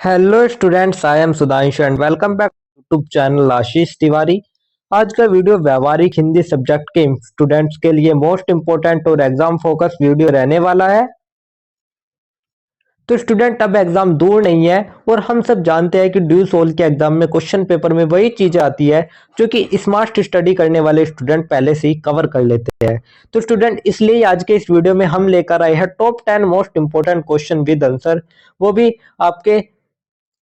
Hello students, I am Sudhanshu and welcome back YouTube channel Ashish Tiwari. आज का video व्यवहारिक Hindi subject के स्टूडेंट्स के लिए मोस्ट इम्पोर्टेंट और एग्जाम फोकस वीडियो रहने वाला है। तो स्टूडेंट, अब एग्जाम दूर नहीं है और हम सब जानते हैं कि ड्यू सोल के एग्जाम में क्वेश्चन पेपर में वही चीजें आती है जो कि स्मार्ट स्टडी करने वाले स्टूडेंट पहले से ही कवर कर लेते हैं। तो स्टूडेंट, इसलिए आज के इस वीडियो में हम लेकर आए हैं top 10 most important question with answer, वो भी आपके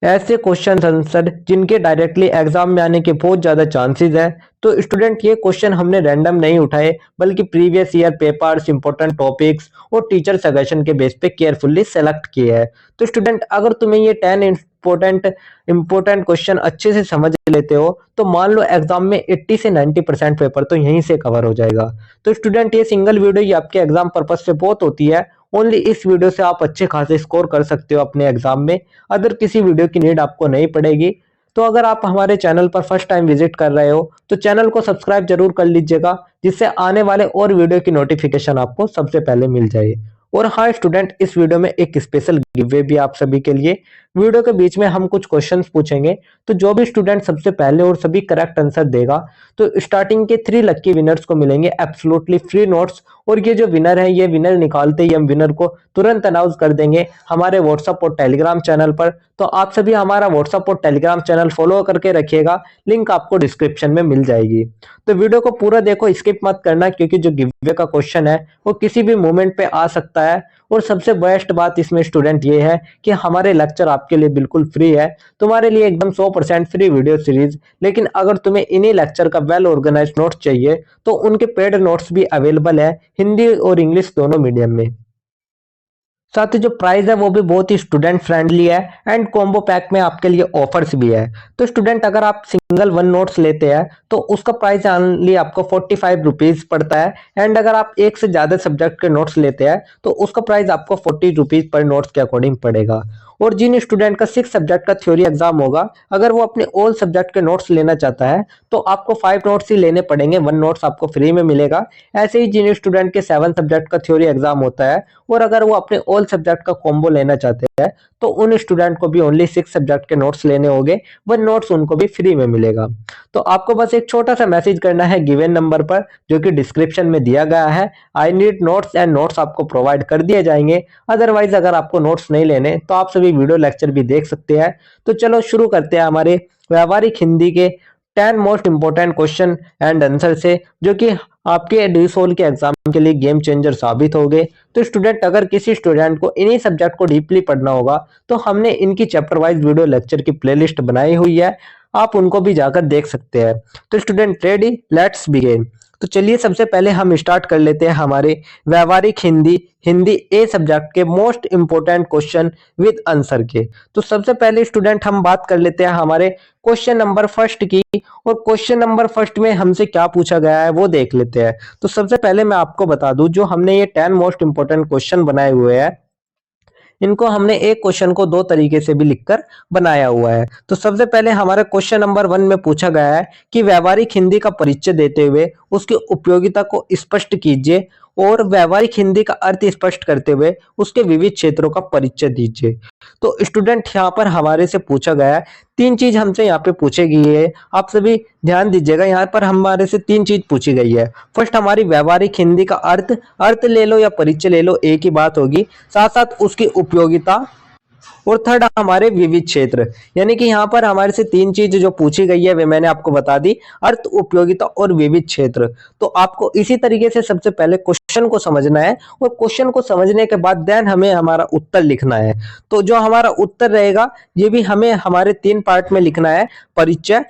ऐसे क्वेश्चन आंसर जिनके डायरेक्टली एग्जाम में आने के बहुत ज्यादा चांसेस है। तो स्टूडेंट, ये क्वेश्चन हमने रैंडम नहीं उठाए बल्कि previous year papers, important topics और टीचर सजेशन के बेस पे केयरफुली सेलेक्ट किए हैं। तो स्टूडेंट, अगर तुम्हें ये 10 इंपॉर्टेंट क्वेश्चन अच्छे से समझ लेते हो तो मान लो एग्जाम में 80 से 90% पेपर तो यहीं से कवर हो जाएगा। तो स्टूडेंट, ये सिंगल वीडियो ये आपके एग्जाम पर्पज से बहुत होती है। ओनली इस वीडियो से आप अच्छे खासे स्कोर कर सकते हो अपने एग्जाम में। अदर किसी वीडियो की नीड आपको नहीं पड़ेगी। तो अगर आप हमारे चैनल पर फर्स्ट टाइम विजिट कर रहे हो तो चैनल को सब्सक्राइब जरूर कर लीजिएगा, जिससे आने वाले और वीडियो की नोटिफिकेशन आपको सबसे पहले मिल जाए। और हाँ स्टूडेंट, इस वीडियो में एक स्पेशल गिवअवे भी आप सभी के लिए। वीडियो के बीच में हम कुछ क्वेश्चंस पूछेंगे, तो जो भी स्टूडेंट सबसे पहले और सभी करेक्ट आंसर देगा तो स्टार्टिंग के 3 लकी विनर्स को मिलेंगे एब्सोल्युटली फ्री नोट्स। और ये जो विनर है, ये विनर निकालते ही हम विनर को तुरंत अनाउंस कर देंगे हमारे व्हाट्सएप और टेलीग्राम चैनल पर। तो आप सभी हमारा व्हाट्सएप और टेलीग्राम चैनल फॉलो करके रखिएगा, लिंक आपको डिस्क्रिप्शन में मिल जाएगी। तो वीडियो को पूरा देखो, स्किप मत करना, क्योंकि जो गिवअवे का क्वेश्चन है वो किसी भी मोमेंट पे आ सकता है। और सबसे बेस्ट बात इसमें स्टूडेंट ये है कि हमारे लेक्चर आपके लिए बिल्कुल फ्री है, तुम्हारे लिए एकदम 100% फ्री वीडियो सीरीज। लेकिन अगर तुम्हें इन्हीं लेक्चर का वेल ऑर्गेनाइज नोट्स चाहिए तो उनके पेड नोट्स भी अवेलेबल है हिंदी और इंग्लिश दोनों मीडियम में। साथ ही जो प्राइस है वो भी बहुत ही स्टूडेंट फ्रेंडली है एंड कॉम्बो पैक में आपके लिए ऑफर्स भी है। तो स्टूडेंट, अगर आप सिंगल 1 नोट्स लेते हैं तो उसका प्राइस ओनली आपको 45 रुपीज पड़ता है। एंड अगर आप एक से ज्यादा सब्जेक्ट के नोट्स लेते हैं तो उसका प्राइस आपको 40 रुपीज पर नोट्स के अकॉर्डिंग पड़ेगा। और जिन स्टूडेंट का 6 सब्जेक्ट का थ्योरी एग्जाम होगा, अगर वो अपने ऑल सब्जेक्ट के नोट्स लेना चाहता है तो आपको 5 नोट्स ही लेने पड़ेंगे, 1 नोट्स आपको फ्री में मिलेगा। ऐसे ही जिन स्टूडेंट के 7 सब्जेक्ट का थ्योरी एग्जाम होता है और अगर वो अपने ऑल सब्जेक्ट का कॉम्बो लेना चाहते हैं तो उन स्टूडेंट को भी ओनली 6 सब्जेक्ट के नोट्स लेने होंगे, 1 नोट्स उनको भी फ्री में मिलेगा। तो आपको बस एक छोटा सा मैसेज करना है गिवन नंबर पर, जो कि डिस्क्रिप्शन में दिया गया है। I need notes, and notes आपको प्रोवाइड कर दिए जाएंगे। अदरवाइज अगर आपको नोट्स नहीं लेने तो आप सभी वीडियो लेक्चर भी देख सकते हैं। तो चलो शुरू करते हैं हमारे व्यावहारिक हिंदी के 10 most important question and answer से, जो कि आपके डीसोल के एग्जाम के लिए गेम चेंजर साबित हो गए। तो स्टूडेंट, अगर किसी स्टूडेंट को इन्हीं सब्जेक्ट को डीपली पढ़ना होगा तो हमने इनकी चैप्टर वाइज वीडियो लेक्चर की प्लेलिस्ट बनाई हुई है, आप उनको भी जाकर देख सकते हैं। तो स्टूडेंट रेडी, लेट्स बिगिन। तो चलिए सबसे पहले हम स्टार्ट कर लेते हैं हमारे व्यावहारिक हिंदी हिंदी ए सब्जेक्ट के most important question with answer के। तो सबसे पहले स्टूडेंट हम बात कर लेते हैं हमारे क्वेश्चन नंबर फर्स्ट की। और क्वेश्चन नंबर फर्स्ट में हमसे क्या पूछा गया है वो देख लेते हैं। तो सबसे पहले मैं आपको बता दूं, जो हमने ये 10 मोस्ट इंपोर्टेंट क्वेश्चन बनाए हुए हैं, इनको हमने एक क्वेश्चन को 2 तरीके से भी लिखकर बनाया हुआ है। तो सबसे पहले हमारे क्वेश्चन नंबर 1 में पूछा गया है कि व्यावहारिक हिंदी का परिचय देते हुए उसकी उपयोगिता को स्पष्ट कीजिए और व्यावहारिक हिंदी का अर्थ स्पष्ट करते हुए उसके विविध क्षेत्रों का परिचय दीजिए। तो स्टूडेंट, यहाँ पर हमारे से पूछा गया है 3 चीज हमसे यहाँ पे पूछी गई है। आप सभी ध्यान दीजिएगा, यहाँ पर हमारे से 3 चीज पूछी गई है। फर्स्ट, हमारी व्यावहारिक हिंदी का अर्थ, अर्थ ले लो या परिचय ले लो, एक ही बात होगी। साथ साथ उसकी उपयोगिता, और थर्ड हमारे विविध क्षेत्र। यानी कि यहाँ पर हमारे से 3 चीज जो पूछी गई है वे मैंने आपको बता दी, अर्थ, उपयोगिता और विविध क्षेत्र। तो आपको इसी तरीके से सबसे पहले क्वेश्चन को समझना है और क्वेश्चन को समझने के बाद देन हमें हमारा उत्तर लिखना है। तो जो हमारा उत्तर रहेगा ये भी हमें हमारे 3 पार्ट में लिखना है, परिचय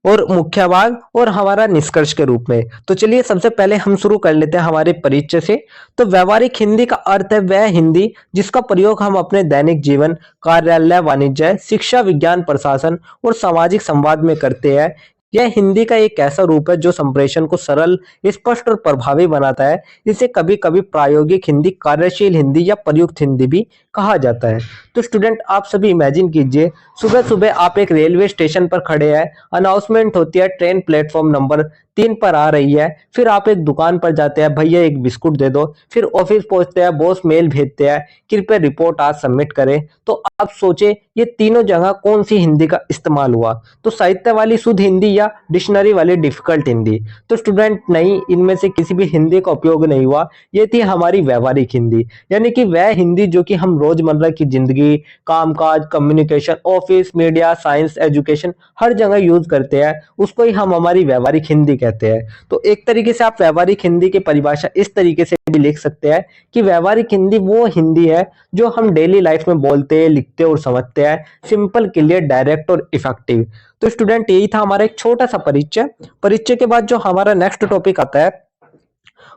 और मुख्य भाग और हमारा निष्कर्ष के रूप में। तो चलिए सबसे पहले हम शुरू कर लेते हैं हमारे परिचय से। तो व्यावहारिक हिंदी का अर्थ है वह हिंदी जिसका प्रयोग हम अपने दैनिक जीवन, कार्यालय, वाणिज्य, शिक्षा, विज्ञान, प्रशासन और सामाजिक संवाद में करते हैं। यह हिंदी का एक ऐसा रूप है जो संप्रेषण को सरल, स्पष्ट और प्रभावी बनाता है। इसे कभी कभी प्रायोगिक हिंदी, कार्यशील हिंदी या प्रयुक्त हिंदी भी कहा जाता है। तो स्टूडेंट आप सभी इमेजिन कीजिए, सुबह सुबह आप एक रेलवे स्टेशन पर खड़े हैं, अनाउंसमेंट होती है ट्रेन प्लेटफॉर्म नंबर 3 पर आ रही है, फिर आप एक दुकान पर जाते हैं, भैया एक बिस्कुट दे दो, फिर ऑफिस पहुंचते हैं, बॉस मेल भेजते हैं, कृपया रिपोर्ट आज सबमिट करें। तो आप सोचे ये तीनों जगह कौन सी हिंदी का इस्तेमाल हुआ, तो साहित्य वाली शुद्ध हिंदी या डिक्शनरी वाली डिफिकल्ट हिंदी? तो स्टूडेंट नहीं, इनमें से किसी भी हिंदी का उपयोग नहीं हुआ, ये थी हमारी व्यवहारिक हिंदी, यानी कि वह हिंदी जो कि हम रोजमर्रा की जिंदगी, कामकाज, communication, office, media, science, education हर जगह यूज करते हैं, उसको ही हम हमारी व्यवहारिक हिंदी कहते हैं। तो एक तरीके से आप व्यवहारिक हिंदी की परिभाषा इस तरीके से भी लिख सकते हैं कि व्यवहारिक हिंदी वो हिंदी है जो हम डेली लाइफ में बोलते, लिखते और समझते हैं, सिंपल, क्लियर, डायरेक्ट और इफेक्टिव। तो स्टूडेंट यही था हमारा एक छोटा सा परिचय। परिचय के बाद जो हमारा नेक्स्ट टॉपिक आता है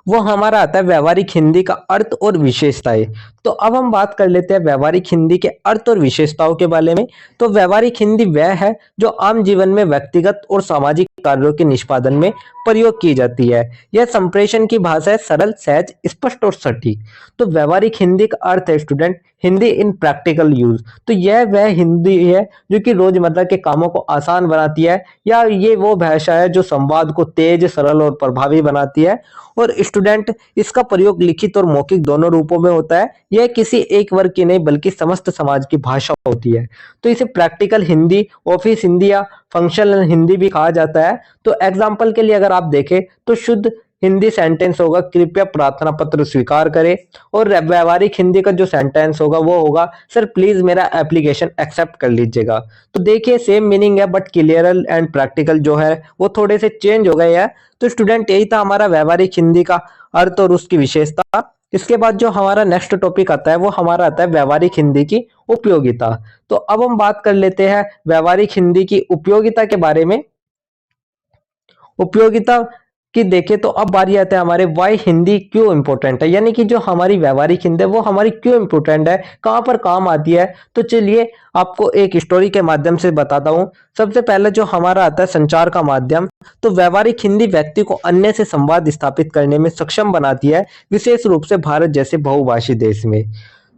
वो हमारा आता है व्यवहारिक हिंदी का अर्थ और विशेषताएं। तो अब हम बात कर लेते हैं व्यवहारिक हिंदी के अर्थ और विशेषताओं के बारे में। तो व्यवहारिक हिंदी वह है जो आम जीवन में व्यक्तिगत और सामाजिक कार्यों के निष्पादन में प्रयोग की जाती है। यह संप्रेषण की भाषा है, सरल, सहज, स्पष्ट और सटीक। तो व्यवहारिक हिंदी का अर्थ है स्टूडेंट हिंदी इन प्रैक्टिकल यूज। तो यह वह हिंदी है जो कि रोजमर्रा के कामों को आसान बनाती है, या ये वो भाषा है जो संवाद को तेज, सरल और प्रभावी बनाती है। और स्टूडेंट इसका प्रयोग लिखित और मौखिक दोनों रूपों में होता है। यह किसी एक वर्ग की नहीं बल्कि समस्त समाज की भाषा होती है। तो इसे प्रैक्टिकल हिंदी, ऑफिस हिंदी या फंक्शनल हिंदी भी कहा जाता है। तो एग्जाम्पल के लिए अगर आप देखें तो शुद्ध हिंदी सेंटेंस होगा कृपया प्रार्थना पत्र स्वीकार करें, और व्यवहारिक हिंदी का जो सेंटेंस होगा वो होगा सर प्लीज मेरा एप्लीकेशन एक्सेप्ट कर लीजिएगा। तो देखिए सेम मीनिंग है बट क्लियर एंड प्रैक्टिकल जो है वो थोड़े से चेंज हो गए हैं। तो स्टूडेंट यही था हमारा व्यवहारिक हिंदी का अर्थ और उसकी विशेषता। इसके बाद जो हमारा नेक्स्ट टॉपिक आता है वो हमारा आता है व्यवहारिक हिंदी की उपयोगिता। तो अब हम बात कर लेते हैं व्यवहारिक हिंदी की उपयोगिता के बारे में। उपयोगिता की देखें तो अब बारी आता है हमारे वाई हिंदी क्यों इंपॉर्टेंट है, यानी कि जो हमारी व्यवहारिक हिंदी है वो हमारी क्यों इंपॉर्टेंट है, कहां पर काम आती है। तो चलिए आपको एक स्टोरी के माध्यम से बताता हूं। सबसे पहले जो हमारा आता है संचार का माध्यम। तो व्यवहारिक हिंदी व्यक्ति को अन्य से संवाद स्थापित करने में सक्षम बनाती है, विशेष रूप से भारत जैसे बहुभाषी देश में।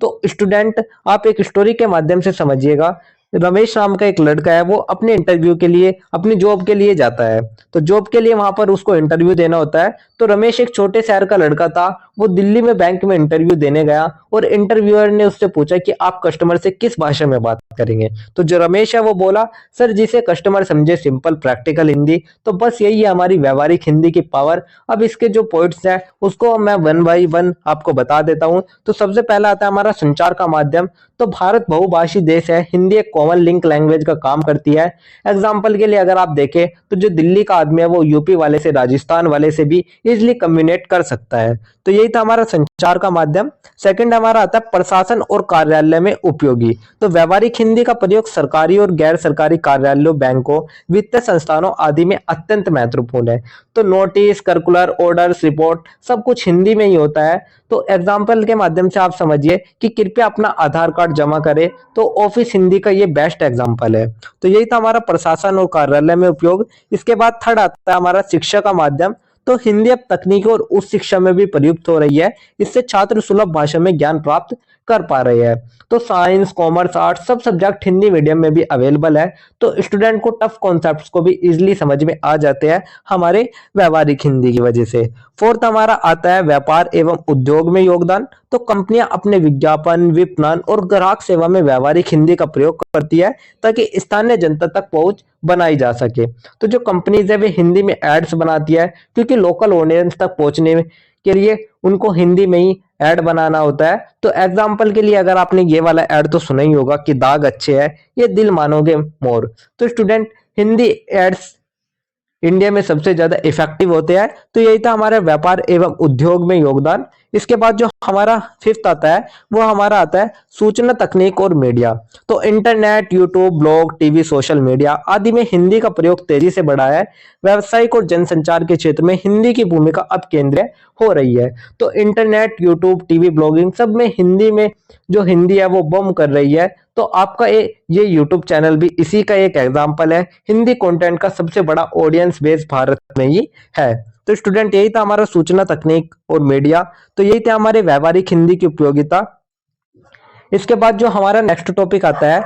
तो स्टूडेंट आप एक स्टोरी के माध्यम से समझिएगा। रमेश नाम का एक लड़का है, वो अपने इंटरव्यू के लिए, अपनी जॉब के लिए जाता है। तो जॉब के लिए वहां पर उसको इंटरव्यू देना होता है। तो रमेश एक छोटे शहर का लड़का था, वो दिल्ली में बैंक में इंटरव्यू देने गया और इंटरव्यूअर ने उससे पूछा कि आप कस्टमर से किस भाषा में बात करेंगे। तो जो रमेश है वो बोला सर जिसे कस्टमर समझे, सिंपल प्रैक्टिकल हिंदी। तो बस यही है हमारी व्यवहारिक हिंदी की पावर। अब इसके जो पॉइंट्स हैं उसको मैं वन बाई वन आपको बता देता हूँ। तो सबसे पहला आता है हमारा संचार का माध्यम। तो भारत बहुभाषी देश है, हिंदी एक कॉमन लिंक लैंग्वेज का काम करती है। एग्जाम्पल के लिए अगर आप देखें तो जो दिल्ली का आदमी है वो यूपी वाले से, राजस्थान वाले से भी इजिली कम्युनिकेट कर सकता है। तो यही था हमारा संचार का माध्यम। सेकंड हमारा आता है प्रशासन और कार्यालय में उपयोगी। तो व्यवहारिक हिंदी का प्रयोग सरकारी और गैर सरकारी कार्यालयों, बैंकों, वित्तीय संस्थानों आदि में अत्यंत महत्वपूर्ण है। तो नोटिस, सर्कुलर, ऑर्डर्स, रिपोर्ट सब कुछ हिंदी में ही होता है। तो एग्जाम्पल के माध्यम से आप समझिए कि कृपया अपना आधार कार्ड जमा करें, तो ऑफिस हिंदी का ये बेस्ट एग्जाम्पल है। तो यही था हमारा प्रशासन और कार्यालय में उपयोग। इसके बाद थर्ड आता है हमारा शिक्षा का माध्यम। तो हिंदी अब तकनीकी और उच्च शिक्षा में भी प्रयुक्त हो रही है। इससे छात्र सुलभ भाषा में ज्ञान प्राप्त कर पा रहे हैं। तो साइंस, कॉमर्स, आर्ट्स सब सब्जेक्ट हिंदी मीडियम में भी अवेलेबल है। तो स्टूडेंट को टफ कॉन्सेप्ट्स को भी इजीली समझ में आ जाते हैं हमारे व्यवहारिक हिंदी की वजह से। फोर्थ हमारा आता है व्यापार एवं उद्योग में योगदान। तो कंपनियां अपने विज्ञापन, विपणन और ग्राहक सेवा में व्यवहारिक हिंदी का प्रयोग करती है ताकि स्थानीय जनता तक पहुंच बनाई जा सके। तो जो कंपनीज है वे हिंदी में एड्स बनाती है, क्योंकि लोकल ऑडियंस तक पहुंचने के लिए उनको हिंदी में ही एड बनाना होता है। तो एग्जाम्पल के लिए अगर आपने ये वाला एड तो सुना ही होगा कि दाग अच्छे है, ये दिल मानोगे मोर। तो स्टूडेंट हिंदी एड्स इंडिया में सबसे ज्यादा इफेक्टिव होते हैं। तो यही था हमारे व्यापार एवं उद्योग में योगदान। इसके बाद जो हमारा फिफ्थ आता है वो हमारा आता है सूचना तकनीक और मीडिया। तो internet, YouTube, blog, TV, social media आदि में हिंदी का प्रयोग तेजी से बढ़ा है। व्यावसायिक और जनसंचार के क्षेत्र में हिंदी की भूमिका अब केंद्रीय हो रही है। तो इंटरनेट, यूट्यूब, टीवी, ब्लॉगिंग सब में हिंदी में जो हिंदी है वो बम कर रही है। तो आपका ये यूट्यूब चैनल भी इसी का एक एग्जाम्पल है। हिंदी कंटेंट का सबसे बड़ा ऑडियंस बेस भारत में ही है। तो स्टूडेंट यही था हमारा सूचना तकनीक और मीडिया। तो यही थे हमारे व्यवहारिक हिंदी की उपयोगिता। इसके बाद जो हमारा नेक्स्ट टॉपिक आता है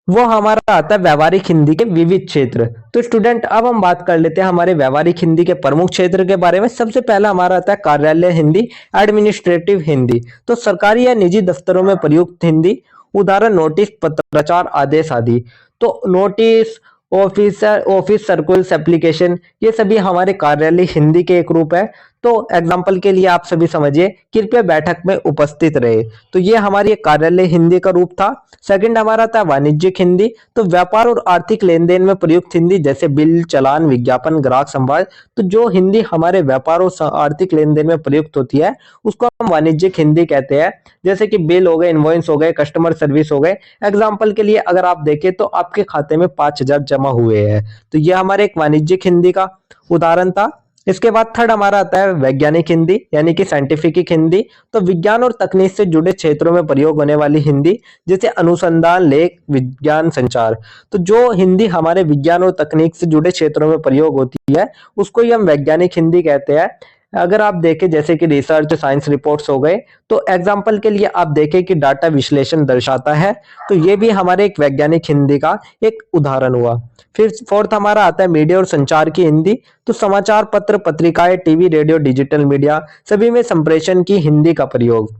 वो हमारा आता है व्यावहारिक हिंदी के विविध क्षेत्र। तो स्टूडेंट अब हम बात कर लेते हैं हमारे व्यावहारिक हिंदी के प्रमुख क्षेत्र के बारे में। सबसे पहला हमारा आता है कार्यालय हिंदी, एडमिनिस्ट्रेटिव हिंदी। तो सरकारी या निजी दफ्तरों में प्रयुक्त हिंदी, उदाहरण नोटिस, पत्राचार, आदेश आदि। तो नोटिस, ऑफिस सर्कुलर्स, एप्लीकेशन, ये सभी हमारे कार्यालय हिंदी के एक रूप है। तो एग्जाम्पल के लिए आप सभी समझिए, कृपया बैठक में उपस्थित रहे। तो ये हमारी एक कार्यालय हिंदी का रूप था। सेकंड हमारा था वाणिज्यिक हिंदी। तो व्यापार और आर्थिक लेन देन में प्रयुक्त हिंदी, जैसे बिल, चालान, विज्ञापन, ग्राहक संवाद। तो जो हिंदी हमारे व्यापार और आर्थिक लेन देन में प्रयुक्त होती है उसको हम वाणिज्यिक हिंदी कहते हैं। जैसे कि बिल हो गए, इनवॉइस हो गए, कस्टमर सर्विस हो गए। एग्जाम्पल के लिए अगर आप देखें तो आपके खाते में 5,000 जमा हुए हैं, तो ये हमारे एक वाणिज्यिक हिंदी का उदाहरण था। इसके बाद थर्ड हमारा आता है वैज्ञानिक हिंदी, यानी कि साइंटिफिक हिंदी। तो विज्ञान और तकनीक से जुड़े क्षेत्रों में प्रयोग होने वाली हिंदी, जैसे अनुसंधान, लेख, विज्ञान, संचार। तो जो हिंदी हमारे विज्ञान और तकनीक से जुड़े क्षेत्रों में प्रयोग होती है उसको ही हम वैज्ञानिक हिंदी कहते हैं। अगर आप देखें जैसे कि रिसर्च, साइंस रिपोर्ट्स हो गए, तो एग्जाम्पल के लिए आप देखें कि डाटा विश्लेषण दर्शाता है, तो ये भी हमारे एक वैज्ञानिक हिंदी का एक उदाहरण हुआ। फिर फोर्थ हमारा आता है मीडिया और संचार की हिंदी। तो समाचार पत्र, पत्रिकाएं, टीवी, रेडियो, डिजिटल मीडिया, सभी में संप्रेषण की हिंदी का प्रयोग।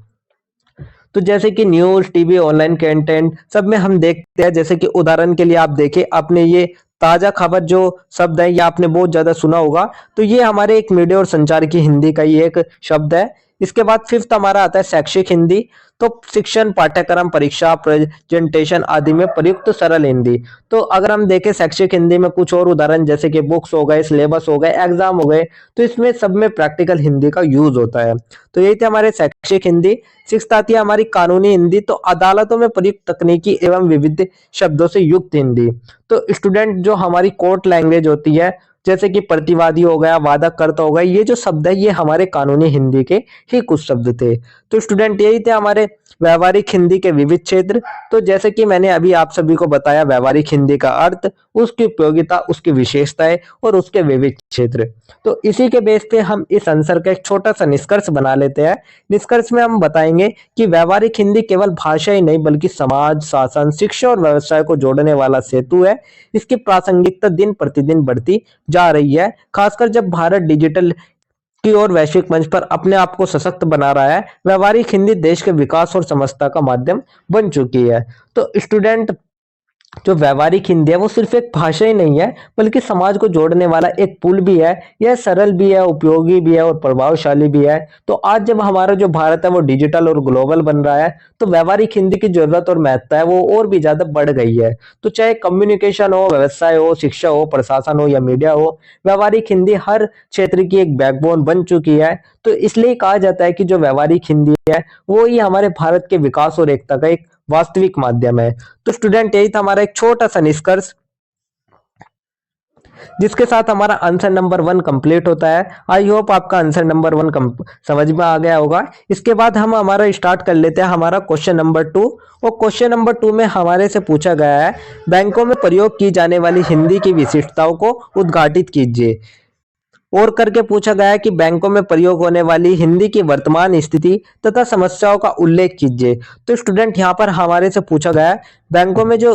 तो जैसे कि न्यूज, टीवी, ऑनलाइन कंटेंट, सब में हम देखते हैं। जैसे कि उदाहरण के लिए आप देखें, आपने ये ताजा खबर जो शब्द है ये आपने बहुत ज्यादा सुना होगा, तो ये हमारे एक मीडिया और संचार की हिंदी का ही एक शब्द है। इसके बाद फिफ्थ हमारा आता है शैक्षिक हिंदी। तो शिक्षण, पाठ्यक्रम, परीक्षा, प्रेजेंटेशन आदि में प्रयुक्त सरल हिंदी। तो अगर हम देखें शैक्षिक हिंदी में कुछ और उदाहरण, जैसे कि बुक्स हो गए, सिलेबस हो गए, एग्जाम हो गए, तो इसमें सब में प्रैक्टिकल हिंदी का यूज होता है। तो यही थे हमारे शैक्षिक हिंदी। सिक्स्थ आती है हमारी कानूनी हिंदी। तो अदालतों में प्रयुक्त तकनीकी एवं विविध शब्दों से युक्त हिंदी। तो स्टूडेंट जो हमारी कोर्ट लैंग्वेज होती है, जैसे कि प्रतिवादी हो गया, वादकर्ता हो गया, ये जो शब्द है ये हमारे कानूनी हिंदी के ही कुछ शब्द थे। तो स्टूडेंट यही थे हमारे व्यवहारिक हिंदी के विविध क्षेत्र। तो जैसे कि मैंने अभी आप सभी को बताया व्यवहारिक हिंदी का अर्थ, उसकी उपयोगिता, उसकी विशेषताएं और उसके विविध क्षेत्र। तो इसी के बेस पे हम इस आंसर का एक छोटा सा निष्कर्ष बना लेते हैं। निष्कर्ष में हम बताएंगे कि व्यवहारिक हिंदी केवल भाषा ही नहीं बल्कि समाज, शासन, शिक्षा और व्यवसाय को जोड़ने वाला सेतु है। इसकी प्रासंगिकता दिन प्रतिदिन बढ़ती जा रही है, खासकर जब भारत डिजिटल की ओर वैश्विक मंच पर अपने आप को सशक्त बना रहा है। व्यवहारिक हिंदी देश के विकास और समझता का माध्यम बन चुकी है। तो स्टूडेंट जो व्यवहारिक हिंदी है वो सिर्फ एक भाषा ही नहीं है बल्कि समाज को जोड़ने वाला एक पुल भी है। यह सरल भी है, उपयोगी भी है और प्रभावशाली भी है। तो आज जब हमारा जो भारत है वो डिजिटल और ग्लोबल बन रहा है, तो व्यवहारिक हिंदी की जरूरत और महत्ता है वो और भी ज्यादा बढ़ गई है। तो चाहे कम्युनिकेशन हो, व्यवसाय हो, शिक्षा हो, प्रशासन हो या मीडिया हो, व्यवहारिक हिंदी हर क्षेत्र की एक बैकबोन बन चुकी है। तो इसलिए कहा जाता है कि जो व्यवहारिक हिंदी है वो ही हमारे भारत के विकास और एकता का एक वास्तविक माध्यम है। तो स्टूडेंट यही था हमारा एक छोटा सा निष्कर्ष, जिसके साथ हमारा आंसर नंबर 1 कंप्लीट होता है। आई होप आपका आंसर नंबर 1 समझ में आ गया होगा। इसके बाद हम हमारा स्टार्ट कर लेते हैं हमारा क्वेश्चन नंबर 2। और क्वेश्चन नंबर 2 में हमारे से पूछा गया है, बैंकों में प्रयोग की जाने वाली हिंदी की विशिष्टताओं को उद्घाटित कीजिए। और करके पूछा गया है कि बैंकों में प्रयोग होने वाली हिंदी की वर्तमान स्थिति तथा समस्याओं का उल्लेख कीजिए। तो स्टूडेंट यहाँ पर हमारे से पूछा गया है बैंकों में जो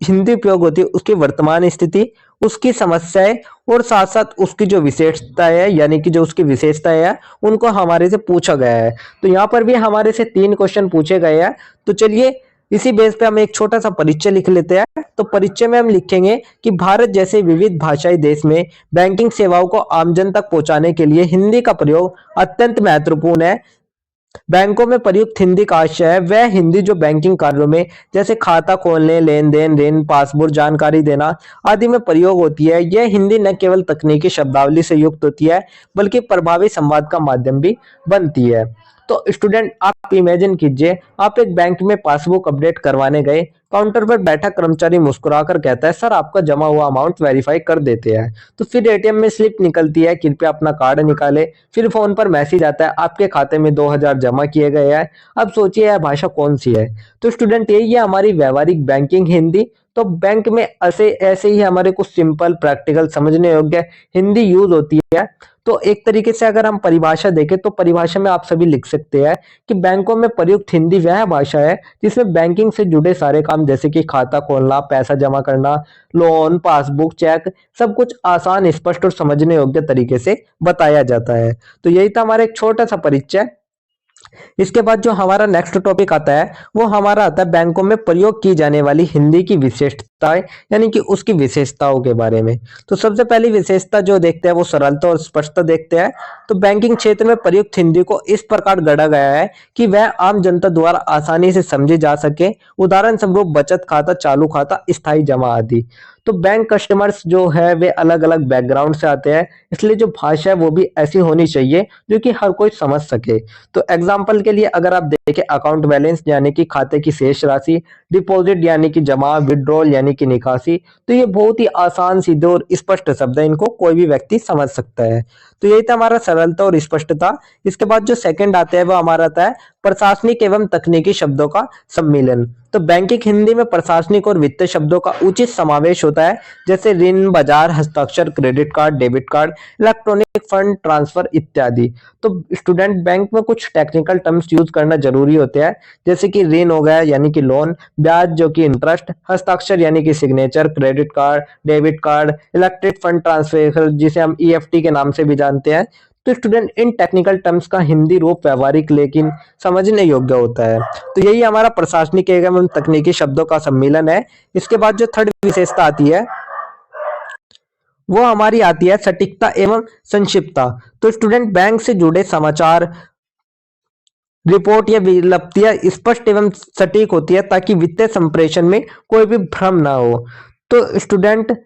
हिंदी उपयोग होती है उसकी वर्तमान स्थिति, उसकी समस्याएं और साथ साथ उसकी जो विशेषताएं है, यानी कि जो उसकी विशेषताएं है उनको हमारे से पूछा गया है। तो यहाँ पर भी हमारे से 3 क्वेश्चन पूछे गए हैं। तो चलिए इसी बेस पे हम एक छोटा सा परिचय लिख लेते हैं। तो परिचय में हम लिखेंगे कि भारत जैसे विविध भाषाई देश में बैंकिंग सेवाओं को आमजन तक पहुंचाने के लिए हिंदी का प्रयोग अत्यंत महत्वपूर्ण है। बैंकों में प्रयुक्त हिंदी का आशय है वह हिंदी जो बैंकिंग कार्यों में जैसे खाता खोलने, लेन देन, ऋण, पासबुक जानकारी देना आदि में प्रयोग होती है। यह हिंदी न केवल तकनीकी शब्दावली से युक्त होती है बल्कि प्रभावी संवाद का माध्यम भी बनती है। तो स्टूडेंट आप इमेजिन कीजिए, आप एक बैंक में पासबुक अपडेट करवाने गए, काउंटर पर बैठा कर्मचारी मुस्कुराकर कहता है सर आपका जमा हुआ अमाउंट वेरीफाई कर देते हैं। तो फिर एटीएम में स्लिप निकलती है, कृपया अपना कार्ड निकाले। फिर फोन पर मैसेज आता है आपके खाते में 2,000 जमा किए गए हैं। अब सोचिए यह भाषा कौन सी है। तो स्टूडेंट यही है हमारी व्यवहारिक बैंकिंग हिंदी। तो बैंक में ऐसे ऐसे ही हमारे कुछ सिंपल प्रैक्टिकल समझने योग्य हिंदी यूज होती है। तो एक तरीके से अगर हम परिभाषा देखें तो परिभाषा में आप सभी लिख सकते हैं कि बैंकों में प्रयुक्त हिंदी वह भाषा है जिसमें बैंकिंग से जुड़े सारे काम जैसे कि खाता खोलना, पैसा जमा करना, लोन, पासबुक, चेक, सब कुछ आसान, स्पष्ट और समझने योग्य तरीके से बताया जाता है। तो यही था हमारा एक छोटा सा परिचय। इसके बाद जो हमारा नेक्स्ट टॉपिक आता है वो हमारा आता है बैंकों में प्रयोग की जाने वाली हिंदी की विशेषताएं, यानी कि उसकी विशेषताओं के बारे में। तो सबसे पहली विशेषता जो देखते हैं वो सरलता और स्पष्टता देखते हैं। तो बैंकिंग क्षेत्र में प्रयुक्त हिंदी को इस प्रकार गढ़ा गया है कि वह आम जनता द्वारा आसानी से समझी जा सके। उदाहरण स्वरूप बचत खाता, चालू खाता, स्थायी जमा आदि। तो बैंक कस्टमर्स जो है वे अलग अलग बैकग्राउंड से आते हैं, इसलिए जो भाषा है वो भी ऐसी होनी चाहिए जो कि हर कोई समझ सके। तो एग्जाम्पल के लिए अगर आप देखें, अकाउंट बैलेंस यानी कि खाते की शेष राशि, डिपॉजिट यानी कि जमा, विड्रॉल यानी कि निकासी, तो ये बहुत ही आसान, सीधे और स्पष्ट शब्द है, इनको कोई भी व्यक्ति समझ सकता है। तो यही था हमारा सरलता और स्पष्टता। इसके बाद जो सेकंड आता है वो हमारा आता है प्रशासनिक एवं तकनीकी शब्दों का सम्मिलन। तो बैंकिंग हिंदी में प्रशासनिक और वित्तीय शब्दों का उचित समावेश होता है, जैसे ऋण, बाजार, हस्ताक्षर, credit card, debit card, electronic fund transfer इत्यादि। तो स्टूडेंट बैंक में कुछ टेक्निकल टर्म्स यूज करना जरूरी होते हैं, जैसे कि ऋण हो गया यानी कि लोन, ब्याज जो कि इंटरेस्ट, हस्ताक्षर यानी कि signature, credit card, debit card, electric fund transfer जिसे हम ईएफटी के नाम से भी जानते हैं। तो स्टूडेंट इन टेक्निकल टर्म्स का हिंदी रूप व्यवहारिक लेकिन समझने योग्य होता है। तो यही हमारा प्रशासनिक एवं तकनीकी शब्दों का सम्मिलन है। इसके बाद जो थर्ड विशेषता आती है वो हमारी आती है सटीकता एवं संक्षिप्तता। तो स्टूडेंट बैंक से जुड़े समाचार, रिपोर्ट या विज्ञप्तियां स्पष्ट एवं सटीक होती है ताकि वित्तीय संप्रेषण में कोई भी भ्रम ना हो। तो स्टूडेंट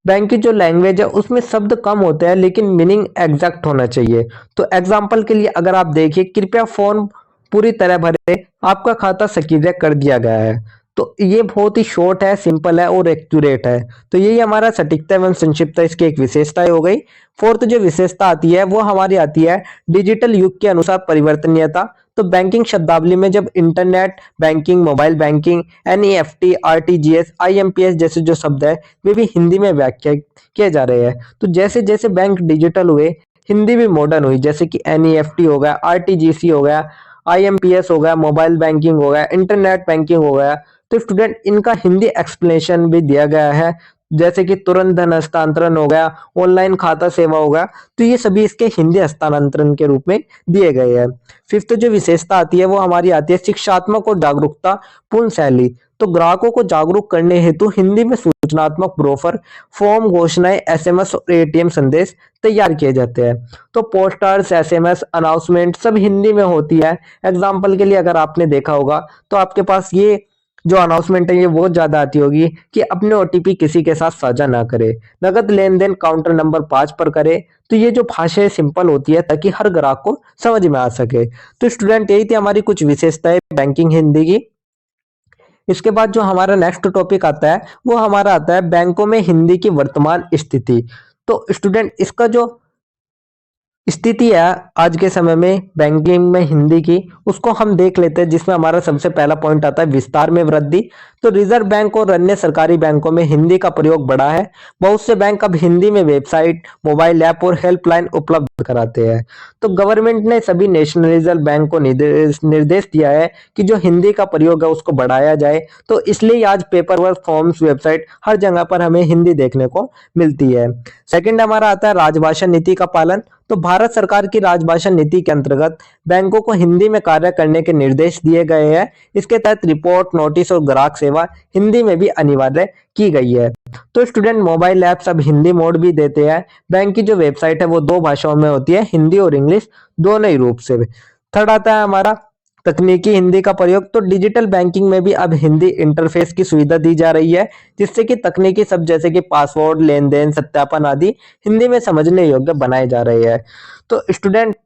बैंक की जो लैंग्वेज है उसमें शब्द कम होते हैं लेकिन मीनिंग एग्जैक्ट होना चाहिए। तो एग्जाम्पल के लिए अगर आप देखिए, कृपया फॉर्म पूरी तरह भरे, आपका खाता सक्रिय कर दिया गया है। तो ये बहुत ही शॉर्ट है, सिंपल है और एक्यूरेट है। तो यही हमारा सटीकता एवं संक्षिप्तता इसकी एक विशेषता हो गई। फोर्थ जो विशेषता आती है वो हमारी आती है डिजिटल युग के अनुसार परिवर्तनीयता। तो बैंकिंग शब्दावली में जब internet banking, mobile banking, NEFT, RTGS, IMPS जैसे जो शब्द है वे भी हिंदी में व्याख्या किए जा रहे हैं। तो जैसे जैसे बैंक डिजिटल हुए, हिंदी भी मॉडर्न हुई, जैसे कि एनईएफटी हो गया, आरटीजीसी हो गया, आईएमपीएस हो गया, मोबाइल बैंकिंग हो गया, इंटरनेट बैंकिंग हो गया। तो स्टूडेंट इनका हिंदी एक्सप्लेनेशन भी दिया गया है, जैसे कि तुरंत धन हस्तांतरण हो गया, ऑनलाइन खाता सेवा हो गया। तो ये सभी इसके हिंदी हस्तांतरण के रूप में दिए गए हैं। फिफ्थ जो विशेषता आती है वो हमारी आती है शिक्षात्मक और जागरूकता पूर्ण शैली। तो ग्राहकों को जागरूक करने हेतु हिंदी में सूचनात्मक ब्रोशर, फॉर्म, घोषणाएं, एसएमएस और एटीएम संदेश तैयार किए जाते हैं। तो पोस्टर्स, एसएमएस, अनाउंसमेंट सब हिंदी में होती है। एग्जाम्पल के लिए अगर आपने देखा होगा तो आपके पास ये जो अनाउंसमेंट है ये बहुत ज्यादा आती होगी कि अपने ओटीपी किसी के साथ साझा ना करे, नगद लेन देन काउंटर नंबर 5 पर करे। तो ये जो भाषा है सिंपल होती है ताकि हर ग्राहक को समझ में आ सके। तो स्टूडेंट यही थी हमारी कुछ विशेषताएं बैंकिंग हिंदी की। इसके बाद जो हमारा नेक्स्ट टॉपिक आता है वो हमारा आता है बैंकों में हिंदी की वर्तमान स्थिति। तो स्टूडेंट इसका जो स्थिति है आज के समय में बैंकिंग में हिंदी की, उसको हम देख लेते हैं, जिसमें हमारा सबसे पहला पॉइंट आता है विस्तार में वृद्धि। तो रिजर्व बैंक और अन्य सरकारी बैंकों में हिंदी का प्रयोग बढ़ा है। बहुत से बैंक अब हिंदी में वेबसाइट, मोबाइल ऐप और हेल्पलाइन उपलब्ध कराते हैं। तो गवर्नमेंट ने सभी नेशनल रिजर्व बैंक को निर्देश दिया है कि जो हिंदी का प्रयोग है उसको बढ़ाया जाए। तो इसलिए आज पेपर वर्क, फॉर्म्स, वेबसाइट हर जगह पर हमें हिंदी देखने को मिलती है। सेकंड हमारा आता है राजभाषा नीति का पालन। तो भारत सरकार की राजभाषा नीति के अंतर्गत बैंकों को हिंदी में कार्य करने के निर्देश दिए गए हैं। इसके तहत रिपोर्ट, नोटिस और ग्राहक सेवा हिंदी में भी अनिवार्य की गई है। तो स्टूडेंट मोबाइल ऐप्स अब हिंदी मोड भी देते हैं। बैंक की जो वेबसाइट है वो 2 भाषाओं में होती है, हिंदी और इंग्लिश, दोनों ही रूप से। थर्ड आता है हमारा तकनीकी हिंदी का प्रयोग। तो डिजिटल बैंकिंग में भी अब हिंदी इंटरफेस की सुविधा दी जा रही है, जिससे कि तकनीकी शब्द जैसे कि पासवर्ड, लेन देन, सत्यापन आदि हिंदी में समझने योग्य बनाए जा रहे हैं। तो student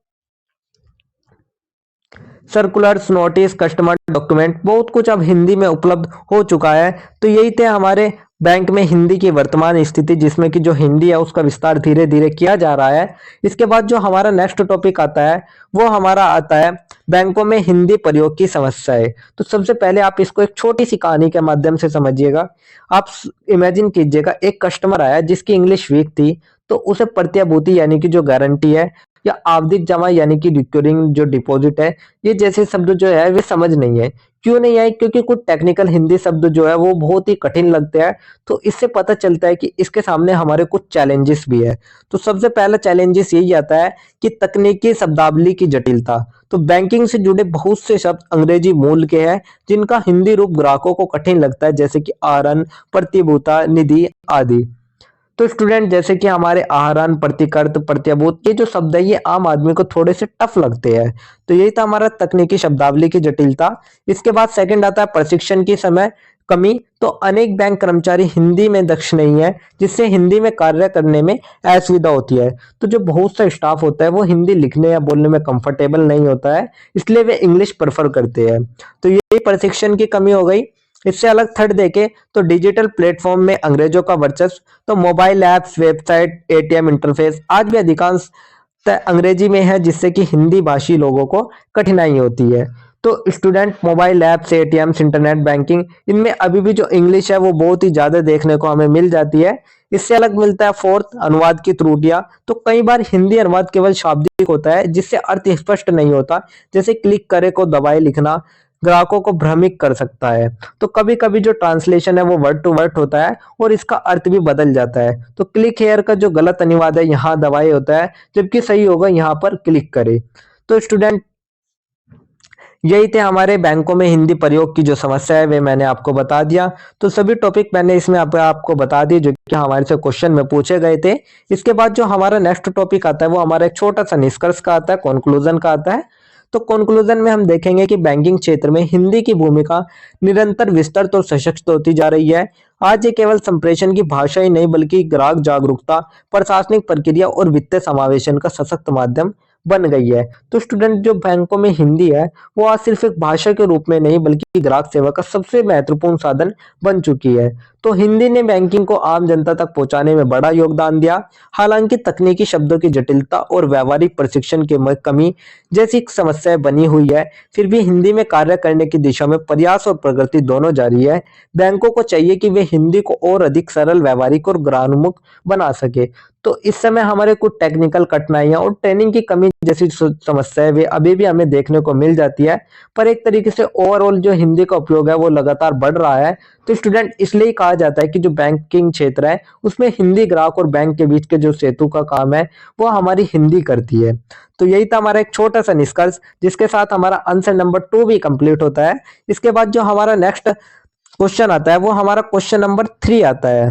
circulars, notice, customer document बहुत कुछ अब हिंदी में उपलब्ध हो चुका है। तो यही थे हमारे बैंक में हिंदी की वर्तमान स्थिति, जिसमें कि जो हिंदी है उसका विस्तार धीरे धीरे किया जा रहा है। इसके बाद जो हमारा नेक्स्ट टॉपिक आता है वो हमारा आता है बैंकों में हिंदी प्रयोग की समस्या है। तो सबसे पहले आप इसको एक छोटी सी कहानी के माध्यम से समझिएगा। आप इमेजिन कीजिएगा, एक कस्टमर आया जिसकी इंग्लिश वीक थी, तो उसे प्रत्याभूति यानी कि जो गारंटी है, या आवधिक जमा यानी कि रिकरिंग जो डिपॉजिट है, ये जैसे शब्द जो है वे समझ नहीं है। क्यों नहीं आए? क्योंकि कुछ टेक्निकल हिंदी शब्द जो है वो बहुत ही कठिन लगते हैं। तो इससे पता चलता है कि इसके सामने हमारे कुछ चैलेंजेस भी है। तो सबसे पहला चैलेंजेस यही आता है कि तकनीकी शब्दावली की जटिलता। तो बैंकिंग से जुड़े बहुत से शब्द अंग्रेजी मूल के हैं, जिनका हिंदी रूप ग्राहकों को कठिन लगता है, जैसे कि आहरण, प्रतिभूता, निधि आदि। तो स्टूडेंट, जैसे कि हमारे आहरण, प्रतिकृत, प्रत्याभूत, ये जो शब्द है ये आम आदमी को थोड़े से टफ लगते हैं। तो यही था हमारा तकनीकी शब्दावली की जटिलता। इसके बाद सेकंड आता है प्रशिक्षण की समय कमी। तो अनेक बैंक कर्मचारी हिंदी में दक्ष नहीं है, जिससे हिंदी में कार्य करने में असुविधा होती है। तो जो बहुत सा स्टाफ होता है वो हिंदी लिखने या बोलने में कंफर्टेबल नहीं होता है, इसलिए वे इंग्लिश प्रेफर करते हैं। तो यही प्रशिक्षण की कमी हो गई। इससे अलग थर्ड देखे तो डिजिटल प्लेटफॉर्म में अंग्रेजों का वर्चस्व। तो mobile apps, website, ATM interface आज भी अधिकांश अंग्रेजी में है, जिससे कि हिंदी भाषी लोगों को कठिनाई होती है। तो student, mobile apps, ATMs, internet banking, इनमें अभी भी जो इंग्लिश है वो बहुत ही ज्यादा देखने को हमें मिल जाती है। इससे अलग मिलता है फोर्थ, अनुवाद की त्रुटियां। तो कई बार हिंदी अनुवाद केवल शाब्दिक होता है, जिससे अर्थ स्पष्ट नहीं होता। जैसे क्लिक करे को दबाए लिखना ग्राहकों को भ्रमित कर सकता है। तो कभी कभी जो ट्रांसलेशन है वो वर्ड टू वर्ड होता है और इसका अर्थ भी बदल जाता है। तो क्लिक हेयर का जो गलत अनुवाद है यहाँ दबाए होता है, जबकि सही होगा यहाँ पर क्लिक करे। तो स्टूडेंट, यही थे हमारे बैंकों में हिंदी प्रयोग की जो समस्या है वे मैंने आपको बता दिया। तो सभी टॉपिक मैंने इसमें आपको बता दिए जो कि हमारे से क्वेश्चन में पूछे गए थे। इसके बाद जो हमारा नेक्स्ट टॉपिक आता है वो हमारा एक छोटा सा निष्कर्ष का आता है, कंक्लूजन का आता है। तो कंक्लूजन में हम देखेंगे कि बैंकिंग क्षेत्र में हिंदी की भूमिका निरंतर विस्तृत और सशक्त होती जा रही है। आज ये केवल संप्रेषण की भाषा ही नहीं बल्कि ग्राहक जागरूकता, प्रशासनिक प्रक्रिया और वित्तीय समावेशन का सशक्त माध्यम बन गई है। तो स्टूडेंट, जो बैंकों में हिंदी है वो आज सिर्फ एक भाषा के रूप में नहीं बल्कि ग्राहक सेवा का सबसे महत्वपूर्ण साधन बन चुकी है। तो हिंदी ने बैंकिंग को आम जनता तक पहुंचाने में बड़ा योगदान दिया। हालांकि तकनीकी शब्दों की जटिलता और व्यावहारिक प्रशिक्षण की कमी जैसी समस्याएं बनी हुई है, फिर भी हिंदी में कार्य करने की दिशा में प्रयास और प्रगति दोनों जारी है। बैंकों को चाहिए कि वे हिंदी को और अधिक सरल, व्यावहारिक और ग्राहकोन्मुख बना सके। तो इस समय हमारे कुछ टेक्निकल कठिनाइयां और ट्रेनिंग की कमी जैसी समस्याएं वे अभी भी हमें देखने को मिल जाती है, पर एक तरीके से ओवरऑल जो हिंदी का उपयोग है वो लगातार बढ़ रहा है। तो स्टूडेंट, इसलिए कहा जाता है कि जो बैंकिंग क्षेत्र है उसमें हिंदी ग्राहक और बैंक के बीच के जो सेतु का काम है वो हमारी हिंदी करती है। तो यही था हमारा एक छोटा सा निष्कर्ष, जिसके साथ हमारा आंसर नंबर 2 भी कंप्लीट होता है। इसके बाद जो हमारा नेक्स्ट क्वेश्चन आता है वो हमारा क्वेश्चन नंबर 3 आता है।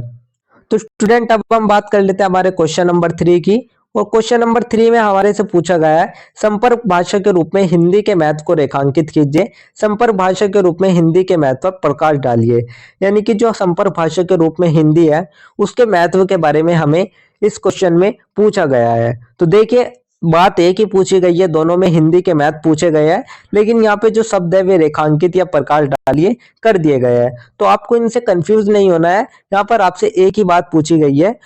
तो स्टूडेंट, अब हम बात कर लेते हैं हमारे क्वेश्चन नंबर 3 की। और क्वेश्चन नंबर 3 में हमारे से पूछा गया है, संपर्क भाषा के रूप में हिंदी के महत्व को रेखांकित कीजिए। संपर्क भाषा के रूप में हिंदी के महत्व पर प्रकाश डालिए। यानी कि जो संपर्क भाषा के रूप में हिंदी है उसके महत्व के बारे में हमें इस क्वेश्चन में पूछा गया है। तो देखिए, बात एक ही पूछी गई है, दोनों में हिंदी के मैथ पूछे गए हैं, लेकिन यहाँ पे जो शब्द है वे रेखांकित या प्रकाश डालिए कर दिए गए हैं। तो आपको इनसे कंफ्यूज नहीं होना है। यहाँ पर आपसे एक ही बात पूछी गई है,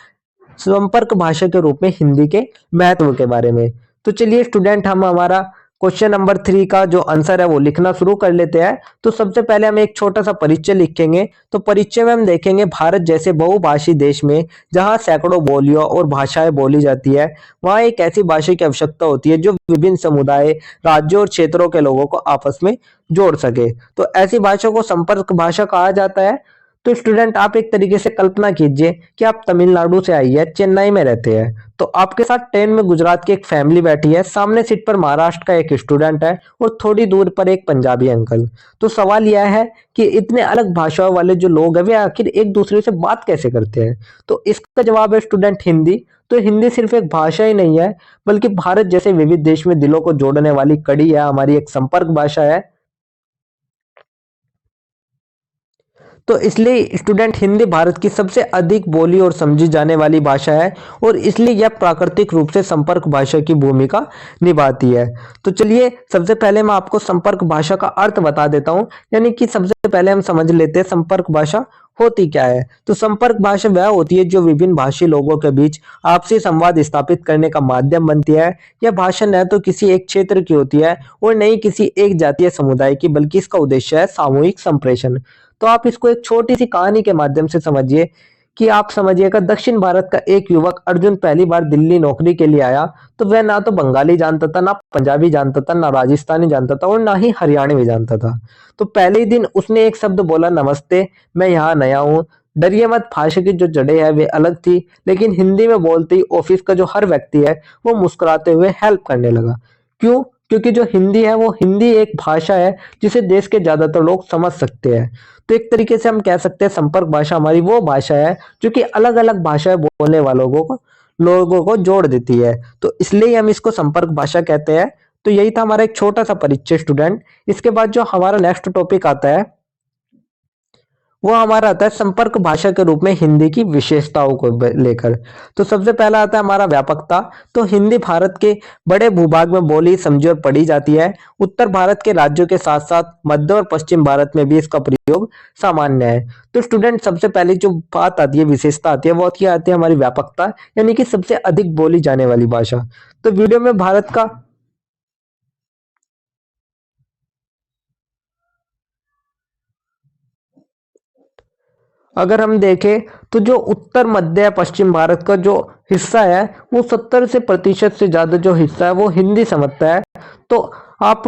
संपर्क भाषा के रूप में हिंदी के महत्व के बारे में। तो चलिए स्टूडेंट, हम हमारा क्वेश्चन नंबर 3 का जो आंसर है वो लिखना शुरू कर लेते हैं। तो सबसे पहले हम एक छोटा सा परिचय लिखेंगे। तो परिचय में हम देखेंगे, भारत जैसे बहुभाषी देश में जहां सैकड़ों बोलियों और भाषाएं बोली जाती है, वहां एक ऐसी भाषा की आवश्यकता होती है जो विभिन्न समुदाय, राज्यों और क्षेत्रों के लोगों को आपस में जोड़ सके। तो ऐसी भाषा को संपर्क भाषा कहा जाता है। तो स्टूडेंट, आप एक तरीके से कल्पना कीजिए कि आप तमिलनाडु से आई है, चेन्नई में रहते हैं। तो आपके साथ ट्रेन में गुजरात की एक फैमिली बैठी है, सामने सीट पर महाराष्ट्र का एक स्टूडेंट है और थोड़ी दूर पर एक पंजाबी अंकल। तो सवाल यह है कि इतने अलग भाषाओं वाले जो लोग हैं वे आखिर एक दूसरे से बात कैसे करते हैं? तो इसका जवाब है स्टूडेंट हिंदी। तो हिंदी सिर्फ एक भाषा ही नहीं है बल्कि भारत जैसे विविध देश में दिलों को जोड़ने वाली कड़ी है, हमारी एक संपर्क भाषा है। तो इसलिए स्टूडेंट, हिंदी भारत की सबसे अधिक बोली और समझी जाने वाली भाषा है और इसलिए यह प्राकृतिक रूप से संपर्क भाषा की भूमिका निभाती है। तो चलिए, सबसे पहले मैं आपको संपर्क भाषा का अर्थ बता देता हूं। यानी कि सबसे पहले हम समझ लेते हैं संपर्क भाषा होती क्या है? तो संपर्क भाषा वह होती है जो विभिन्न भाषी लोगों के बीच आपसी संवाद स्थापित करने का माध्यम बनती है। यह भाषा न तो किसी एक क्षेत्र की होती है और न ही किसी एक जातीय समुदाय की, बल्कि इसका उद्देश्य है सामूहिक संप्रेषण। तो आप इसको एक छोटी सी कहानी के माध्यम से समझिए कि आप समझिएगा, दक्षिण भारत का एक युवक अर्जुन पहली बार दिल्ली नौकरी के लिए आया, तो वह ना तो बंगाली जानता था, ना पंजाबी जानता था, ना राजस्थानी जानता था और ना ही हरियाणवी जानता था। तो पहले ही दिन उसने एक शब्द बोला, नमस्ते, मैं यहाँ नया हूँ। डरिए मत, भाषा की जो जड़ें है वे अलग थी, लेकिन हिंदी में बोलते ही ऑफिस का जो हर व्यक्ति है वो मुस्कुराते हुए हेल्प करने लगा। क्यों? क्योंकि जो हिंदी है वो हिंदी एक भाषा है जिसे देश के ज्यादातर लोग समझ सकते हैं। तो एक तरीके से हम कह सकते हैं संपर्क भाषा हमारी वो भाषा है जो कि अलग अलग भाषाएं बोलने वालों को लोगों को जोड़ देती है। तो इसलिए हम इसको संपर्क भाषा कहते हैं। तो यही था हमारा एक छोटा सा परिचय स्टूडेंट। इसके बाद जो हमारा नेक्स्ट टॉपिक आता है वो हमारा आता है संपर्क भाषा के रूप में हिंदी की विशेषताओं को लेकर। तो सबसे पहला आता है हमारा व्यापकता। तो हिंदी भारत के बड़े भूभाग में बोली, समझी और पढ़ी जाती है। उत्तर भारत के राज्यों के साथ साथ मध्य और पश्चिम भारत में भी इसका प्रयोग सामान्य है। तो स्टूडेंट, सबसे पहले जो बात आती है, विशेषता आती है, वो क्या आती है हमारी व्यापकता, यानी कि सबसे अधिक बोली जाने वाली भाषा। तो वीडियो में भारत का अगर हम देखें तो जो उत्तर मध्य पश्चिम भारत का जो हिस्सा है वो 70% से ज्यादा जो हिस्सा है वो हिंदी समझता है। तो आप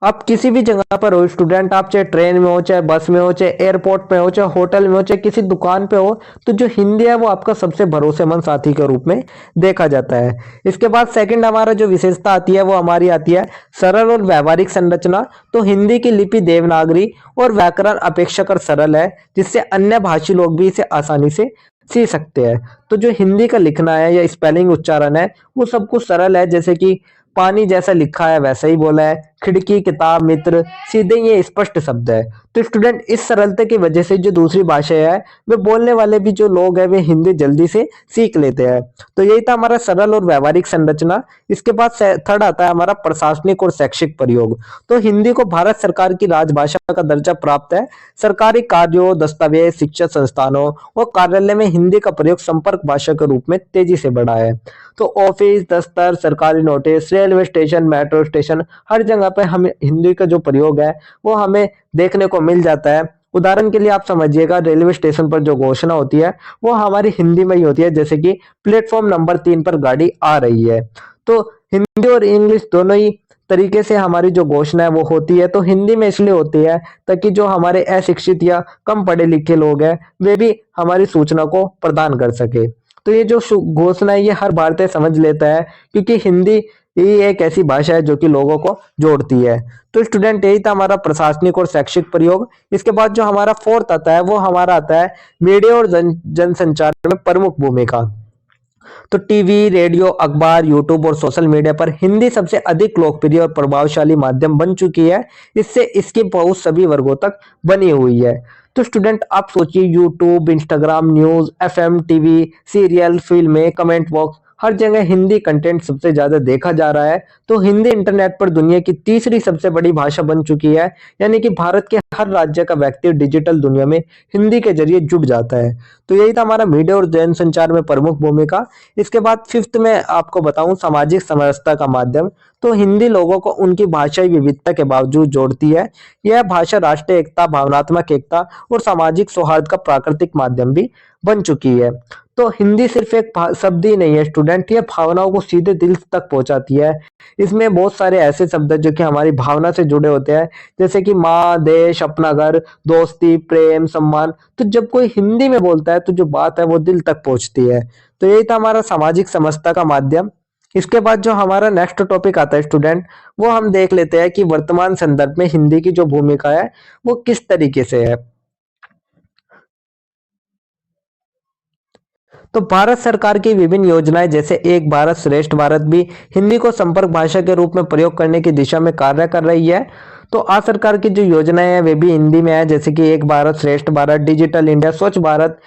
आप किसी भी जगह पर हो स्टूडेंट, आप चाहे ट्रेन में हो, चाहे बस में हो, चाहे एयरपोर्ट पे हो, चाहे होटल में हो, चाहे किसी दुकान पे हो, तो जो हिंदी है वो आपका सबसे भरोसेमंद साथी के रूप में देखा जाता है। इसके बाद सेकंड हमारा जो विशेषता आती है वो हमारी आती है सरल और व्यवहारिक संरचना। तो हिंदी की लिपि देवनागरी और व्याकरण अपेक्षाकृत सरल है, जिससे अन्य भाषी लोग भी इसे आसानी से सीख सकते हैं। तो जो हिंदी का लिखना है या स्पेलिंग उच्चारण है वो सब कुछ सरल है, जैसे कि पानी जैसा लिखा है वैसा ही बोला है, खिड़की, किताब, मित्र, सीधे ये स्पष्ट शब्द है। तो स्टूडेंट, इस सरलता की वजह से जो दूसरी भाषा है वे बोलने वाले भी जो लोग हैं वे हिंदी जल्दी से सीख लेते हैं। तो यही था हमारा सरल और व्यवहारिक संरचना। इसके बाद थर्ड आता है हमारा प्रशासनिक और शैक्षिक प्रयोग। तो हिंदी को भारत सरकार की राजभाषा का दर्जा प्राप्त है। सरकारी कार्यों, दस्तावेज, शिक्षा संस्थानों और कार्यालय में हिंदी का प्रयोग संपर्क भाषा के रूप में तेजी से बढ़ा है। तो ऑफिस, दफ्तर, सरकारी notice, railway station, metro station, हर जगह पे हमें हिंदी का जो प्रयोग है वो हमें देखने को मिल जाता है। उदाहरण के लिए आप समझिएगा, रेलवे स्टेशन पर जो घोषणा होती है वो हमारी हिंदी में ही होती है, जैसे कि प्लेटफॉर्म नंबर 3 पर गाड़ी आ रही है। तो हिंदी और इंग्लिश दोनों ही तरीके से हमारी जो घोषणा है वो होती है। तो हिंदी में इसलिए होती है ताकि जो हमारे अशिक्षित या कम पढ़े लिखे लोग हैं वे भी हमारी सूचना को प्रदान कर सके। तो ये जो घोषणा है ये हर भारतीय समझ लेता है, क्योंकि हिंदी ही एक ऐसी भाषा है जो कि लोगों को जोड़ती है। तो स्टूडेंट, यही था हमारा प्रशासनिक और शैक्षिक प्रयोग। इसके बाद जो हमारा फोर्थ आता है वो हमारा आता है मीडिया और जनसंचार में प्रमुख भूमिका। तो टीवी, रेडियो, अखबार, यूट्यूब और सोशल मीडिया पर हिंदी सबसे अधिक लोकप्रिय और प्रभावशाली माध्यम बन चुकी है। इससे इसकी पहुंच सभी वर्गों तक बनी हुई है। तो स्टूडेंट, आप सोचिए, YouTube, Instagram, news, FM, TV, serial, फिल्में, कमेंट बॉक्स, हर जगह हिंदी कंटेंट सबसे ज्यादा देखा जा रहा है। तो हिंदी इंटरनेट पर दुनिया की तीसरी सबसे बड़ी भाषा बन चुकी है, यानी कि भारत के हर राज्य का व्यक्ति डिजिटल दुनिया में हिंदी के जरिए जुड़ जाता है। तो यही था हमारा मीडिया और जनसंचार में प्रमुख भूमिका। इसके बाद फिफ्थ में आपको बताऊं सामाजिक समरसता का माध्यम। तो हिंदी लोगों को उनकी भाषाई विविधता के बावजूद जोड़ती है। यह भाषा राष्ट्रीय एकता, भावनात्मक एकता और सामाजिक सौहार्द का प्राकृतिक माध्यम भी बन चुकी है। तो हिंदी सिर्फ एक शब्द ही नहीं है स्टूडेंट, ये भावनाओं को सीधे दिल तक पहुंचाती है। इसमें बहुत सारे ऐसे शब्द हैं जो कि हमारी भावना से जुड़े होते हैं, जैसे कि माँ, देश, अपना घर, दोस्ती, प्रेम, सम्मान। तो जब कोई हिंदी में बोलता है तो जो बात है वो दिल तक पहुंचती है। तो यही था हमारा सामाजिक समझता का माध्यम। इसके बाद जो हमारा नेक्स्ट टॉपिक आता है स्टूडेंट, वो हम देख लेते हैं कि वर्तमान संदर्भ में हिंदी की जो भूमिका है वो किस तरीके से है। तो भारत सरकार की विभिन्न योजनाएं जैसे एक भारत श्रेष्ठ भारत भी हिंदी को संपर्क भाषा के रूप में प्रयोग करने की दिशा में कार्य कर रही है। तो आज सरकार की जो योजनाएं हैं वे भी हिंदी में है, जैसे कि एक भारत श्रेष्ठ भारत, डिजिटल इंडिया, स्वच्छ Bharat,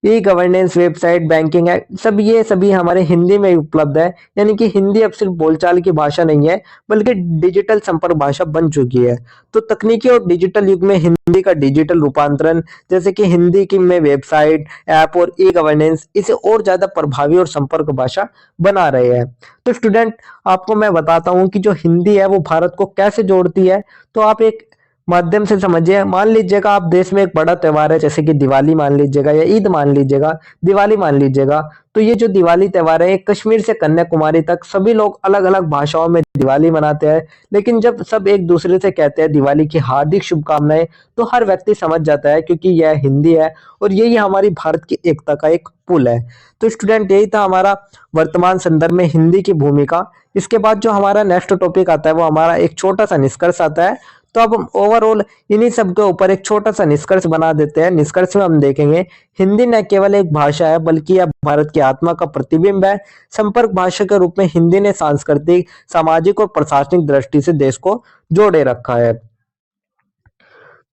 e governance, website, banking है, सब ये सभी हमारे हिंदी में उपलब्ध है। यानी कि हिंदी अब सिर्फ बोलचाल की भाषा नहीं है, बल्कि डिजिटल संपर्क भाषा बन चुकी है। तो तकनीकी और डिजिटल युग में हिंदी का डिजिटल रूपांतरण, जैसे कि हिंदी की में वेबसाइट, ऐप और ई गवर्नेंस इसे और ज्यादा प्रभावी और संपर्क भाषा बना रहे हैं। तो स्टूडेंट, आपको मैं बताता हूँ कि जो हिंदी है वो भारत को कैसे जोड़ती है। तो आप एक माध्यम से समझिए, मान लीजिएगा आप देश में एक बड़ा त्योहार है, जैसे कि दिवाली मान लीजिएगा या ईद मान लीजिएगा, दिवाली मान लीजिएगा। तो ये जो दिवाली त्योहार है, कश्मीर से कन्याकुमारी तक सभी लोग अलग अलग भाषाओं में दिवाली मनाते हैं। लेकिन जब सब एक दूसरे से कहते हैं दिवाली की हार्दिक शुभकामनाएं, तो हर व्यक्ति समझ जाता है, क्योंकि यह हिंदी है और यही हमारी भारत की एकता का एक पुल है। तो स्टूडेंट, यही था हमारा वर्तमान संदर्भ में हिंदी की भूमिका। इसके बाद जो हमारा नेक्स्ट टॉपिक आता है वो हमारा एक छोटा सा निष्कर्ष आता है। तो अब हम ओवरऑल इन्हीं सब के ऊपर एक छोटा सा निष्कर्ष बना देते हैं। निष्कर्ष में हम देखेंगे, हिंदी न केवल एक भाषा है, बल्कि यह भारत की आत्मा का प्रतिबिंब है। संपर्क भाषा के रूप में हिंदी ने सांस्कृतिक, सामाजिक और प्रशासनिक दृष्टि से देश को जोड़े रखा है।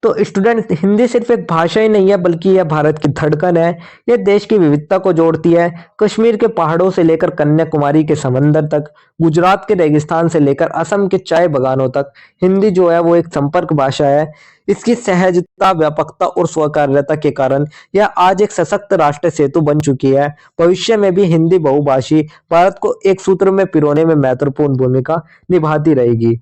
तो स्टूडेंट, हिंदी सिर्फ एक भाषा ही नहीं है, बल्कि यह भारत की धड़कन है। यह देश की विविधता को जोड़ती है। कश्मीर के पहाड़ों से लेकर कन्याकुमारी के समंदर तक, गुजरात के रेगिस्तान से लेकर असम के चाय बागानों तक, हिंदी जो है वो एक संपर्क भाषा है। इसकी सहजता, व्यापकता और स्वकार्यता के कारण यह आज एक सशक्त राष्ट्रीय सेतु बन चुकी है। भविष्य में भी हिंदी बहुभाषी भारत को एक सूत्र में पिरोने में महत्वपूर्ण भूमिका निभाती रहेगी।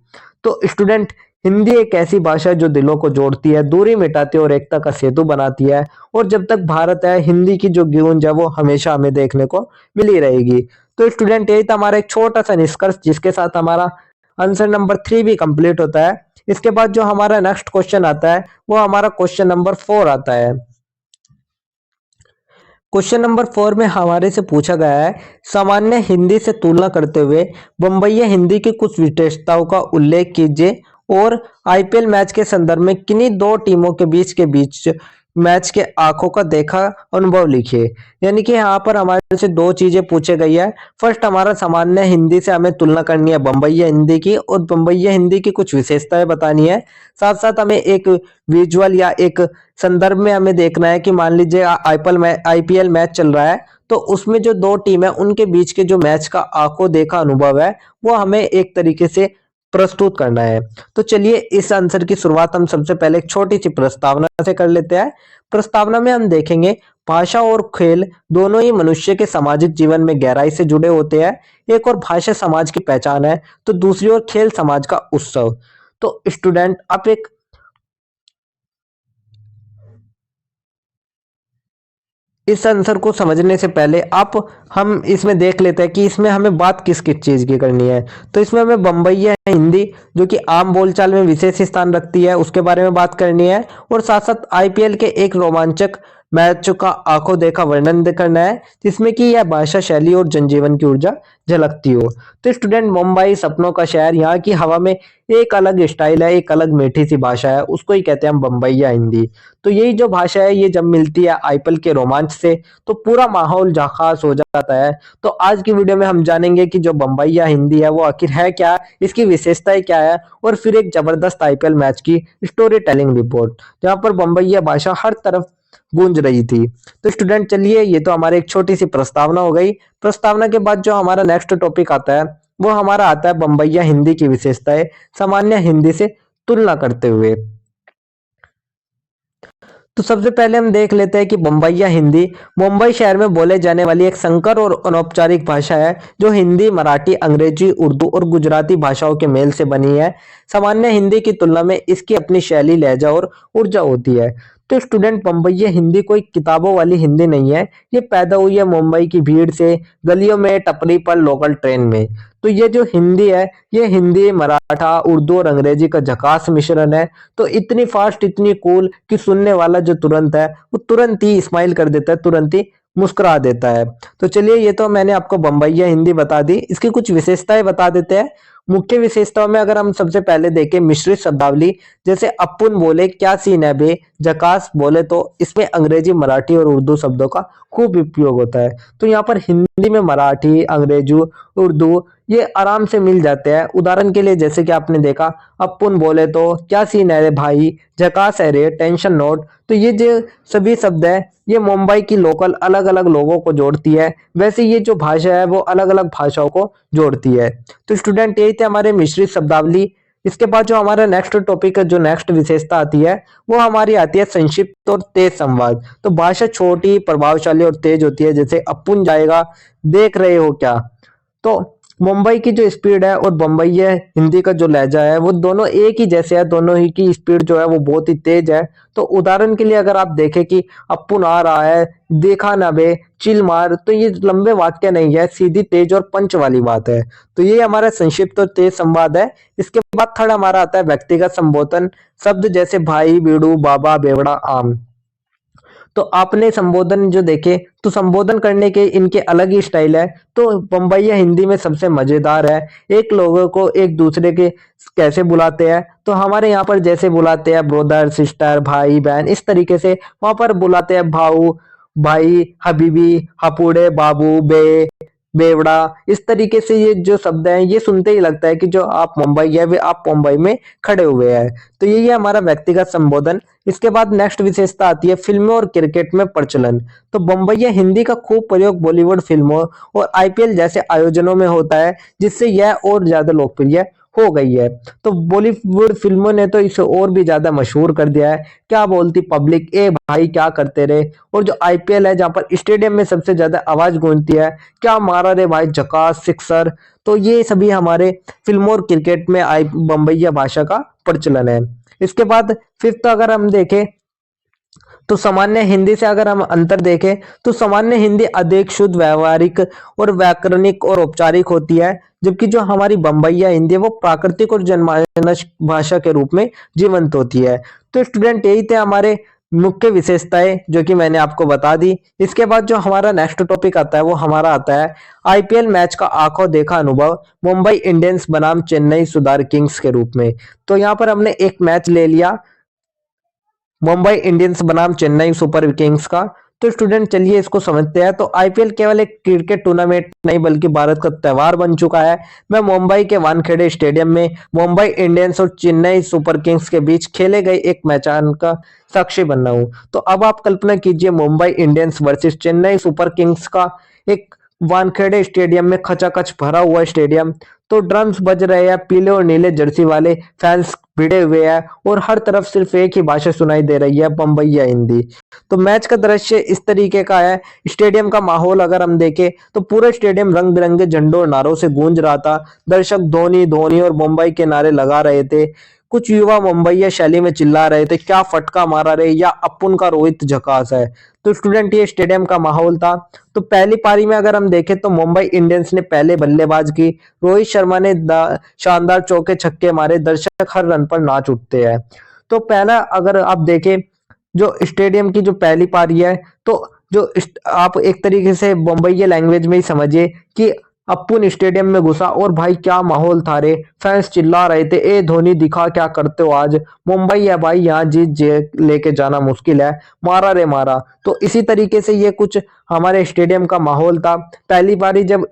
तो स्टूडेंट, हिंदी एक ऐसी भाषा है जो दिलों को जोड़ती है, दूरी मिटाती है और एकता का सेतु बनाती है। और जब तक भारत है, हिंदी की जो गूंज है वो हमेशा हमें देखने को मिली रहेगी। तो स्टूडेंट, यही था हमारा एक छोटा सा निष्कर्ष, जिसके साथ हमारा आंसर नंबर 3 भी कंप्लीट होता है। इसके बाद जो हमारा नेक्स्ट क्वेश्चन आता है वो हमारा क्वेश्चन नंबर 4 आता है। क्वेश्चन नंबर 4 में हमारे से पूछा गया है, सामान्य हिंदी से तुलना करते हुए बम्बईया हिंदी की कुछ विशेषताओं का उल्लेख कीजिए और आईपीएल मैच के संदर्भ में किन्हीं दो टीमों के बीच मैच के आंखों का देखा अनुभव लिखिए। यानी कि यहाँ पर हमारे से दो चीजें पूछे गई है। फर्स्ट, हमारा सामान्य हिंदी से हमें तुलना करनी है बम्बईया हिंदी की, और बम्बईया हिंदी की कुछ विशेषताएं बतानी है। साथ साथ हमें एक विजुअल या एक संदर्भ में हमें देखना है कि मान लीजिए आईपीएल मैच चल रहा है, तो उसमें जो दो टीम है उनके बीच के जो मैच का आंखों देखा अनुभव है वो हमें एक तरीके से प्रस्तुत करना है। तो चलिए, इस आंसर की शुरुआत हम सबसे पहले एक छोटी सी प्रस्तावना से कर लेते हैं। प्रस्तावना में हम देखेंगे, भाषा और खेल दोनों ही मनुष्य के सामाजिक जीवन में गहराई से जुड़े होते हैं। एक और भाषा समाज की पहचान है, तो दूसरी ओर खेल समाज का उत्सव। तो स्टूडेंट, आप एक इस आंसर को समझने से पहले आप हम इसमें देख लेते हैं कि इसमें हमें बात किस किस चीज की करनी है। तो इसमें हमें बम्बईया हिंदी, जो कि आम बोलचाल में विशेष स्थान रखती है, उसके बारे में बात करनी है। और साथ साथ आईपीएल के एक रोमांचक मैच का आंखों देखा वर्णन करना है, जिसमें कि यह भाषा शैली और जनजीवन की ऊर्जा झलकती हो। तो स्टूडेंट, मुंबई सपनों का शहर, यहाँ की हवा में एक अलग स्टाइल है, एक अलग मीठी सी भाषा है, उसको ही कहते हैं हम बम्बईया हिंदी। तो यही जो भाषा है, ये जब मिलती है आईपीएल के रोमांच से, तो पूरा माहौल खास हो जाता है। तो आज की वीडियो में हम जानेंगे कि जो बम्बईया हिंदी है वो आखिर है क्या, इसकी विशेषताएं क्या है, और फिर एक जबरदस्त आईपीएल मैच की स्टोरी टेलिंग रिपोर्ट, जहां पर बम्बईया भाषा हर तरफ गूंज रही थी। तो स्टूडेंट, चलिए, ये तो हमारी एक छोटी सी प्रस्तावना हो गई। प्रस्तावना के बाद जो हमारा नेक्स्ट टॉपिक आता है वो हमारा आता है बम्बईया हिंदी की विशेषताएं सामान्य हिंदी से तुलना करते हुए। तो सबसे पहले हम देख लेते हैं कि बम्बईया हिंदी मुंबई शहर में बोले जाने वाली एक संकर और अनौपचारिक भाषा है, जो हिंदी, मराठी, अंग्रेजी, उर्दू और गुजराती भाषाओं के मेल से बनी है। सामान्य हिंदी की तुलना में इसकी अपनी शैली, लहजा और ऊर्जा होती है। तो स्टूडेंट, बम्बईया हिंदी कोई किताबों वाली हिंदी नहीं है। ये पैदा हुई है मुंबई की भीड़ से, गलियों में, टपरी पर, लोकल ट्रेन में। तो ये जो हिंदी है, ये हिंदी, मराठा, उर्दू और अंग्रेजी का झकास मिश्रण है। तो इतनी फास्ट, इतनी कूल कि सुनने वाला जो तुरंत है वो तुरंत ही स्माइल कर देता है, तुरंत ही मुस्कुरा देता है। तो चलिए, ये तो मैंने आपको बम्बईया हिंदी बता दी। इसकी कुछ विशेषताएं बता देते हैं। मुख्य विशेषताओं में अगर हम सबसे पहले देखें, मिश्रित शब्दावली, जैसे अपुन बोले क्या सीन है बे, जकास बोले, तो इसमें अंग्रेजी, मराठी और उर्दू शब्दों का खूब उपयोग होता है। तो यहाँ पर हिंदी में मराठी, अंग्रेजी, उर्दू ये आराम से मिल जाते हैं। उदाहरण के लिए जैसे कि आपने देखा, अपुन बोले तो, क्या सीन है रे भाई, झकास है रे, टेंशन नोट। तो ये जो सभी शब्द है, ये मुंबई की लोकल अलग अलग लोगों को जोड़ती है। वैसे ये जो भाषा है वो अलग अलग भाषाओं को जोड़ती है। तो स्टूडेंट यही थे हमारे मिश्रित शब्दावली। इसके बाद जो हमारा नेक्स्ट टॉपिक है, जो नेक्स्ट विशेषता आती है, वो हमारी आती है संक्षिप्त और तेज संवाद। तो भाषा छोटी, प्रभावशाली और तेज होती है। जैसे अपुन जाएगा, देख रहे हो क्या। तो मुंबई की जो स्पीड है और बम्बई है हिंदी का जो लहजा है, वो दोनों एक ही जैसे है। दोनों ही की स्पीड जो है वो बहुत ही तेज है। तो उदाहरण के लिए अगर आप देखें कि अपुन आ रहा है, देखा ना बे, चिल मार, तो ये लंबे वाक्य नहीं है, सीधी तेज और पंच वाली बात है। तो ये हमारा संक्षिप्त और तेज संवाद है। इसके बाद थर्ड हमारा आता है व्यक्तिगत संबोधन। शब्द जैसे भाई, बीड़ू, बाबा, बेवड़ा, आम। तो आपने संबोधन जो देखे, तो संबोधन करने के इनके अलग ही स्टाइल है। तो बम्बईया हिंदी में सबसे मजेदार है। एक लोगों को एक दूसरे के कैसे बुलाते हैं, तो हमारे यहाँ पर जैसे बुलाते हैं ब्रदर, सिस्टर, भाई, बहन, इस तरीके से वहां पर बुलाते हैं भाऊ, भाई, हबीबी, हपूड़े, बाबू, बेवड़ा। इस तरीके से ये जो शब्द हैं, ये सुनते ही लगता है कि जो आप मुंबई है, वे आप मुंबई में खड़े हुए हैं। तो यही है हमारा व्यक्तिगत संबोधन। इसके बाद नेक्स्ट विशेषता आती है फिल्मों और क्रिकेट में प्रचलन। तो बम्बईया हिंदी का खूब प्रयोग बॉलीवुड फिल्मों और आईपीएल जैसे आयोजनों में होता है, जिससे यह और ज्यादा लोकप्रिय हो गई है। तो बॉलीवुड फिल्मों ने तो इसे और भी ज्यादा मशहूर कर दिया है। क्या बोलती पब्लिक, ए भाई क्या करते रहे। और जो आईपीएल है, जहां पर स्टेडियम में सबसे ज्यादा आवाज गूंजती है, क्या मारा रे भाई, झकास, सिक्सर। तो ये सभी हमारे फिल्मों और क्रिकेट में आई बम्बईया भाषा का प्रचलन है। इसके बाद फिफ्थ अगर हम देखें, तो सामान्य हिंदी से अगर हम अंतर देखें, तो सामान्य हिंदी अधिक शुद्ध, व्यवहारिक और व्याकरणिक और औपचारिक होती है। जबकि जो हमारी बम्बईया हिंदी है, वो प्राकृतिक और जनमानस भाषा के रूप में जीवंत होती है। तो स्टूडेंट यही थे हमारे मुख्य विशेषताएं जो कि मैंने आपको बता दी। इसके बाद जो हमारा नेक्स्ट टॉपिक आता है, वो हमारा आता है आईपीएल मैच का आंखों देखा अनुभव, मुंबई इंडियंस बनाम चेन्नई सुपर किंग्स के रूप में। तो यहाँ पर हमने एक मैच ले लिया, मुंबई इंडियंस बनाम चेन्नई सुपर किंग्स का। तो स्टूडेंट चलिए इसको समझते हैं। तो आईपीएल केवल एक क्रिकेट टूर्नामेंट नहीं, बल्कि भारत का त्योहार बन चुका है। मैं मुंबई के वानखेड़े स्टेडियम में मुंबई इंडियंस और चेन्नई सुपर किंग्स के बीच खेले गए एक मैच का साक्षी बनना हूं। तो अब आप कल्पना कीजिए, Mumbai Indians versus Chennai super Kings का एक वानखेड़े स्टेडियम में, खचाखच भरा हुआ स्टेडियम। तो ड्रम्स बज रहे हैं, पीले और नीले जर्सी वाले फैंस भिड़े हुए हैं, और हर तरफ सिर्फ एक ही भाषा सुनाई दे रही है, बम्बईया हिंदी। तो मैच का दृश्य इस तरीके का है। स्टेडियम का माहौल अगर हम देखें, तो पूरा स्टेडियम रंग बिरंगे झंडों और नारों से गूंज रहा था। दर्शक धोनी धोनी और मुंबई के नारे लगा रहे थे। कुछ युवा मुंबईया शैली में चिल्ला रहे थे, क्या फटका मारा रे, या अपुन का रोहित झकास है। तो स्टूडेंट ये स्टेडियम का माहौल था। तो पहली पारी में अगर हम देखें, तो मुंबई इंडियंस ने पहले बल्लेबाज की। रोहित शर्मा ने शानदार चौके छक्के मारे, दर्शक हर रन पर नाच उठते हैं। तो पहला अगर आप देखें, जो स्टेडियम की जो पहली पारी है, तो आप एक तरीके से बम्बईया लैंग्वेज में ही समझिए कि अपुन स्टेडियम में घुसा, और भाई क्या माहौल था रे। फैंस चिल्ला रहे थे, ए धोनी दिखा क्या करते हो आज, मुंबई है भाई, यहाँ जीत लेके जाना मुश्किल है, मारा रे मारा। तो इसी तरीके से ये कुछ हमारे स्टेडियम का माहौल था। पहली बारी जब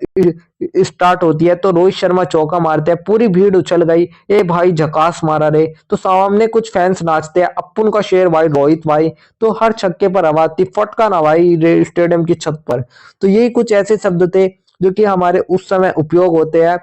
स्टार्ट होती है, तो रोहित शर्मा चौका मारते हैं, पूरी भीड़ उछल गई, ए भाई झकास मारा रे। तो सामने कुछ फैंस नाचते हैं, अपुन का शेर भाई, रोहित भाई। तो हर छक्के पर आवाज थी, फटका ना भाई स्टेडियम की छत पर। तो यही कुछ ऐसे शब्द थे जो कि हमारे उस समय उपयोग होते हैं।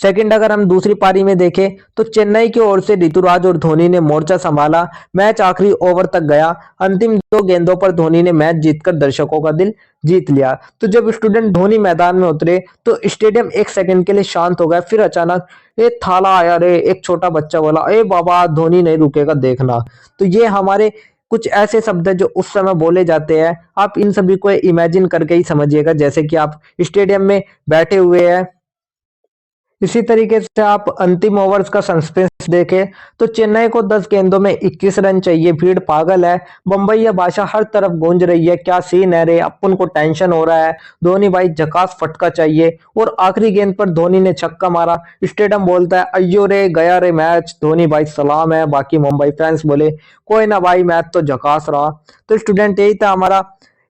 सेकंड अगर हम दूसरी पारी में देखें, तो चेन्नई की ओर से ऋतुराज और धोनी ने मोर्चा संभाला। मैच आखिरी ओवर तक गया। अंतिम दो गेंदों पर धोनी ने मैच जीतकर दर्शकों का दिल जीत लिया। तो जब स्टूडेंट धोनी मैदान में उतरे, तो स्टेडियम एक सेकंड के लिए शांत हो गया। फिर अचानक ए थाला आया रे, एक छोटा बच्चा बोला, ए बाबा धोनी नहीं रुकेगा देखना। तो ये हमारे कुछ ऐसे शब्द है जो उस समय बोले जाते हैं। आप इन सभी को इमेजिन करके ही समझिएगा, जैसे कि आप स्टेडियम में बैठे हुए हैं। इसी तरीके से आप अंतिम ओवर्स का सस्पेंस देखें, तो चेन्नई को 10 गेंदों में 21 रन चाहिए, भीड़ पागल है, बम्बईया भाषा हर तरफ गूंज रही है, क्या सीन है रे, अपन को टेंशन हो रहा है, धोनी भाई झकास फटका चाहिए। और आखिरी गेंद पर धोनी ने छक्का मारा, स्टेडियम बोलता है अयो रे गया रे मैच, धोनी भाई सलाम है। बाकी मुंबई फैंस बोले कोई ना भाई, मैच तो झकास रहा। तो स्टूडेंट यही था हमारा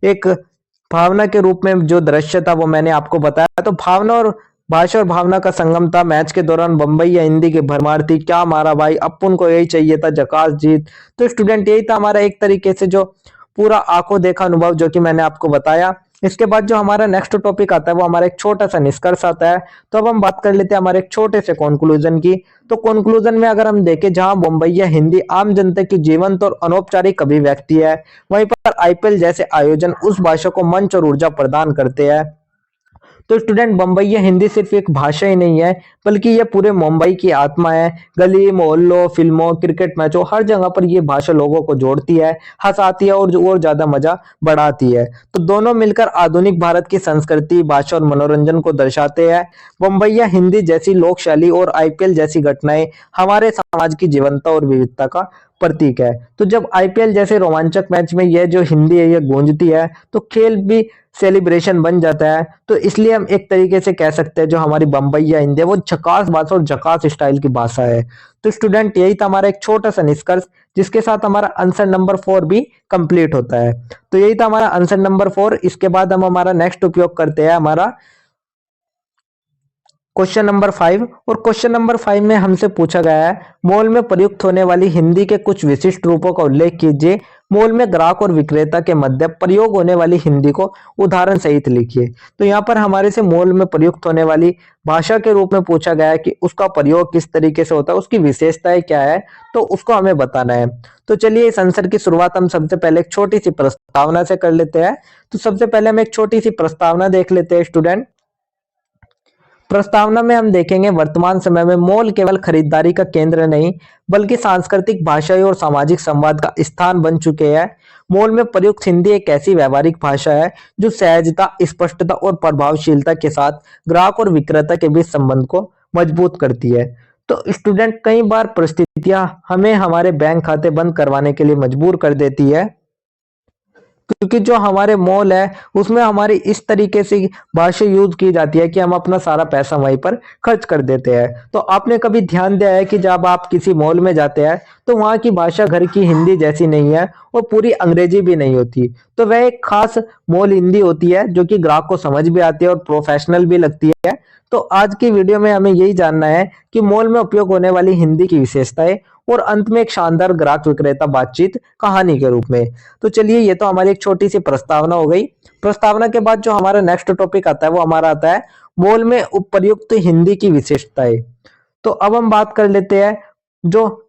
एक भावना के रूप में जो दृश्य था, वो मैंने आपको बताया। तो भावना और भाषा और भावना का संगम था। मैच के दौरान बम्बई या हिंदी की भरमार थी, क्या मारा भाई, अपन को यही चाहिए था, झकास जीत। तो स्टूडेंट यही था हमारा एक तरीके से जो पूरा आंखों देखा अनुभव जो कि मैंने आपको बताया। इसके बाद जो हमारा नेक्स्ट टॉपिक आता है वो हमारा एक छोटा सा निष्कर्ष आता है। तो अब हम बात कर लेते हैं हमारे एक छोटे से कंक्लूजन की। तो कंक्लूजन में अगर हम देखें, जहां बम्बई या हिंदी आम जनता की जीवंत और अनौपचारिक अभिव्यक्ति है, वहीं पर आईपीएल जैसे आयोजन उस भाषा को मंच और ऊर्जा प्रदान करते हैं। तो स्टूडेंट, बम्बई या हिंदी सिर्फ एक भाषा ही नहीं है, बल्कि ये पूरे मुंबई की आत्मा है। गली मोहल्लों, फिल्मों, क्रिकेट मैचों, हर जगह पर ये भाषा लोगों को जोड़ती है, हंसाती है और ज्यादा मजा बढ़ाती है। तो दोनों मिलकर आधुनिक भारत की संस्कृति, भाषा और मनोरंजन को दर्शाते हैं। बम्बई या हिंदी जैसी लोक शैली और आईपीएल जैसी घटनाएं हमारे समाज की जीवंतता और विविधता का प्रतीक है। तो जब आईपीएल जैसे रोमांचक मैच में यह जो हिंदी है ये गूंजती है, तो खेल भी सेलिब्रेशन बन जाता है। तो इसलिए हम एक तरीके से कह सकते हैं जो हमारी बम्बई या हिंदी है वो झकास भाषा और झकास स्टाइल की भाषा है। तो स्टूडेंट, यही था हमारा एक छोटा सा निष्कर्ष, जिसके साथ हमारा आंसर नंबर 4 भी कंप्लीट होता है। तो यही था हमारा आंसर नंबर 4। इसके बाद हम हमारा नेक्स्ट उपयोग करते हैं हमारा क्वेश्चन नंबर 5। और क्वेश्चन नंबर 5 में हमसे पूछा गया है, मॉल में प्रयुक्त होने वाली हिंदी के कुछ विशिष्ट रूपों का उल्लेख कीजिए। मॉल में ग्राहक और विक्रेता के मध्य प्रयोग होने वाली हिंदी को उदाहरण सहित लिखिए। तो यहाँ पर हमारे से मॉल में प्रयुक्त होने वाली भाषा के रूप में पूछा गया है कि उसका प्रयोग किस तरीके से होता है, उसकी विशेषताएं क्या है, तो उसको हमें बताना है। तो चलिए इस आंसर की शुरुआत हम सबसे पहले एक छोटी सी प्रस्तावना से कर लेते हैं। तो सबसे पहले हम एक छोटी सी प्रस्तावना देख लेते हैं स्टूडेंट। प्रस्तावना में हम देखेंगे, वर्तमान समय में मॉल केवल खरीदारी का केंद्र नहीं, बल्कि सांस्कृतिक, भाषाई और सामाजिक संवाद का स्थान बन चुके हैं। मॉल में प्रयुक्त हिंदी एक ऐसी व्यवहारिक भाषा है जो सहजता, स्पष्टता और प्रभावशीलता के साथ ग्राहक और विक्रेता के बीच संबंध को मजबूत करती है। तो स्टूडेंट, कई बार परिस्थितियां हमें हमारे बैंक खाते बंद करवाने के लिए मजबूर कर देती है, क्योंकि जो हमारे मॉल है उसमें हमारी इस तरीके से भाषा यूज की जाती है कि हम अपना सारा पैसा वहीं पर खर्च कर देते हैं। तो आपने कभी ध्यान दिया है कि जब आप किसी मॉल में जाते हैं तो वहाँ की भाषा घर की हिंदी जैसी नहीं है और पूरी अंग्रेजी भी नहीं होती। तो वह एक खास मॉल हिंदी होती है जो कि ग्राहक को समझ भी आती है और प्रोफेशनल भी लगती है। तो आज की वीडियो में हमें यही जानना है कि मॉल में उपयोग होने वाली हिंदी की विशेषताएं और अंत में एक शानदार ग्राहक विक्रेता बातचीत कहानी के रूप में। तो चलिए, ये तो हमारी एक छोटी सी प्रस्तावना हो गई। प्रस्तावना के बाद जो हमारा नेक्स्ट टॉपिक आता है वो हमारा आता है मॉल में प्रयुक्त हिंदी की विशेषताएं। तो अब हम बात कर लेते हैं जो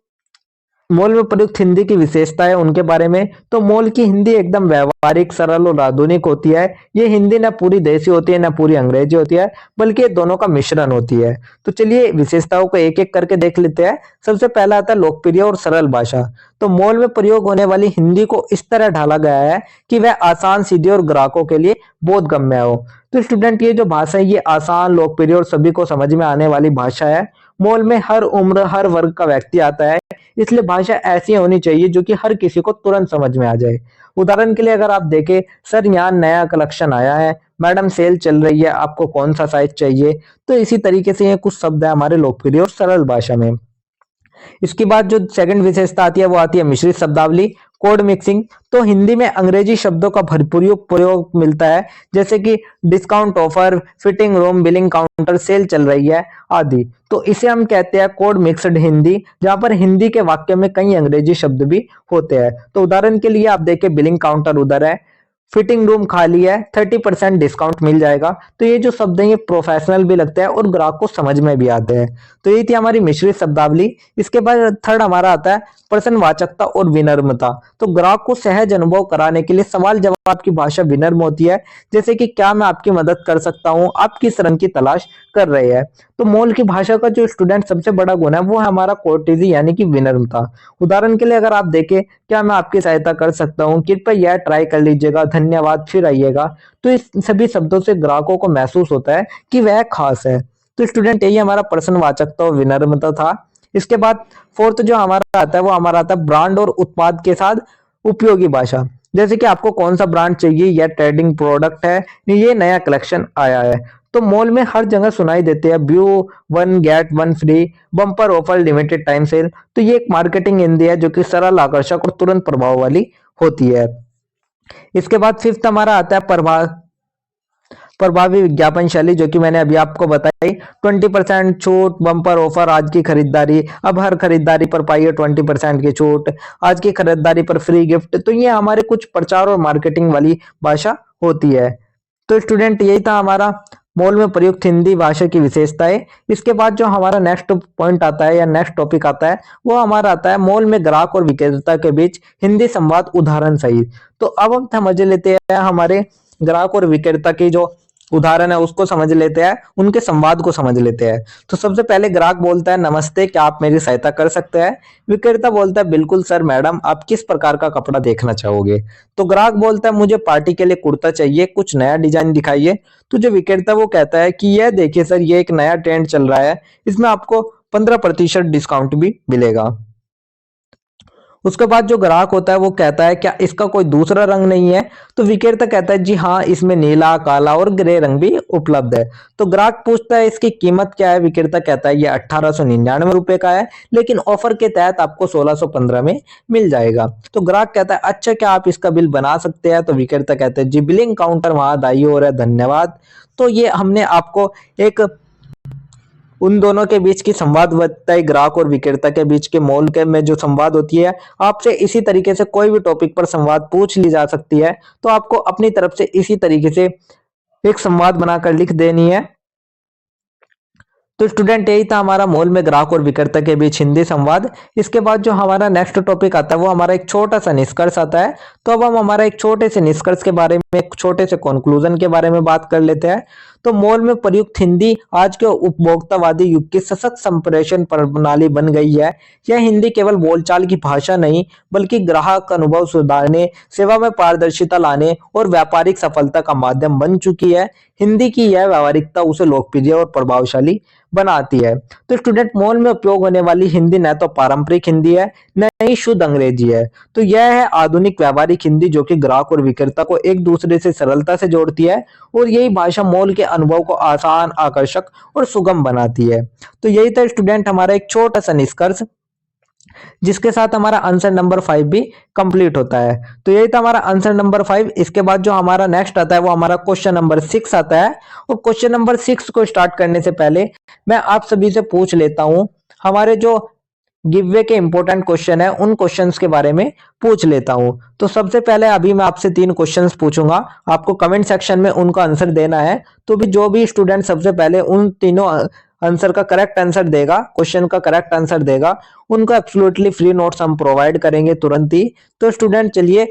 मॉल में प्रयुक्त हिंदी की विशेषता है उनके बारे में। तो मॉल की हिंदी एकदम व्यवहारिक, सरल और आधुनिक होती है। ये हिंदी ना पूरी देसी होती है ना पूरी अंग्रेजी होती है, बल्कि ये दोनों का मिश्रण होती है। तो चलिए विशेषताओं को एक एक करके देख लेते हैं। सबसे पहला आता है लोकप्रिय और सरल भाषा। तो मॉल में प्रयोग होने वाली हिंदी को इस तरह ढाला गया है कि वह आसान, सीधी और ग्राहकों के लिए बोधगम्य हो। तो स्टूडेंट, ये जो भाषा है ये आसान, लोकप्रिय और सभी को समझ में आने वाली भाषा है। मॉल में हर उम्र, हर वर्ग का व्यक्ति आता है, इसलिए भाषा ऐसी होनी चाहिए जो कि हर किसी को तुरंत समझ में आ जाए। उदाहरण के लिए अगर आप देखें, सर यहाँ नया कलेक्शन आया है, मैडम सेल चल रही है, आपको कौन सा साइज चाहिए। तो इसी तरीके से ये कुछ शब्द है हमारे लोकप्रिय और सरल भाषा में। इसके बाद जो सेकंड विशेषता आती है वो आती है मिश्रित शब्दावली, कोड मिक्सिंग। तो हिंदी में अंग्रेजी शब्दों का भरपूर प्रयोग मिलता है, जैसे कि discount offer, fitting room, billing counter, sale चल रही है आदि। तो इसे हम कहते हैं कोड मिक्स्ड हिंदी, जहां पर हिंदी के वाक्य में कई अंग्रेजी शब्द भी होते हैं। तो उदाहरण के लिए आप देखें, बिलिंग काउंटर उधर है, फिटिंग रूम खाली है, 30% डिस्काउंट मिल जाएगा। तो ये जो शब्द है ये प्रोफेशनल भी लगता है और ग्राहक को समझ में भी आते हैं। तो ये थी हमारी मिश्रित शब्दावली। इसके बाद थर्ड हमारा आता है प्रश्नवाचकता और विनम्रता। तो ग्राहक को सहज अनुभव कराने के लिए सवाल जवाब की भाषा विनम्र होती है, जैसे कि क्या मैं आपकी मदद कर सकता हूँ, आप किस रंग की तलाश कर रहे हैं। तो मॉल की भाषा का जो स्टूडेंट सबसे बड़ा गुण है वो है हमारा कोर्टेजी यानी कि विनम्रता। उदाहरण के लिए अगर आप देखें, क्या मैं आपकी सहायता कर सकता हूँ, कृपया यह ट्राई कर लीजिएगा, धन्यवाद, फिर आइएगा। तो इस सभी शब्दों से ग्राहकों को महसूस होता है कि वह खास है। तो स्टूडेंट, यही हमारा प्रश्नवाचकता और विनम्रता था। इसके बाद फोर्थ जो हमारा आता है वो हमारा आता है ब्रांड और उत्पाद के साथ उपयोगी भाषा। जैसे कि आपको कौन सा ब्रांड चाहिए, या ट्रेडिंग प्रोडक्ट है, ये नया कलेक्शन आया है। तो मॉल में हर जगह सुनाई देते हैं buy one get one free, bumper offer, limited time sale. तो ये एक मार्केटिंग हिंदी है जो कि सरल, आकर्षक और तुरंत प्रभाव वाली होती है। इसके बाद फिफ्थ हमारा आता है प्रभावी विज्ञापन शैली जो कि मैंने अभी आपको बताई, 20% छूट, बम्पर ऑफर, आज की खरीदारी, अब हर खरीदारी पर पाइए 20% की छूट, आज की खरीदारी पर फ्री गिफ्ट। तो ये हमारे कुछ प्रचार और मार्केटिंग वाली भाषा होती है। तो स्टूडेंट यही था हमारा मॉल में प्रयुक्त हिंदी भाषा की विशेषताएं। इसके बाद जो हमारा नेक्स्ट पॉइंट आता है या नेक्स्ट टॉपिक आता है वो हमारा आता है मॉल में ग्राहक और विक्रेता के बीच हिंदी संवाद उदाहरण सहित। तो अब हम समझ लेते हैं हमारे ग्राहक और विक्रेता की जो उदाहरण है उसको समझ लेते हैं, उनके संवाद को समझ लेते हैं। तो सबसे पहले ग्राहक बोलता है, नमस्ते, क्या आप मेरी सहायता कर सकते हैं? विक्रेता बोलता है, बिल्कुल सर, मैडम, आप किस प्रकार का कपड़ा देखना चाहोगे? तो ग्राहक बोलता है, मुझे पार्टी के लिए कुर्ता चाहिए, कुछ नया डिजाइन दिखाइए। तो जो विक्रेता वो कहता है कि यह देखिए सर, ये एक नया ट्रेंड चल रहा है, इसमें आपको 15% डिस्काउंट भी मिलेगा। उसके बाद जो ग्राहक होता है वो कहता है, क्या इसका कोई दूसरा रंग नहीं है? तो विक्रेता कहता है, जी हाँ, इसमें नीला, काला और ग्रे रंग भी उपलब्ध है। तो ग्राहक पूछता है, इसकी कीमत क्या है? विक्रेता कहता है, ये 1899 रुपए का है, लेकिन ऑफर के तहत आपको 1615 में मिल जाएगा। तो ग्राहक कहता है, अच्छा, क्या आप इसका बिल बना सकते हैं? तो विक्रेता कहते हैं, जी, बिलिंग काउंटर वहां दाईं ओर है, धन्यवाद। तो ये हमने आपको एक उन दोनों के बीच की संवाद बताई, ग्राहक और विक्रेता के बीच के मॉल के में जो संवाद होती है। आपसे इसी तरीके से कोई भी टॉपिक पर संवाद पूछ ली जा सकती है, तो आपको अपनी तरफ से इसी तरीके से एक संवाद बनाकर लिख देनी है। तो स्टूडेंट यही था हमारा मॉल में ग्राहक और विक्रेता के बीच हिंदी संवाद। इसके बाद जो हमारा नेक्स्ट टॉपिक आता है वो हमारा एक छोटा सा निष्कर्ष आता है। तो अब हम हमारा एक छोटे से निष्कर्ष के बारे में, एक छोटे से कंक्लूजन के बारे में बात कर लेते हैं। तो मॉल में प्रयुक्त हिंदी आज के उपभोक्तावादी युग की सशक्त संप्रेषण प्रणाली बन गई है। यह हिंदी केवल बोलचाल की भाषा नहीं, बल्कि ग्राहक अनुभव सुधारने, सेवा में पारदर्शिता लाने और व्यापारिक सफलता का माध्यम बन चुकी है। हिंदी की यह व्यावहारिकता उसे लोकप्रिय और प्रभावशाली बनाती है। तो स्टूडेंट, मॉल में उपयोग होने वाली हिंदी न तो पारंपरिक हिंदी है, न ही शुद्ध अंग्रेजी है। तो यह है आधुनिक व्यावहारिक हिंदी जो कि ग्राहक और विक्रेता को एक दूसरे से सरलता से जोड़ती है, और यही भाषा मॉल के अनुभव को आसान, आकर्षक और सुगम बनाती है। तो यही था स्टूडेंट हमारा एक छोटा सा निष्कर्ष, जिसके साथ हमारा आंसर नंबर 5 भी कंप्लीट होता है। तो यही था हमारा आंसर नंबर 5। इसके बाद जो हमारा नेक्स्ट आता है वो हमारा क्वेश्चन नंबर 6 आता है। और क्वेश्चन नंबर 6 को स्टार्ट करने से पहले मैं आप सभी से पूछ लेता हूं, हमारे जो गिववे के इंपॉर्टेंट क्वेश्चन है उन क्वेश्चंस के बारे में पूछ लेता हूं। तो सबसे पहले अभी मैं आपसे 3 क्वेश्चंस पूछूंगा, आपको कमेंट सेक्शन में उनका आंसर देना है। तो भी जो भी स्टूडेंट सबसे पहले उन तीनों आंसर का करेक्ट आंसर देगा, क्वेश्चन का करेक्ट आंसर देगा, उनको एब्सोल्युटली फ्री नोट्स हम प्रोवाइड करेंगे तुरंत ही। तो स्टूडेंट चलिए,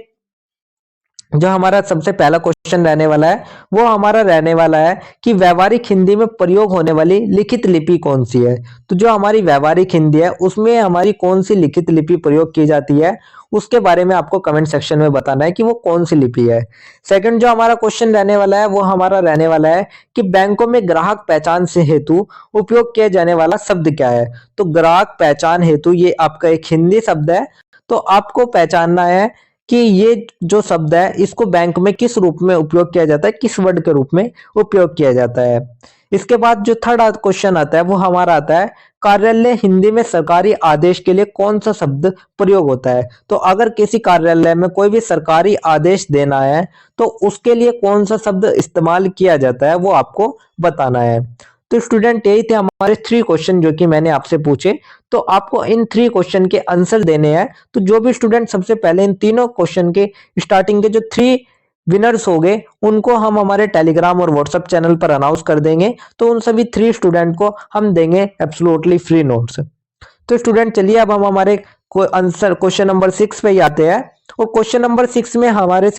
जो हमारा सबसे पहला क्वेश्चन रहने वाला है वो हमारा रहने वाला है कि व्यवहारिक हिंदी में प्रयोग होने वाली लिखित लिपि कौन सी है। तो जो हमारी व्यवहारिक हिंदी है उसमें हमारी कौन सी लिखित लिपि प्रयोग की जाती है, उसके बारे में आपको कमेंट सेक्शन में बताना है कि वो कौन सी लिपि है। सेकंड जो हमारा क्वेश्चन रहने वाला है वो हमारा रहने वाला है कि बैंकों में ग्राहक पहचान से हेतु उपयोग किया जाने वाला शब्द क्या है। तो ग्राहक पहचान हेतु ये आपका एक हिंदी शब्द है। तो आपको पहचानना है कि ये जो शब्द है इसको बैंक में किस रूप में उपयोग किया जाता है, किस वर्ड के रूप में उपयोग किया जाता है। इसके बाद जो थर्ड क्वेश्चन आता है वो हमारा आता है, कार्यालय हिंदी में सरकारी आदेश के लिए कौन सा शब्द प्रयोग होता है। तो अगर किसी कार्यालय में कोई भी सरकारी आदेश देना है तो उसके लिए कौन सा शब्द इस्तेमाल किया जाता है वो आपको बताना है। तो स्टूडेंट यही थे हमारे 3 क्वेश्चन जो कि मैंने आपसे पूछे। तो आपको इन 3 क्वेश्चन के आंसर देने हैं। तो जो भी स्टूडेंट सबसे पहले इन तीनों क्वेश्चन के स्टार्टिंग के जो 3 विनर्स हो गए उनको हम हमारे टेलीग्राम और व्हाट्सएप चैनल पर अनाउंस कर देंगे। तो उन सभी 3 स्टूडेंट को हम देंगे एब्सोल्युटली फ्री नोट्स। तो स्टूडेंट चलिए अब हम हमारे आंसर क्वेश्चन नंबर 6 पे ही आते हैं। और क्वेश्चन नंबर 6 में हमारे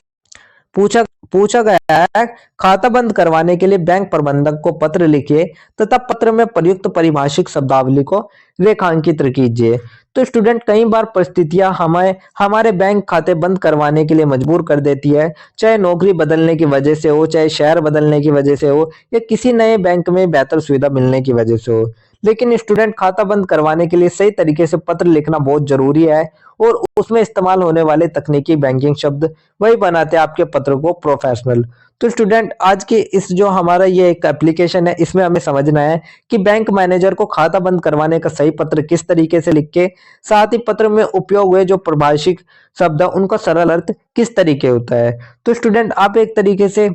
पूछा पूछा गया है, खाता बंद करवाने के लिए बैंक प्रबंधक को पत्र लिखिए तथा पत्र में प्रयुक्त परिभाषिक शब्दावली को रेखांकित कीजिए। तो स्टूडेंट, कई बार परिस्थितियां हमें हमारे बैंक खाते बंद करवाने के लिए मजबूर कर देती है, चाहे नौकरी बदलने की वजह से हो, चाहे शहर बदलने की वजह से हो, या किसी नए बैंक में बेहतर सुविधा मिलने की वजह से हो। लेकिन स्टूडेंट, खाता बंद करवाने के लिए सही तरीके से पत्र लिखना बहुत जरूरी है, और उसमें इस्तेमाल होने वाले तकनीकी बैंकिंग शब्द वही बनाते हैं आपके पत्र को प्रोफेशनल। तो स्टूडेंट, आज की इस जो हमारा ये एक एप्लीकेशन है इसमें हमें समझना है कि बैंक मैनेजर को खाता बंद करवाने का सही पत्र किस तरीके से लिख के, साथ ही पत्र में उपयोग हुए जो परिभाषिक शब्द है उनका सरल अर्थ किस तरीके होता है। तो स्टूडेंट, आप एक तरीके से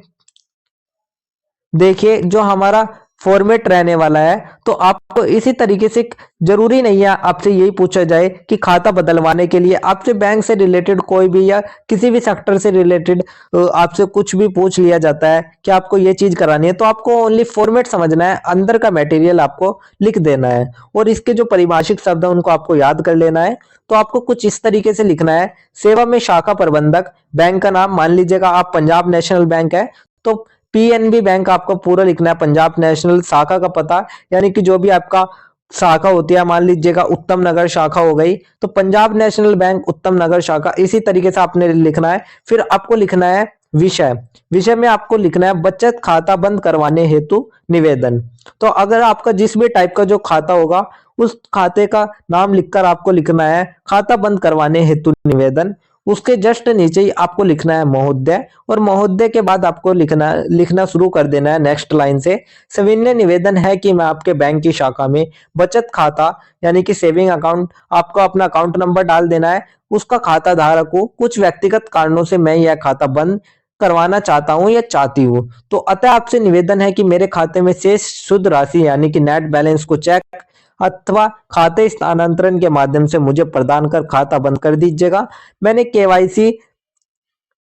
देखिए जो हमारा फॉर्मेट रहने वाला है, तो आपको इसी तरीके से, जरूरी नहीं है आपसे यही पूछा जाए कि खाता बदलवाने के लिए आपसे बैंक से रिलेटेड कोई भी या किसी भी सेक्टर से रिलेटेड आपसे कुछ भी पूछ लिया जाता है कि आपको ये चीज करानी है, तो आपको ओनली फॉर्मेट समझना है, अंदर का मटेरियल आपको लिख देना है और इसके जो परिभाषिक शब्द है उनको आपको याद कर लेना है। तो आपको कुछ इस तरीके से लिखना है, सेवा में शाखा प्रबंधक, बैंक का नाम मान लीजिएगा आप पंजाब नेशनल बैंक है तो पीएनबी बैंक आपको पूरा लिखना है, पंजाब नेशनल। शाखा का पता यानी कि जो भी आपका शाखा होती है, मान लीजिएगा उत्तम नगर शाखा हो गई तो पंजाब नेशनल बैंक उत्तम नगर शाखा, इसी तरीके से आपने लिखना है। फिर आपको लिखना है विषय, विषय में आपको लिखना है बचत खाता बंद करवाने हेतु निवेदन। तो अगर आपका जिस भी टाइप का जो खाता होगा उस खाते का नाम लिखकर आपको लिखना है खाता बंद करवाने हेतु निवेदन। उसके जस्ट नीचे ही आपको लिखना है महोदय, और महोदय के बाद आपको लिखना शुरू कर देना है नेक्स्ट लाइन से, सविनय निवेदन है कि मैं आपके बैंक की शाखा में बचत खाता यानी कि सेविंग अकाउंट, आपको अपना अकाउंट नंबर डाल देना है, उसका खाता धारक को कुछ व्यक्तिगत कारणों से मैं यह खाता बंद करवाना चाहता हूं या चाहती हूं। तो अतः आपसे निवेदन है कि मेरे खाते में शेष शुद्ध राशि यानी कि नेट बैलेंस को चेक अथवा खाते स्थानांतरण के माध्यम से मुझे प्रदान कर खाता बंद कर दीजिएगा। मैंने केवाईसी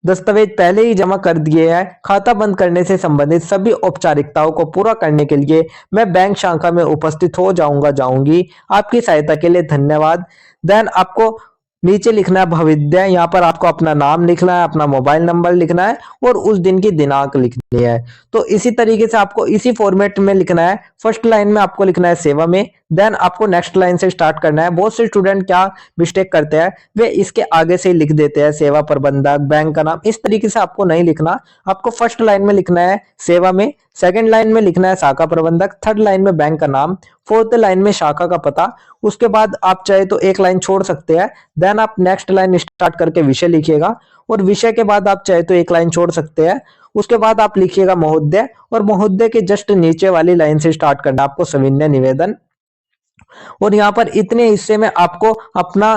दस्तावेज पहले ही जमा कर दिए हैं। खाता बंद करने से संबंधित सभी औपचारिकताओं को पूरा करने के लिए मैं बैंक शाखा में उपस्थित हो जाऊंगी। आपकी सहायता के लिए धन्यवाद। देन आपको नीचे लिखना है भविष्य, यहाँ पर आपको अपना नाम लिखना है, अपना मोबाइल नंबर लिखना है और उस दिन की दिनांक लिखनी है। तो इसी तरीके से आपको इसी फॉर्मेट में लिखना है। फर्स्ट लाइन में आपको लिखना है सेवा में, देन आपको नेक्स्ट लाइन से स्टार्ट करना है। बहुत से स्टूडेंट क्या मिस्टेक करते हैं, वे इसके आगे से ही लिख देते हैं सेवा प्रबंधक, बैंक का नाम। इस तरीके से आपको नहीं लिखना, आपको फर्स्ट लाइन में लिखना है सेवा में, सेकंड लाइन में लिखना है शाखा प्रबंधक, थर्ड लाइन में बैंक का नाम, फोर्थ लाइन में शाखा का पता। उसके बाद आप चाहे तो एक लाइन छोड़ सकते हैं, देन आप नेक्स्ट लाइन स्टार्ट करके विषय लिखिएगा, और विषय के बाद आप चाहे तो एक लाइन छोड़ सकते हैं। उसके बाद आप लिखिएगा महोदय, और महोदय के जस्ट नीचे वाली लाइन से स्टार्ट करना आपको सविनय निवेदन। और यहाँ पर इतने हिस्से में आपको अपना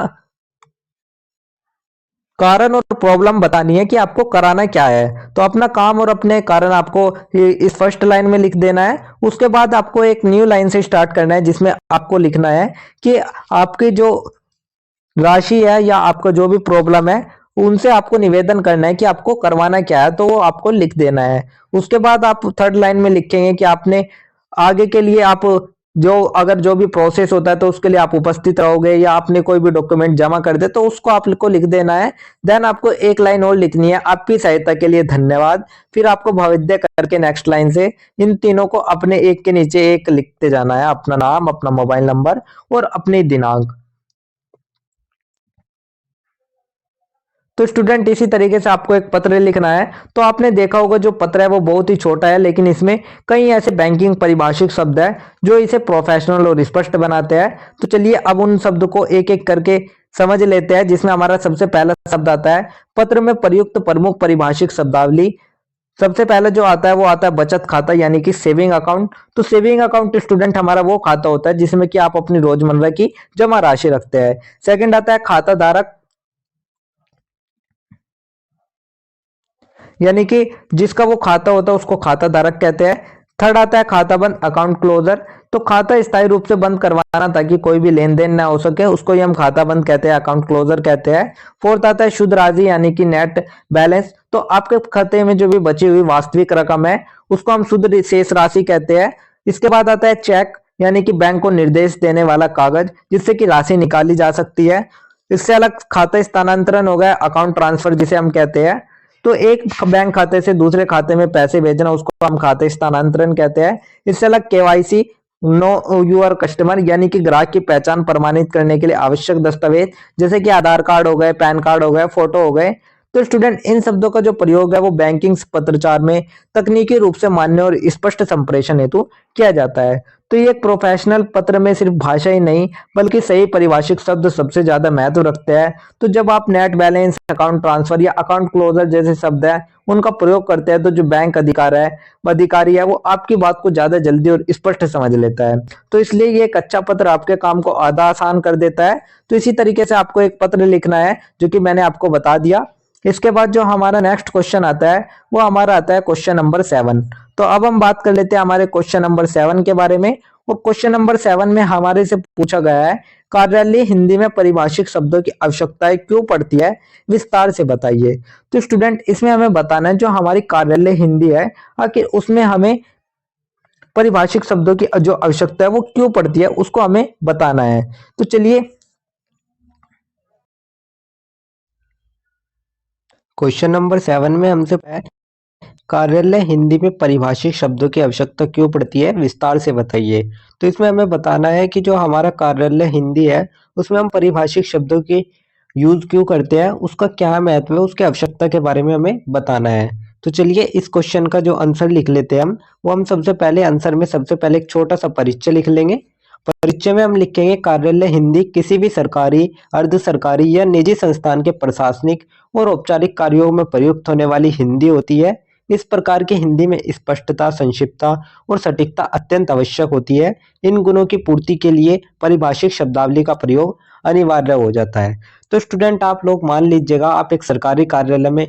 कारण और प्रॉब्लम बतानी है कि आपको कराना क्या है। तो अपना काम और अपने कारण आपको इस फर्स्ट लाइन में लिख देना है। उसके बाद आपको एक न्यू लाइन से स्टार्ट करना है जिसमें आपको लिखना है कि आपकी जो राशि है या आपका जो भी प्रॉब्लम है उनसे आपको निवेदन करना है कि आपको करवाना क्या है, तो वो आपको लिख देना है। उसके बाद आप थर्ड लाइन में लिखेंगे कि आपने आगे के लिए आप जो अगर जो भी प्रोसेस होता है तो उसके लिए आप उपस्थित रहोगे, या आपने कोई भी डॉक्यूमेंट जमा कर दे तो उसको आपको लिख देना है। देन आपको एक लाइन और लिखनी है, आपकी सहायता के लिए धन्यवाद। फिर आपको भविष्य करके नेक्स्ट लाइन से इन तीनों को अपने एक के नीचे एक लिखते जाना है, अपना नाम, अपना मोबाइल नंबर और अपनी दिनांक। तो स्टूडेंट इसी तरीके से आपको एक पत्र लिखना है। तो आपने देखा होगा जो पत्र है वो बहुत ही छोटा है, लेकिन इसमें कई ऐसे बैंकिंग परिभाषिक शब्द है जो इसे प्रोफेशनल और स्पष्ट बनाते हैं। तो चलिए अब उन शब्द को एक एक करके समझ लेते हैं, जिसमें हमारा सबसे पहला शब्द आता है पत्र में प्रयुक्त प्रमुख परिभाषिक शब्दावली। सबसे पहले जो आता है वो आता है बचत खाता यानी कि सेविंग अकाउंट। तो सेविंग अकाउंट स्टूडेंट हमारा वो खाता होता है जिसमें कि आप अपनी रोजमर्रा की जमा राशि रखते हैं। सेकंड आता है खाता धारक, यानी कि जिसका वो खाता होता है उसको खाता धारक कहते हैं। थर्ड आता है खाता बंद, अकाउंट क्लोजर। तो खाता स्थायी रूप से बंद करवाना ताकि कोई भी लेन देन ना हो सके, उसको ही हम खाता बंद कहते हैं, अकाउंट क्लोजर कहते हैं। फोर्थ आता है शुद्ध राशि यानी कि नेट बैलेंस। तो आपके खाते में जो भी बची हुई वास्तविक रकम है उसको हम शुद्ध शेष राशि कहते हैं। इसके बाद आता है चेक, यानी कि बैंक को निर्देश देने वाला कागज जिससे कि राशि निकाली जा सकती है। इससे अलग खाता स्थानांतरण हो गया, अकाउंट ट्रांसफर जिसे हम कहते हैं। तो एक बैंक खाते से दूसरे खाते में पैसे भेजना उसको हम खाते स्थानांतरण कहते हैं। इससे अलग केवाईसी, नो यूर कस्टमर, यानी कि ग्राहक की पहचान प्रमाणित करने के लिए आवश्यक दस्तावेज जैसे कि आधार कार्ड हो गए, पैन कार्ड हो गए, फोटो हो गए। तो स्टूडेंट इन शब्दों का जो प्रयोग है वो बैंकिंग पत्राचार में तकनीकी रूप से मान्य और स्पष्ट संप्रेषण हेतु किया जाता है। तो ये एक प्रोफेशनल पत्र में सिर्फ भाषा ही नहीं बल्कि सही परिभाषिक शब्द सबसे ज्यादा महत्व रखते हैं। तो जब आप नेट बैलेंस, अकाउंट ट्रांसफर या अकाउंट क्लोजर जैसे शब्द है उनका प्रयोग करते हैं तो जो बैंक अधिकारी है वो आपकी बात को ज्यादा जल्दी और स्पष्ट समझ लेता है। तो इसलिए ये एक अच्छा पत्र आपके काम को आधा आसान कर देता है। तो इसी तरीके से आपको एक पत्र लिखना है जो कि मैंने आपको बता दिया। इसके बाद जो हमारा नेक्स्ट क्वेश्चन आता है वो हमारा आता है क्वेश्चन नंबर 7। तो अब हम बात कर लेते हैं हमारे क्वेश्चन नंबर 7 के बारे में। और क्वेश्चन नंबर 7 में हमारे से पूछा गया है, कार्यालय हिंदी में परिभाषिक शब्दों की आवश्यकताएं क्यों पड़ती है, विस्तार से बताइए। तो स्टूडेंट इसमें हमें बताना है जो हमारी कार्यालय हिंदी है आखिर उसमें हमें परिभाषिक शब्दों की जो आवश्यकता है वो क्यों पड़ती है उसको हमें बताना है। तो चलिए क्वेश्चन नंबर 7 में हमसे कार्यालय हिंदी में परिभाषिक शब्दों की आवश्यकता क्यों पड़ती है, विस्तार से बताइए। तो इसमें हमें बताना है कि जो हमारा कार्यालय हिंदी है उसमें हम परिभाषिक शब्दों की यूज क्यों करते हैं, उसका क्या महत्व है, उसकी आवश्यकता के बारे में हमें बताना है। तो चलिए इस क्वेश्चन का जो आंसर लिख लेते हैं हम सबसे पहले आंसर में सबसे पहले एक छोटा सा परिचय लिख लेंगे। परिचय में हम लिखेंगे कार्यालय हिंदी किसी भी सरकारी, अर्ध सरकारी या निजी संस्थान के प्रशासनिक और औपचारिक कार्यों में प्रयुक्त होने वाली हिंदी होती है। इस प्रकार की हिंदी में स्पष्टता, संक्षिप्तता और सटीकता अत्यंत आवश्यक होती है। इन गुणों की पूर्ति के लिए परिभाषिक शब्दावली का प्रयोग अनिवार्य हो जाता है। तो स्टूडेंट आप लोग मान लीजिएगा आप एक सरकारी कार्यालय में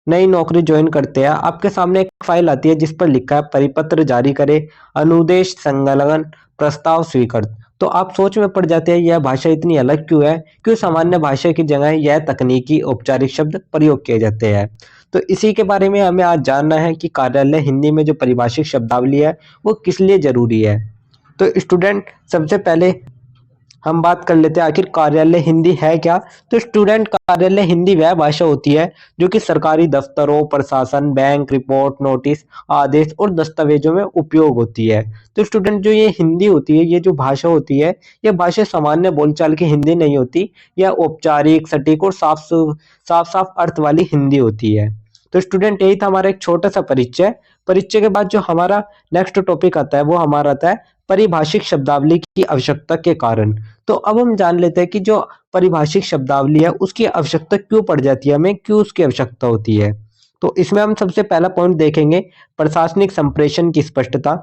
नई नौकरी ज्वाइन करते हैं, आपके सामने एक फाइल आती है जिस पर लिखा है परिपत्र जारी करे, अनुदेश संलग्न, प्रस्ताव स्वीकृत। तो आप सोच में पड़ जाते हैं यह भाषा इतनी अलग क्यों है, क्यों सामान्य भाषा की जगह यह तकनीकी औपचारिक शब्द प्रयोग किए जाते हैं। तो इसी के बारे में हमें आज जानना है कि कार्यालय हिंदी में जो परिभाषिक शब्दावली है वो किस लिए जरूरी है। तो स्टूडेंट सबसे पहले हम बात कर लेते हैं आखिर कार्यालय हिंदी है क्या। तो स्टूडेंट कार्यालय हिंदी वह भाषा होती है जो कि सरकारी दफ्तरों, प्रशासन, बैंक, रिपोर्ट, नोटिस, आदेश और दस्तावेजों में उपयोग होती है। तो स्टूडेंट जो ये हिंदी होती है, ये जो भाषा होती है, ये भाषा सामान्य बोलचाल की हिंदी नहीं होती, यह औपचारिक, सटीक और साफ साफ अर्थ वाली हिंदी होती है। तो स्टूडेंट यही था हमारा एक छोटा सा परिचय। परिचय के बाद जो हमारा नेक्स्ट टॉपिक आता है वो हमारा आता है परिभाषिक शब्दावली की आवश्यकता के कारण। तो अब हम जान लेते हैं कि जो परिभाषिक शब्दावली है उसकी आवश्यकता क्यों पड़ जाती है, हमें क्यों उसकी आवश्यकता होती है। तो इसमें हम सबसे पहला पॉइंट देखेंगे प्रशासनिक संप्रेषण की स्पष्टता,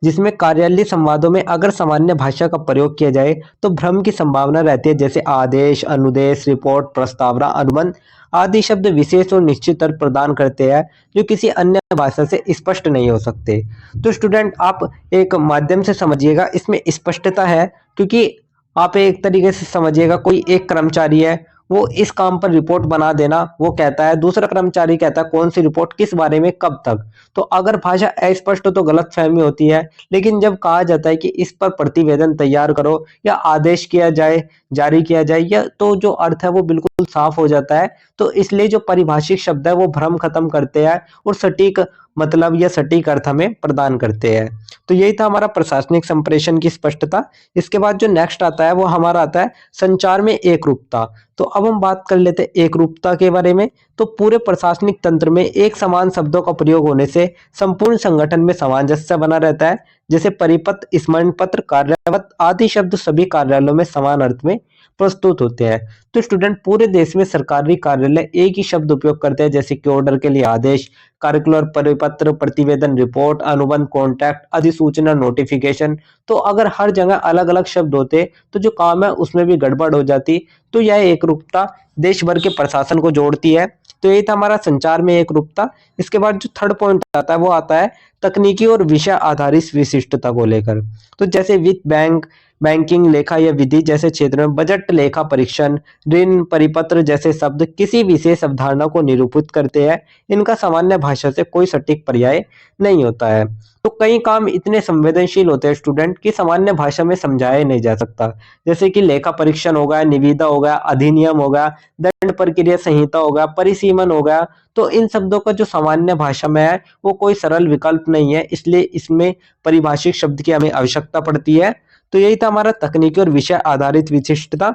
जिसमें कार्यालय संवादों में अगर सामान्य भाषा का प्रयोग किया जाए तो भ्रम की संभावना रहती है। जैसे आदेश, अनुदेश, रिपोर्ट, प्रस्तावना, अनुबंध आदि शब्द विशेष और निश्चित अर्थ प्रदान करते हैं जो किसी अन्य भाषा से स्पष्ट नहीं हो सकते। तो स्टूडेंट आप एक माध्यम से समझिएगा, इसमें स्पष्टता है क्योंकि आप एक तरीके से समझिएगा कोई एक कर्मचारी है, वो इस काम पर रिपोर्ट बना देना वो कहता है, दूसरा कर्मचारी कहता है कौन सी रिपोर्ट किस बारे में कब तक। तो अगर भाषा अस्पष्ट हो तो गलत फहमी होती है, लेकिन जब कहा जाता है कि इस पर प्रतिवेदन तैयार करो या आदेश किया जाए, जारी किया जाए, या तो जो अर्थ है वो बिल्कुल साफ हो जाता है। तो इसलिए जो परिभाषिक शब्द है वो भ्रम खत्म करते हैं और सटीक मतलब या सटीक अर्थ हमें प्रदान करते हैं। तो यही था हमारा प्रशासनिक संप्रेषण की स्पष्टता। इसके बाद जो नेक्स्ट आता है वो हमारा आता है संचार में एकरूपता। तो अब हम बात कर लेते हैं एकरूपता के बारे में। तो पूरे प्रशासनिक तंत्र में एक समान शब्दों का प्रयोग होने से संपूर्ण संगठन में सामंजस्य बना रहता है। जैसे परिपत्र, स्मरण पत्र, कार्यावत आदि शब्द सभी कार्यालयों में समान अर्थ में प्रस्तुत होते हैं। तो स्टूडेंट पूरे देश में सरकारी कार्यालय एक ही शब्द उपयोग करते हैं, जैसे कि ऑर्डर के लिए आदेश, कार्यकुलर परिपत्र, प्रतिवेदन, रिपोर्ट, अनुबंध, कॉन्ट्रैक्ट, अधिसूचना, नोटिफिकेशन। तो अगर हर जगह अलग अलग शब्द होते तो जो काम है उसमें भी गड़बड़ हो जाती। तो यह एकरूपता देश भर के प्रशासन को जोड़ती है। तो यही था हमारा संचार में एकरूपता। इसके बाद जो थर्ड पॉइंट आता है वो आता है तकनीकी और विषय आधारित विशिष्टता को लेकर। तो जैसे वित्त, बैंक, बैंकिंग, लेखा या विधि जैसे क्षेत्र में बजट, लेखा परीक्षण, ऋण, परिपत्र जैसे शब्द किसी विशेष अवधारणा को निरूपित करते हैं। इनका सामान्य भाषा से कोई सटीक पर्याय नहीं होता है। तो कई काम इतने संवेदनशील होते हैं स्टूडेंट कि सामान्य भाषा में समझाया नहीं जा सकता। जैसे कि लेखा परीक्षण हो गया, निविदा हो गया, अधिनियम हो गया, दंड प्रक्रिया संहिता हो गया, परिसीमन हो गया। तो इन शब्दों का जो सामान्य भाषा में है वो कोई सरल विकल्प नहीं है, इसलिए इसमें परिभाषिक शब्द की हमें आवश्यकता पड़ती है। तो यही था हमारा तकनीकी और विषय आधारित विशिष्टता।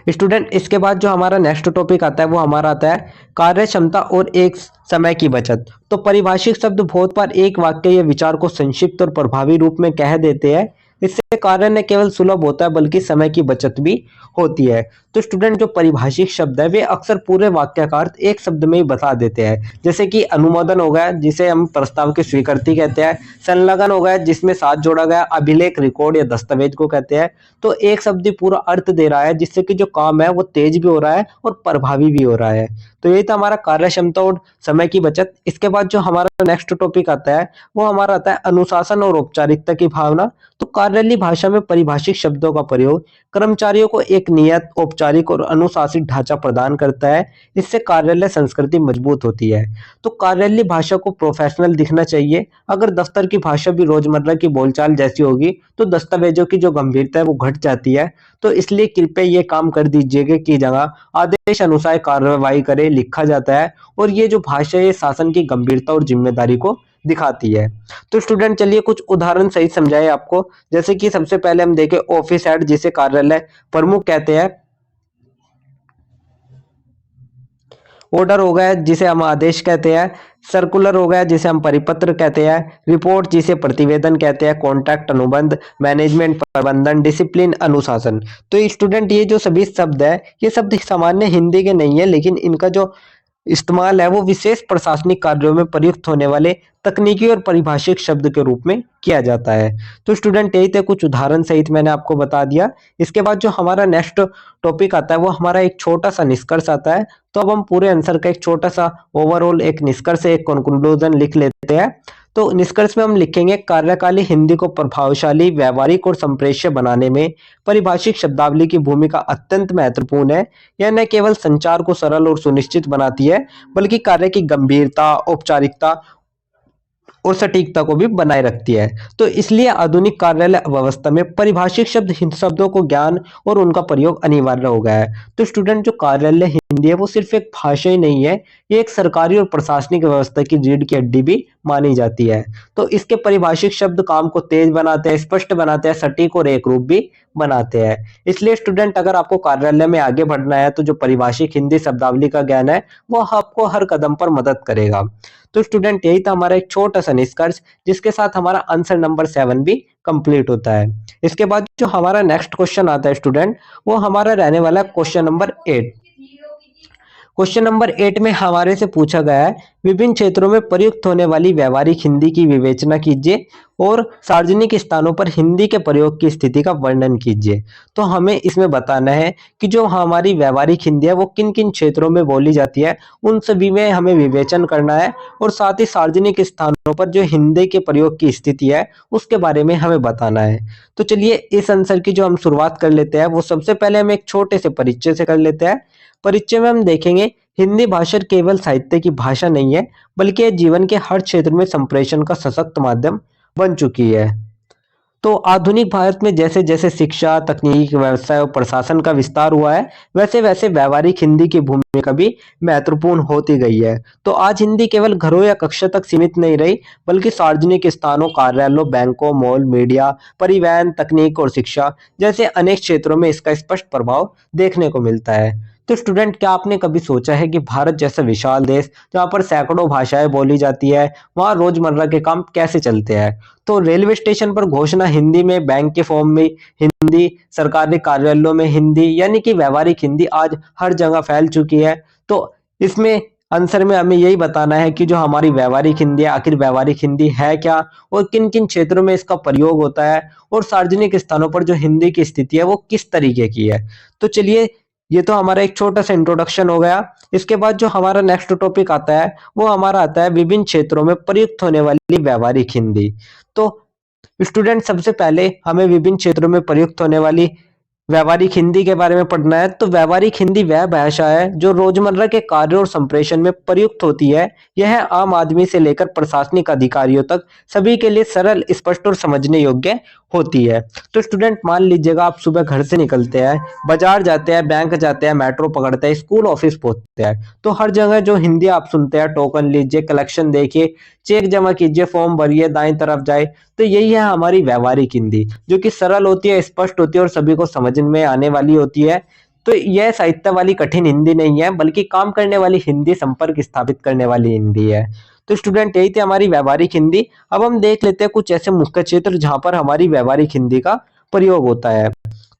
स्टूडेंट इसके बाद जो हमारा नेक्स्ट टॉपिक आता है वो हमारा आता है कार्य क्षमता और एक समय की बचत। तो परिभाषिक शब्द बहुत बार एक वाक्य या विचार को संक्षिप्त और प्रभावी रूप में कह देते हैं। इससे कार्य न केवल सुलभ होता है बल्कि समय की बचत भी होती है। तो स्टूडेंट जो परिभाषिक शब्द है वे अक्सर पूरे वाक्य का अर्थ एक शब्द में ही बता देते हैं। जैसे कि अनुमोदन हो गया जिसे हम प्रस्ताव की स्वीकृति कहते हैं, संलग्न हो गया जिसमें साथ जोड़ा गया, अभिलेख रिकॉर्ड या दस्तावेज को कहते हैं। तो एक शब्द ही पूरा अर्थ दे रहा है जिससे कि जो काम है वो तेज भी हो रहा है और प्रभावी भी हो रहा है। तो यही था हमारा कार्य क्षमता और समय की बचत। इसके बाद जो हमारा नेक्स्ट टॉपिक आता है वो हमारा आता है अनुशासन और औपचारिकता की भावना। तो कार्यालय भाषा में परिभाषित शब्दों का प्रयोग कर्मचारियों को एक नियत, औपचारिक और अनुशासित ढांचा प्रदान करता है। इससे कार्यालय संस्कृति मजबूत होती है। तो कार्यालय भाषा को प्रोफेशनल दिखना चाहिए। अगर दफ्तर की भाषा भी रोजमर्रा की बोलचाल जैसी होगी तो दस्तावेजों की जो गंभीरता है वो घट जाती है। तो इसलिए कृपया ये काम कर दीजिएगा कि जगह आदेश अनुसार कार्रवाई करे लिखा जाता है और ये जो भाषा है शासन की गंभीरता और जिम्मेदारी को दिखाती है। तो स्टूडेंट चलिए कुछ उदाहरण सहित समझाए आपको। जैसे कि सबसे पहले हम देखें ऑफिस हेड जिसे कार्यालय प्रमुख कहते हैं, ऑर्डर हो गया जिसे हम आदेश कहते हैं, सर्कुलर हो गया जिसे हम परिपत्र कहते हैं, रिपोर्ट जिसे प्रतिवेदन कहते हैं, कॉन्ट्रैक्ट अनुबंध, मैनेजमेंट प्रबंधन, डिसिप्लिन अनुशासन। तो स्टूडेंट ये जो सभी शब्द है ये शब्द सामान्य हिंदी के नहीं है लेकिन इनका जो इस्तेमाल है वो विशेष प्रशासनिक कार्यों में प्रयुक्त होने वाले तकनीकी और परिभाषिक शब्द के रूप में किया जाता है। तो स्टूडेंट यही थे कुछ उदाहरण सहित मैंने आपको बता दिया। इसके बाद जो हमारा नेक्स्ट टॉपिक आता है वो हमारा एक छोटा सा निष्कर्ष आता है। तो अब हम पूरे आंसर का एक छोटा सा ओवरऑल एक निष्कर्ष, एक कंक्लूजन लिख लेते हैं। तो निष्कर्ष में हम लिखेंगे कार्यकाली हिंदी को प्रभावशाली, व्यवहारिक और संप्रेष्य बनाने में परिभाषिक शब्दावली की भूमिका अत्यंत महत्वपूर्ण है। यह न केवल संचार को सरल और सुनिश्चित बनाती है बल्कि कार्य की गंभीरता, औपचारिकता और सटीकता को भी बनाए रखती है। तो इसलिए आधुनिक कार्यालय व्यवस्था में परिभाषिक शब्दों को ज्ञान और उनका प्रयोग अनिवार्य हो गया है। तो स्टूडेंट जो कार्यालय हिंदी है वो सिर्फ एक भाषा ही नहीं है, ये एक सरकारी और प्रशासनिक व्यवस्था की रीढ़ की हड्डी भी मानी जाती है। तो इसके परिभाषिक शब्द काम को तेज बनाते हैं, स्पष्ट बनाते हैं, सटीक और एक रूप भी बनाते हैं। इसलिए स्टूडेंट अगर आपको कार्यालय में आगे बढ़ना है तो जो परिभाषिक हिंदी शब्दावली का ज्ञान है वो आपको हर कदम पर मदद करेगा। तो स्टूडेंट यही था हमारा एक छोटा सा निष्कर्ष जिसके साथ हमारा आंसर नंबर 7 भी कंप्लीट होता है। इसके बाद जो हमारा नेक्स्ट क्वेश्चन आता है स्टूडेंट वो हमारा रहने वाला क्वेश्चन नंबर 8। क्वेश्चन नंबर 8 में हमारे से पूछा गया है विभिन्न क्षेत्रों में प्रयुक्त होने वाली व्यवहारिक हिंदी की विवेचना कीजिए और सार्वजनिक स्थानों पर हिंदी के प्रयोग की स्थिति का वर्णन कीजिए। तो हमें इसमें बताना है कि जो हमारी व्यवहारिक हिंदी है वो किन किन क्षेत्रों में बोली जाती है, उन सभी में हमें विवेचन करना है और साथ ही सार्वजनिक स्थानों पर जो हिंदी के प्रयोग की स्थिति है उसके बारे में हमें बताना है। तो चलिए इस आंसर की जो हम शुरुआत कर लेते हैं वो सबसे पहले हम एक छोटे से परिचय से कर लेते हैं। परिचय में हम देखेंगे हिंदी भाषा केवल साहित्य की भाषा नहीं है बल्कि यह जीवन के हर क्षेत्र में संप्रेषण का सशक्त माध्यम बन चुकी है। तो आधुनिक भारत में जैसे जैसे शिक्षा, तकनीक, व्यवसाय और प्रशासन का विस्तार हुआ है वैसे वैसे व्यवहारिक हिंदी की भूमिका भी महत्वपूर्ण होती गई है। तो आज हिंदी केवल घरों या कक्षा तक सीमित नहीं रही बल्कि सार्वजनिक स्थानों, कार्यालयों, बैंकों, मॉल, मीडिया, परिवहन, तकनीक और शिक्षा जैसे अनेक क्षेत्रों में इसका स्पष्ट प्रभाव देखने को मिलता है। तो स्टूडेंट क्या आपने कभी सोचा है कि भारत जैसा विशाल देश जहाँ पर सैकड़ों भाषाएं बोली जाती है वहाँ रोजमर्रा के काम कैसे चलते हैं। तो रेलवे स्टेशन पर घोषणा हिंदी में, बैंक के फॉर्म में हिंदी, सरकारी कार्यालयों में हिंदी, यानी कि व्यवहारिक हिंदी आज हर जगह फैल चुकी है। तो इसमें आंसर में हमें यही बताना है कि जो हमारी व्यवहारिक हिंदी है आखिर व्यवहारिक हिंदी है क्या और किन किन क्षेत्रों में इसका प्रयोग होता है और सार्वजनिक स्थानों पर जो हिंदी की स्थिति है वो किस तरीके की है। तो चलिए ये तो हमारा एक छोटा सा इंट्रोडक्शन हो गया। इसके बाद जो हमारा नेक्स्ट टॉपिक आता है वो हमारा आता है विभिन्न क्षेत्रों में प्रयुक्त होने वाली व्यवहारिक हिंदी। तो स्टूडेंट सबसे पहले हमें विभिन्न क्षेत्रों में प्रयुक्त होने वाली व्यवहारिक हिंदी के बारे में पढ़ना है। तो व्यवहारिक हिंदी वह भाषा है जो रोजमर्रा के कार्यों और संप्रेषण में प्रयुक्त होती है। यह आम आदमी से लेकर प्रशासनिक अधिकारियों तक सभी के लिए सरल, स्पष्ट और समझने योग्य होती है। तो स्टूडेंट मान लीजिएगा आप सुबह घर से निकलते हैं, बाजार जाते हैं, बैंक जाते हैं, मेट्रो पकड़ते हैं, स्कूल ऑफिस पहुंचते हैं, तो हर जगह जो हिंदी आप सुनते हैं, टोकन लीजिए, कलेक्शन देखिए, चेक जमा कीजिए, फॉर्म भरिए, दाएं तरफ जाए, तो यही है हमारी व्यवहारिक हिंदी जो कि सरल होती है, स्पष्ट होती है और सभी को समझ में आने वाली होती है। तो यह साहित्य वाली कठिन हिंदी नहीं है बल्कि काम करने वाली हिंदी, संपर्क स्थापित करने वाली हिंदी है। तो स्टूडेंट यही थी हमारी व्यवहारिक हिंदी। अब हम देख लेते हैं कुछ ऐसे मुख्य क्षेत्र जहां पर हमारी व्यवहारिक हिंदी का प्रयोग होता है।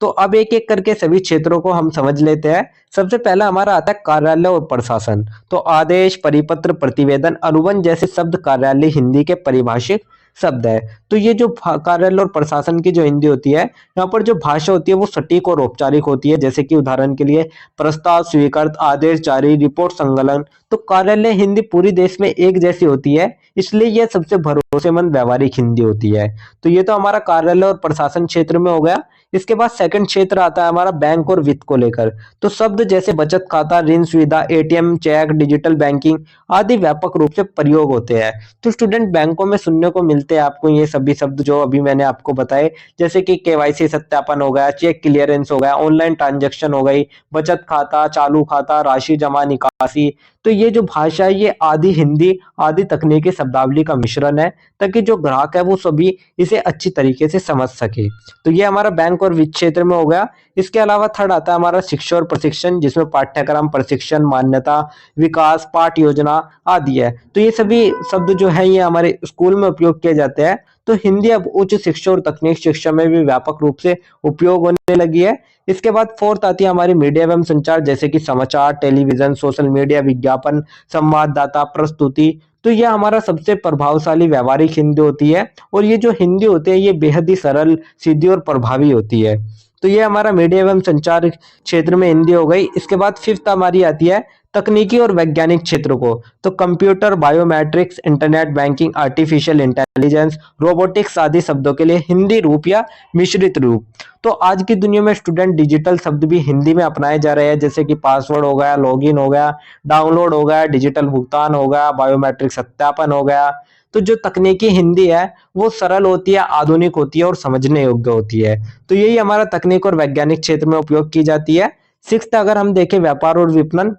तो अब एक एक करके सभी क्षेत्रों को हम समझ लेते हैं। सबसे पहला हमारा आता है कार्यालय और प्रशासन। तो आदेश, परिपत्र, प्रतिवेदन, अनुबंध जैसे शब्द कार्यालय हिंदी के परिभाषित शब्द है। तो ये जो कार्यालय और प्रशासन की जो हिंदी होती है, यहाँ पर जो भाषा होती है वो सटीक और औपचारिक होती है। जैसे कि उदाहरण के लिए प्रस्ताव स्वीकृत, आदेश जारी, रिपोर्ट संकलन। तो कार्यालय हिंदी पूरी देश में एक जैसी होती है, इसलिए यह सबसे भरोसेमंद व्यवहारिक हिंदी होती है। तो ये तो हमारा कार्यालय और प्रशासन क्षेत्र में हो गया। इसके बाद सेकंड क्षेत्र आता है हमारा बैंक और वित्त को लेकर। तो शब्द जैसे बचत खाता, ऋण सुविधा, एटीएम, चेक, डिजिटल बैंकिंग आदि व्यापक रूप से प्रयोग होते हैं। तो स्टूडेंट बैंकों में सुनने को मिलते हैं आपको ये सभी शब्द जो अभी मैंने आपको बताए, जैसे कि केवाईसी सत्यापन हो गया, चेक क्लियरेंस हो गया, ऑनलाइन ट्रांजैक्शन हो गई, बचत खाता, चालू खाता, राशि जमा निकासी। तो ये जो भाषा है ये आदि हिंदी आदि तकनीकी शब्दावली का मिश्रण है, ताकि जो ग्राहक है वो सभी इसे अच्छी तरीके से समझ सके। तो ये हमारा बैंक और वित्त क्षेत्र में हो गया। इसके अलावा थर्ड आता है हमारा शिक्षा और प्रशिक्षण, जिसमें पाठ्यक्रम, प्रशिक्षण, मान्यता, विकास, पाठ योजना आदि है। तो ये सभी शब्द जो है ये हमारे स्कूल में उपयोग किए जाते हैं। तो हिंदी अब उच्च शिक्षा और तकनीक शिक्षा में भी व्यापक रूप से उपयोग होने लगी है। इसके बाद फोर्थ आती है हमारी मीडिया एवं संचार, जैसे कि समाचार, टेलीविजन, सोशल मीडिया, विज्ञापन, संवाददाता, प्रस्तुति। तो यह हमारा सबसे प्रभावशाली व्यावहारिक हिंदी होती है, और ये जो हिंदी होती है ये बेहद ही सरल, सीधी और प्रभावी होती है। तो ये हमारा मीडिया एवं संचार क्षेत्र में हिंदी हो गई। इसके बाद फिफ्थ हमारी आती है तकनीकी और वैज्ञानिक क्षेत्र को। तो computer, biometrics, internet banking, artificial intelligence, robotics आदि शब्दों के लिए हिंदी रूप या मिश्रित रूप। तो आज की दुनिया में स्टूडेंट डिजिटल शब्द भी हिंदी में अपनाए जा रहे हैं, जैसे कि पासवर्ड हो गया, लॉगिन हो गया, डाउनलोड हो गया, डिजिटल भुगतान हो गया, बायोमेट्रिक सत्यापन हो गया। तो जो तकनीकी हिंदी है वो सरल होती है, आधुनिक होती है और समझने योग्य होती है। तो यही हमारा तकनीक और वैज्ञानिक क्षेत्र में उपयोग की जाती है। सिक्स्थ अगर हम देखें व्यापार और विपणन,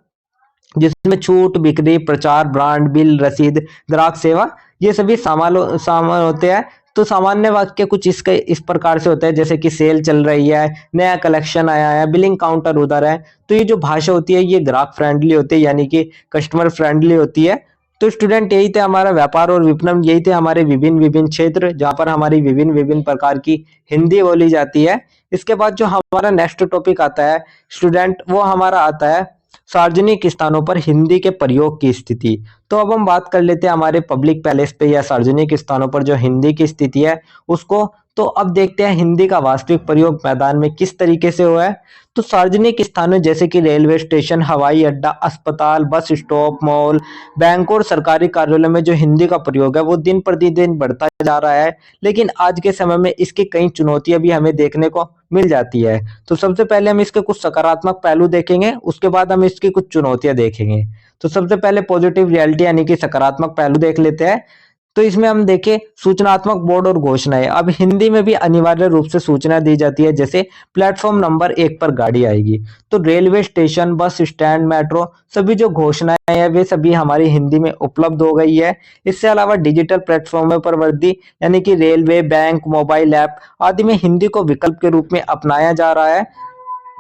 जिसमें छूट, बिक्री, प्रचार, ब्रांड, बिल, रसीद, ग्राहक सेवा, ये सभी सामान होते हैं। तो सामान्य वाक्य कुछ इसके इस प्रकार से होता है, जैसे कि सेल चल रही है, नया कलेक्शन आया है, बिलिंग काउंटर उधर है। तो ये जो भाषा होती है ये ग्राहक फ्रेंडली होती है, यानी कि कस्टमर फ्रेंडली होती है। तो स्टूडेंट यही थे हमारा व्यापार और विपणन, यही थे हमारे विभिन्न विभिन्न क्षेत्र जहाँ पर हमारी विभिन्न विभिन्न प्रकार की हिंदी बोली जाती है। इसके बाद जो हमारा नेक्स्ट टॉपिक आता है स्टूडेंट, वो हमारा आता है सार्वजनिक स्थानों पर हिंदी के प्रयोग की स्थिति। तो अब हम बात कर लेते हैं हमारे पब्लिक पैलेस पे या सार्वजनिक स्थानों पर जो हिंदी की स्थिति है उसको। तो अब देखते हैं हिंदी का वास्तविक प्रयोग मैदान में किस तरीके से हुआ है। तो सार्वजनिक स्थानों जैसे कि रेलवे स्टेशन, हवाई अड्डा, अस्पताल, बस स्टॉप, मॉल, बैंक और सरकारी कार्यालय में जो हिंदी का प्रयोग है वो दिन प्रतिदिन बढ़ता जा रहा है। लेकिन आज के समय में इसकी कई चुनौतियां भी हमें देखने को मिल जाती है। तो सबसे पहले हम इसके कुछ सकारात्मक पहलू देखेंगे, उसके बाद हम इसकी कुछ चुनौतियां देखेंगे। तो सबसे पहले पॉजिटिव रियलिटी यानी कि सकारात्मक पहलू देख लेते हैं। तो इसमें हम देखें सूचनात्मक बोर्ड और घोषणाएं। अब हिंदी में भी अनिवार्य रूप से सूचना दी जाती है, जैसे प्लेटफॉर्म नंबर 1 पर गाड़ी आएगी। तो railway station, bus stand, metro सभी जो घोषणाएं हैं वे सभी हमारी हिंदी में उपलब्ध हो गई है। इससे अलावा डिजिटल प्लेटफॉर्म पर वृद्धि, यानी कि रेलवे, बैंक, मोबाइल ऐप आदि में हिंदी को विकल्प के रूप में अपनाया जा रहा है।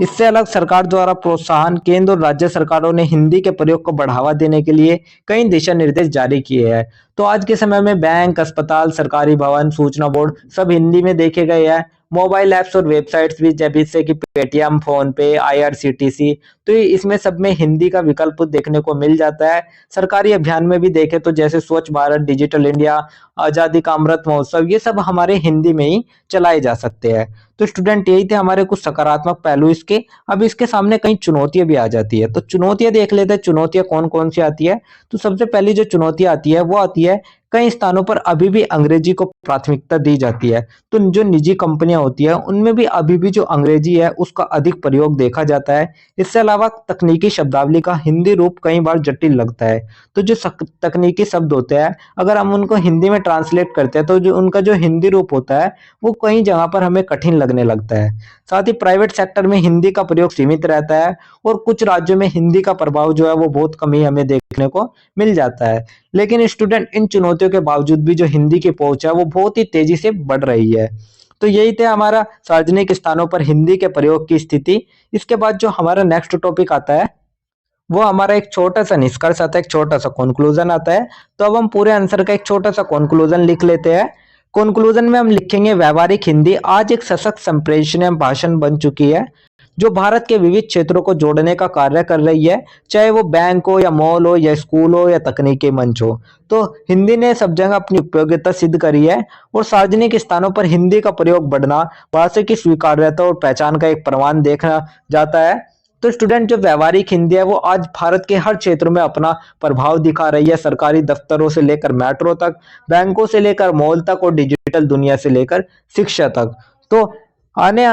इससे अलग सरकार द्वारा प्रोत्साहन, केंद्र और राज्य सरकारों ने हिंदी के प्रयोग को बढ़ावा देने के लिए कई दिशा निर्देश जारी किए हैं। तो आज के समय में बैंक, अस्पताल, सरकारी भवन, सूचना बोर्ड सब हिंदी में देखे गए हैं। मोबाइल ऐप्स और वेबसाइट्स भी जैसे कि पेटीएम, फोन पे, आईआरसीटीसी, तो इसमें सब में हिंदी का विकल्प देखने को मिल जाता है। सरकारी अभियान में भी देखें तो जैसे स्वच्छ भारत, डिजिटल इंडिया, आजादी का अमृत महोत्सव, ये सब हमारे हिंदी में ही चलाए जा सकते हैं। तो स्टूडेंट यही थे हमारे कुछ सकारात्मक पहलू इसके। अब इसके सामने कई चुनौतियां भी आ जाती है। तो चुनौतियां देख लेते हैं, चुनौतियां कौन कौन सी आती है। तो सबसे पहली जो चुनौतियां आती है वो आती है कई स्थानों पर अभी भी अंग्रेजी को प्राथमिकता दी जाती है। तो जो निजी कंपनियां होती है उनमें भी अभी भी जो अंग्रेजी है उसका अधिक प्रयोग देखा जाता है। इससे अलावा तकनीकी शब्दावली का हिंदी रूप कई बार जटिल लगता है। तो जो तकनीकी शब्द होते हैं अगर हम उनको हिंदी में ट्रांसलेट करते हैं तो जो उनका जो हिंदी रूप होता है वो कई जगह पर हमें कठिन लगने लगता है। साथ ही प्राइवेट सेक्टर में हिंदी का प्रयोग सीमित रहता है, और कुछ राज्यों में हिंदी का प्रभाव जो है वो बहुत कम ही हमें देखने को मिल जाता है। लेकिन स्टूडेंट इन चुनौतियों के बावजूद भी जो हिंदी की पहुंच है वो बहुत ही तेजी से बढ़ रही है। तो यही थे हमारा सार्वजनिक स्थानों पर हिंदी के प्रयोग की स्थिति। इसके बाद जो हमारा नेक्स्ट टॉपिक आता है वो हमारा एक छोटा सा निष्कर्ष आता है, एक छोटा सा कंक्लूजन आता है। तो अब हम पूरे आंसर का एक छोटा सा कंक्लूजन लिख लेते हैं। कंक्लूजन में हम लिखेंगे व्यावहारिक हिंदी आज एक सशक्त संप्रेषण एवं भाषण बन चुकी है जो भारत के विविध क्षेत्रों को जोड़ने का कार्य कर रही है, चाहे वो बैंक हो या मॉल हो या स्कूल हो या तकनीकी मंच हो। तो हिंदी ने सब जगह अपनी उपयोगिता सिद्ध करी है और सार्वजनिक स्थानों पर हिंदी का प्रयोग बढ़ना भाषा की स्वीकार्यता और पहचान का एक प्रमाण देखा जाता है। तो स्टूडेंट जो व्यावहारिक हिंदी है वो आज भारत के हर क्षेत्र में अपना प्रभाव दिखा रही है, सरकारी दफ्तरों से लेकर मेट्रो तक, बैंकों से लेकर मॉल तक और डिजिटल दुनिया से लेकर शिक्षा तक। तो आने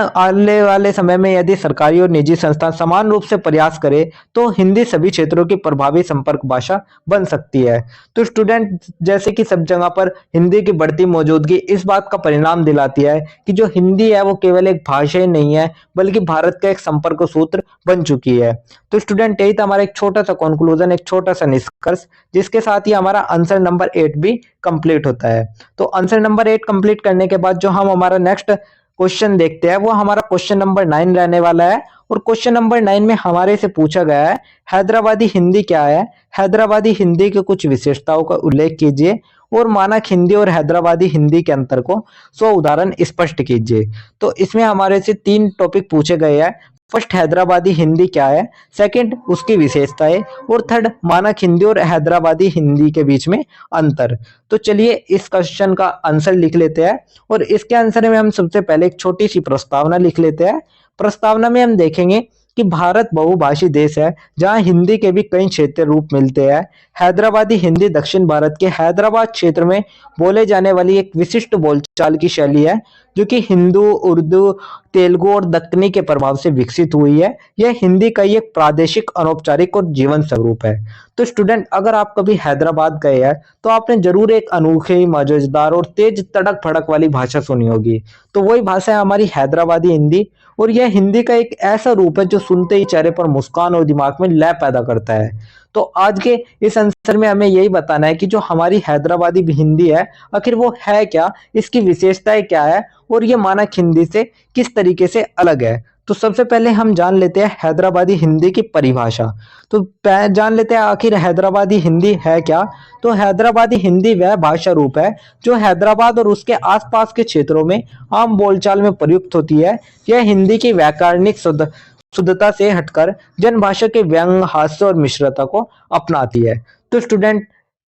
वाले समय में यदि सरकारी और निजी संस्थान समान रूप से प्रयास करें तो हिंदी सभी क्षेत्रों की प्रभावी संपर्क भाषा बन सकती है। तो स्टूडेंट जैसे कि सब जगह पर हिंदी की बढ़ती मौजूदगी इस बात का परिणाम दिलाती है कि जो हिंदी है वो केवल एक भाषा ही नहीं है बल्कि भारत का एक संपर्क सूत्र बन चुकी है। तो स्टूडेंट यही था हमारा एक छोटा सा कंक्लूजन, एक छोटा सा निष्कर्ष, जिसके साथ ही हमारा आंसर नंबर 8 भी कंप्लीट होता है। तो आंसर नंबर 8 कंप्लीट करने के बाद जो हम हमारा नेक्स्ट क्वेश्चन देखते हैं वो हमारा क्वेश्चन नंबर 9 रहने वाला है। और क्वेश्चन नंबर 9 में हमारे से पूछा गया है हैदराबादी हिंदी क्या है, हैदराबादी हिंदी के कुछ विशेषताओं का उल्लेख कीजिए और मानक हिंदी और हैदराबादी हिंदी के अंतर को 100 उदाहरण स्पष्ट कीजिए। तो इसमें हमारे से 3 टॉपिक पूछे गए हैं। फर्स्ट हैदराबादी हिंदी क्या है, सेकंड उसकी विशेषताएं और थर्ड मानक हिंदी और हैदराबादी हिंदी के बीच में अंतर। तो चलिए इस क्वेश्चन का आंसर लिख लेते हैं और इसके आंसर में हम सबसे पहले एक छोटी सी प्रस्तावना लिख लेते हैं। प्रस्तावना में हम देखेंगे कि भारत बहुभाषी देश है जहां हिंदी के भी कई क्षेत्रीय रूप मिलते हैं। हैदराबादी हिंदी दक्षिण भारत के हैदराबाद क्षेत्र में बोले जाने वाली एक विशिष्ट बोलचाल की शैली है जो कि हिंदू, उर्दू, तेलुगु और दक्कनी के प्रभाव से विकसित हुई है। यह हिंदी का एक प्रादेशिक, अनौपचारिक और जीवन स्वरूप है। तो स्टूडेंट अगर आप कभी हैदराबाद गए हैं तो आपने जरूर एक अनोखी, मजेदार और तेज तड़क भड़क वाली भाषा सुनी होगी। तो वही भाषा है हमारी हैदराबादी हिंदी और यह हिंदी का एक ऐसा रूप है जो सुनते ही चेहरे पर मुस्कान और दिमाग में लय पैदा करता है। तो आज के इस आंसर में हमें यही बताना है कि जो हमारी हैदराबादी हिंदी है आखिर वो है क्या, इसकी विशेषताएं क्या है और ये मानक हिंदी से किस तरीके से अलग है। तो सबसे पहले हम जान लेते हैं हैदराबादी हिंदी की परिभाषा। तो जान लेते हैं आखिर हैदराबादी हिंदी है क्या। तो हैदराबादी हिंदी वह भाषा रूप है जो हैदराबाद और उसके आसपास के क्षेत्रों में आम बोलचाल में प्रयुक्त होती है। यह हिंदी की व्याकरणिक शुद्धता से हटकर जनभाषा के व्यंग, हास्य और मिश्रता को अपनाती है। तो स्टूडेंट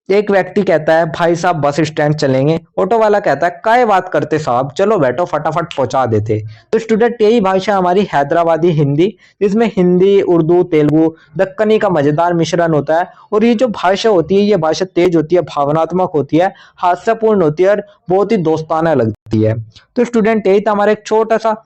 एक व्यक्ति कहता है भाई साहब बस स्टैंड चलेंगे, ऑटो वाला कहता है काय बात करते साहब, चलो बैठो फटाफट पहुंचा देते। तो स्टूडेंट यही भाषा हमारी हैदराबादी हिंदी, जिसमें हिंदी, उर्दू, तेलुगु, दक्कनी का मजेदार मिश्रण होता है। और ये जो भाषा होती है ये भाषा तेज होती है, भावनात्मक होती है, हास्यपूर्ण होती है और बहुत ही दोस्ताना लगती है। तो स्टूडेंट यही था हमारा एक छोटा सा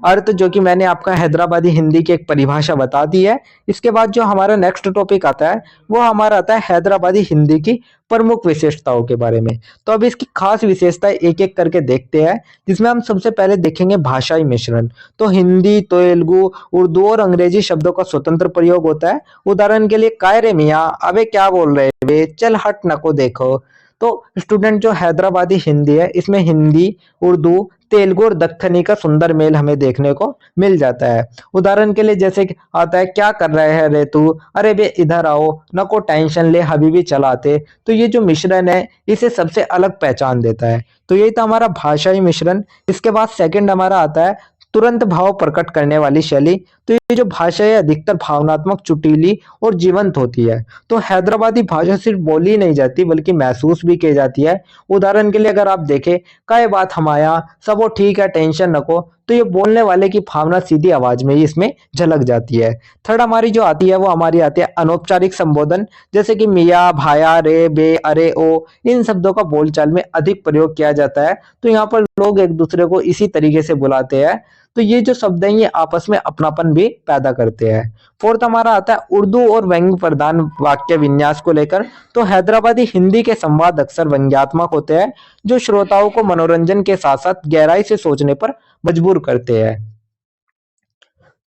अर्थ जो कि मैंने आपका हैदराबादी हिंदी की एक परिभाषा बता दी है। इसके बाद जो हमारा नेक्स्ट टॉपिक आता है वो हमारा आता है हैदराबादी हिंदी की प्रमुख विशेषताओं के बारे में। तो अब इसकी खास विशेषताएं एक एक करके देखते हैं, जिसमें हम सबसे पहले देखेंगे भाषाई मिश्रण। तो हिंदी, तेलुगु, उर्दू और अंग्रेजी शब्दों का स्वतंत्र प्रयोग होता है। उदाहरण के लिए काय रे मियाँ, अबे क्या बोल रहे वे, चल हट नको देखो। तो स्टूडेंट जो हैदराबादी हिंदी है इसमें हिंदी, उर्दू, तेलुगु और दक्कनी का सुंदर मेल हमें देखने को मिल जाता है। उदाहरण के लिए जैसे कि आता है क्या कर रहे हैं रे तू, अरे बे इधर आओ, नको टेंशन ले हबीबी चलाते। तो ये जो मिश्रण है इसे सबसे अलग पहचान देता है। तो यही था हमारा भाषाई मिश्रण। इसके बाद सेकंड हमारा आता है तुरंत भाव प्रकट करने वाली शैली। तो ये जो भाषा है अधिकतर भावनात्मक, चुटीली और जीवंत होती है। तो हैदराबादी भाषा सिर्फ बोली नहीं जाती बल्कि महसूस भी की जाती है। उदाहरण के लिए अगर आप देखें काय बात हमाया, सब वो ठीक है टेंशन नको, तो ये बोलने वाले की भावना सीधी आवाज में ही इसमें झलक जाती है। थर्ड हमारी जो आती है वो हमारी आती है अनौपचारिक संबोधन, जैसे कि मिया, भाया, रे, बे, अरे, ओ, इन शब्दों का बोलचाल में अधिक प्रयोग किया जाता है। तो यहाँ पर लोग एक दूसरे को इसी तरीके से बुलाते हैं। तो ये जो शब्द हैं ये आपस में अपनापन भी पैदा करते हैं। फोर्थ हमारा आता है उर्दू और व्यंग्य प्रधान वाक्य विन्यास को लेकर। तो हैदराबादी हिंदी के संवाद अक्सर व्यंग्यात्मक होते हैं जो श्रोताओं को मनोरंजन के साथ साथ गहराई से सोचने पर मजबूर करते हैं।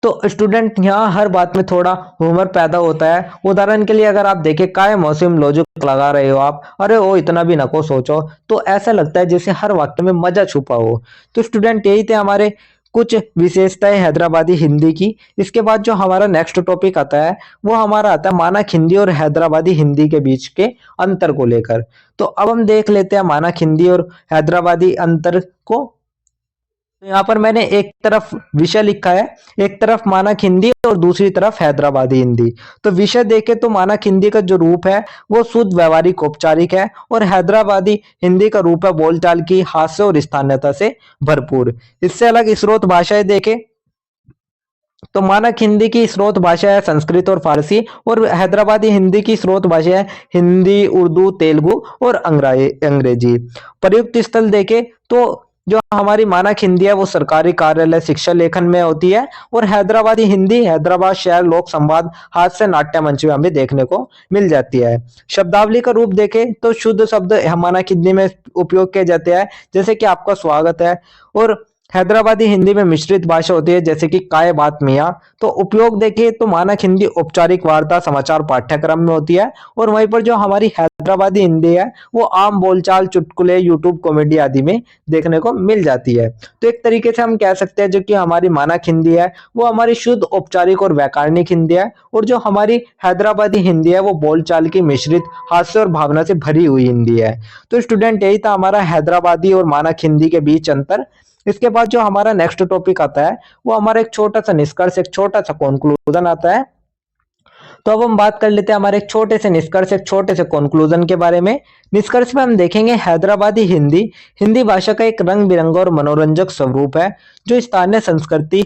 तो स्टूडेंट यहाँ हर बात में थोड़ा ह्यूमर पैदा होता है। उदाहरण के लिए अगर आप देखें काय मौसम लॉजिक लगा रहे हो आप, अरे ओ इतना भी नको सोचो, तो ऐसा लगता है जैसे हर वाक्य में मजा छुपा हो। तो स्टूडेंट यही थे हमारे कुछ विशेषताएं हैदराबादी हिंदी की। इसके बाद जो हमारा नेक्स्ट टॉपिक आता है वो हमारा आता है मानक हिंदी और हैदराबादी हिंदी के बीच के अंतर को लेकर। तो अब हम देख लेते हैं मानक हिंदी और हैदराबादी अंतर को। तो यहाँ पर मैंने एक तरफ विषय लिखा है, एक तरफ मानक हिंदी और दूसरी तरफ हैदराबादी हिंदी। तो विषय देखे तो मानक हिंदी का जो रूप है वो शुद्ध व्यवहारिक औपचारिक है और हैदराबादी हिंदी का रूप है बोलचाल की हास्य और स्थानीयता से भरपूर। इससे अलग स्रोत भाषाएं देखे तो मानक हिंदी की स्रोत भाषा है संस्कृत और फारसी और हैदराबादी हिंदी की स्रोत भाषा है हिंदी, उर्दू, तेलुगु और अंग्रेजी। प्रयुक्त स्थल देखे तो जो हमारी मानक हिंदी है वो सरकारी कार्यालय, शिक्षा लेखन में होती है और हैदराबादी हिंदी हैदराबाद शहर लोक संवाद, हास्य, नाट्य मंच में हमें देखने को मिल जाती है। शब्दावली का रूप देखें तो शुद्ध शब्द मानक हिंदी में उपयोग किए जाते हैं जैसे कि आपका स्वागत है, और हैदराबादी हिंदी में मिश्रित भाषा होती है जैसे कि काय बात मियाँ। तो उपयोग देखिए तो मानक हिंदी औपचारिक वार्ता, समाचार, पाठ्यक्रम में होती है और वहीं पर जो हमारी हैदराबादी हिंदी है वो आम बोलचाल, चुटकुले, यूट्यूब कॉमेडी आदि में देखने को मिल जाती है। तो एक तरीके से हम कह सकते हैं जो कि हमारी मानक हिंदी है वो हमारी शुद्ध औपचारिक और व्याकरणिक हिंदी है और जो हमारी हैदराबादी हिंदी है वो बोलचाल की मिश्रित हास्य और भावना से भरी हुई हिंदी है। तो स्टूडेंट यही था हमारा हैदराबादी और मानक हिंदी के बीच अंतर। इसके बाद जो हमारा नेक्स्ट टॉपिक आता है वो हमारा एक छोटा सा निष्कर्ष, एक छोटा सा कंक्लूजन आता है। तो अब हम बात कर लेते हैं हमारे एक छोटे से निष्कर्ष, एक छोटे से कंक्लूजन के बारे में। निष्कर्ष में हम देखेंगे हैदराबादी हिंदी हिंदी भाषा का एक रंग बिरंगा और मनोरंजक स्वरूप है जो स्थानीय संस्कृति,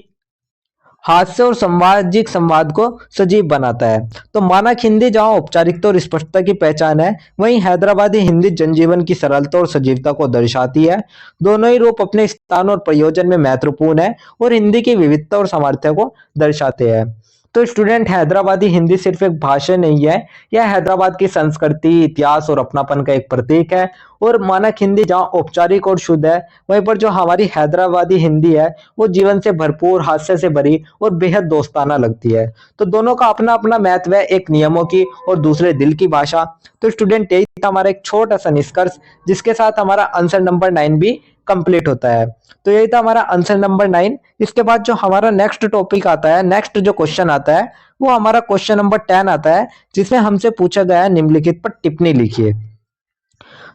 हास्य और सामाजिक संवाद को सजीव बनाता है। तो मानक हिंदी जहां औपचारिकता और स्पष्टता की पहचान है, वहीं हैदराबादी हिंदी जनजीवन की सरलता और सजीवता को दर्शाती है। दोनों ही रूप अपने स्थान और प्रयोजन में महत्वपूर्ण है और हिंदी की विविधता और सामर्थ्य को दर्शाते हैं। तो स्टूडेंट हैदराबादी हिंदी सिर्फ एक भाषा नहीं है, यह हैदराबाद की संस्कृति, इतिहास और अपनापन का एक प्रतीक है। और मानक हिंदी जहाँ औपचारिक और शुद्ध है, वहीं पर जो हमारी हैदराबादी हिंदी है वो जीवन से भरपूर, हास्य से भरी और बेहद दोस्ताना लगती है। तो दोनों का अपना अपना महत्व है, एक नियमों की और दूसरे दिल की भाषा। तो स्टूडेंट यही था हमारा एक छोटा सा निष्कर्ष जिसके साथ हमारा आंसर नंबर 9 भी कंप्लीट होता है। तो यही था हमारा आंसर नंबर 9। इसके बाद जो हमारा नेक्स्ट टॉपिक आता है, नेक्स्ट जो क्वेश्चन आता है वो हमारा क्वेश्चन नंबर 10 आता है जिसमें हमसे पूछा गया है निम्नलिखित पर टिप्पणी लिखिए।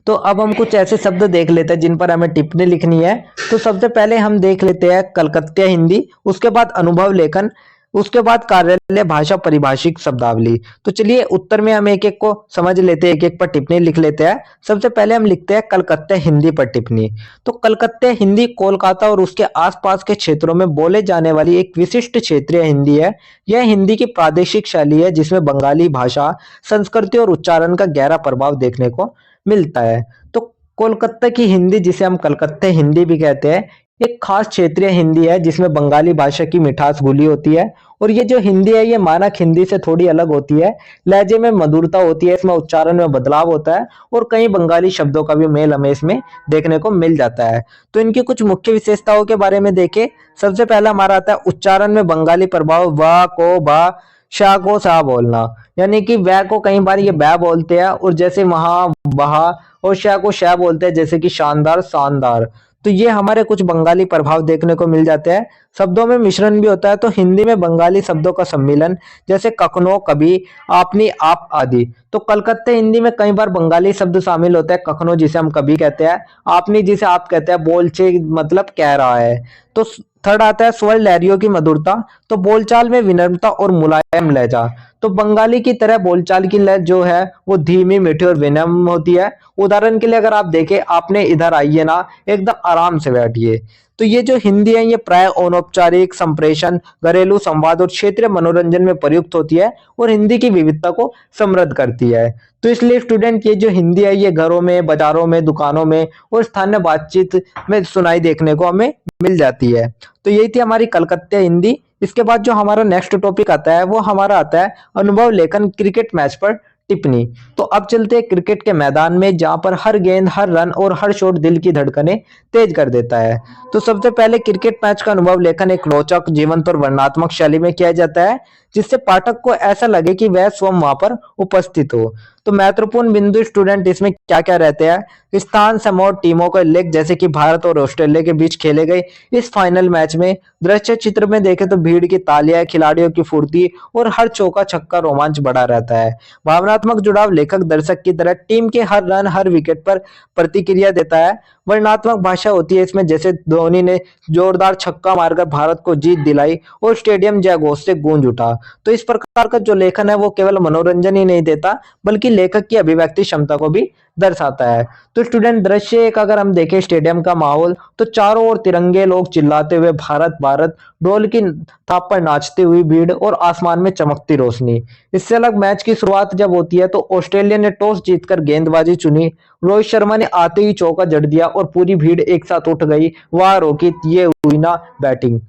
तो अब हम कुछ ऐसे शब्द देख लेते हैं जिन पर हमें टिप्पणी लिखनी है। तो सबसे पहले हम देख लेते हैं कलकत्ता हिंदी, उसके बाद अनुभव लेखन, उसके बाद कार्यालय भाषा परिभाषिक शब्दावली। तो चलिए उत्तर में हम एक एक को समझ लेते हैं, एक एक पर टिप्पणी लिख लेते हैं। सबसे पहले हम लिखते हैं कलकत्ता हिंदी पर टिप्पणी। तो कलकत्ता हिंदी कोलकाता और उसके आसपास के क्षेत्रों में बोले जाने वाली एक विशिष्ट क्षेत्रीय हिंदी है। यह हिंदी की प्रादेशिक शैली है जिसमें बंगाली भाषा, संस्कृति और उच्चारण का गहरा प्रभाव देखने को मिलता है। तो कोलकाता की हिंदी, जिसे हम कलकत्ता हिंदी भी कहते हैं, एक खास क्षेत्रीय हिंदी है जिसमें बंगाली भाषा की मिठास घुली होती है। और ये जो हिंदी है ये मानक हिंदी से थोड़ी अलग होती है। लहजे में मधुरता होती है, इसमें उच्चारण में बदलाव होता है और कई बंगाली शब्दों का भी मेल हमें इसमें देखने को मिल जाता है। तो इनकी कुछ मुख्य विशेषताओं के बारे में देखें। सबसे पहला हमारा आता है उच्चारण में बंगाली प्रभाव, वा को बा, शाह को शाह बोलना, यानी कि वह को कई बार ये बै बोलते हैं और जैसे वहां वहा, और शाह को शाह बोलते हैं जैसे कि शानदार, शानदार। तो ये हमारे कुछ बंगाली प्रभाव देखने को मिल जाते हैं। शब्दों में मिश्रण भी होता है। तो हिंदी में बंगाली शब्दों का सम्मिलन जैसे कखनो, कभी, आपनी, आप आदि। तो कलकत्ता हिंदी में कई बार बंगाली शब्द शामिल होते हैं। कखनो जिसे हम कभी कहते हैं, आपनी जिसे आप कहते हैं, बोलचे मतलब कह रहा है। तो थर्ड आता है स्वर लहरियों की मधुरता। तो बोलचाल में विनम्रता और मुलायम लहजा। तो बंगाली की तरह बोलचाल की लहर जो है वो धीमी, मीठी और विनम्र होती है। उदाहरण के लिए अगर आप देखें, आपने इधर आइए ना, एकदम आराम से बैठिए। तो ये जो हिंदी है ये प्राय अनौपचारिक संप्रेषण, घरेलू संवाद और क्षेत्रीय मनोरंजन में प्रयुक्त होती है और हिंदी की विविधता को समृद्ध करती है। तो इसलिए स्टूडेंट ये जो हिंदी है ये घरों में, बाजारों में, दुकानों में और स्थानीय बातचीत में सुनाई देखने को हमें मिल जाती है। तो यही थी हमारी कलकत्ता हिंदी। इसके बाद जो हमारा नेक्स्ट टॉपिक आता है वो हमारा आता है अनुभव लेखन क्रिकेट मैच पर टिप्पणी। तो अब चलते हैं क्रिकेट के मैदान में जहां पर हर गेंद, हर रन और हर शॉट दिल की धड़कनें तेज कर देता है। तो सबसे पहले क्रिकेट मैच का अनुभव लेखन एक रोचक, जीवंत और वर्णनात्मक शैली में किया जाता है। जिससे पाठक को ऐसा लगे कि वह स्वयं वहां पर उपस्थित हो। तो महत्वपूर्ण बिंदु स्टूडेंट इसमें क्या क्या रहते हैं? स्थान, समय और टीमों का उल्लेख, जैसे कि भारत और ऑस्ट्रेलिया के बीच खेले गए इस फाइनल मैच में दृश्य चित्र में देखें तो भीड़ की तालियां, खिलाड़ियों की फुर्ती और हर चौका छक्का रोमांच बढ़ा रहता है। भावनात्मक जुड़ाव, लेखक दर्शक की तरह टीम के हर रन, हर विकेट पर प्रतिक्रिया देता है। वर्णनात्मक भाषा होती है इसमें, जैसे धोनी ने जोरदार छक्का मारकर भारत को जीत दिलाई और स्टेडियम जयघोष से गूंज उठा। तो इस प्रकार का जो लेखन है वो केवल मनोरंजन ही नहीं देता, बल्कि लेखक की अभिव्यक्ति क्षमता को भी दर्शाता है। तो स्टूडेंट दृश्य एक अगर हम देखें स्टेडियम का माहौल, तो चारों ओर तिरंगे, लोग चिल्लाते हुए भारत भारत, ढोल की थाप पर नाचती हुई भीड़ और आसमान में चमकती रोशनी। इससे अलग मैच की शुरुआत जब होती है तो ऑस्ट्रेलिया ने टॉस जीतकर गेंदबाजी चुनी। रोहित शर्मा ने आते ही चौका जड़ दिया और पूरी भीड़ एक साथ उठ गई। वाह रोहित, ये हुई ना बैटिंग।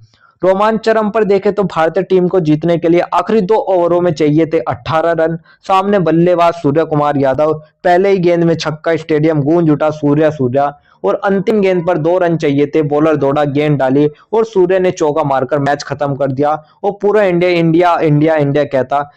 रोमांच चरम पर देखें तो भारतीय टीम को जीतने के लिए आखिरी 2 ओवरों में चाहिए थे 18 रन। सामने बल्लेबाज सूर्य कुमार यादव, पहले ही गेंद में छक्का, स्टेडियम गूंज उठा सूर्या सूर्या। और अंतिम गेंद पर 2 रन चाहिए थे, बॉलर दौड़ा, गेंद डाली और सूर्य ने चौका मारकर मैच खत्म कर दिया। और पूरा इंडिया इंडिया इंडिया इंडिया कहता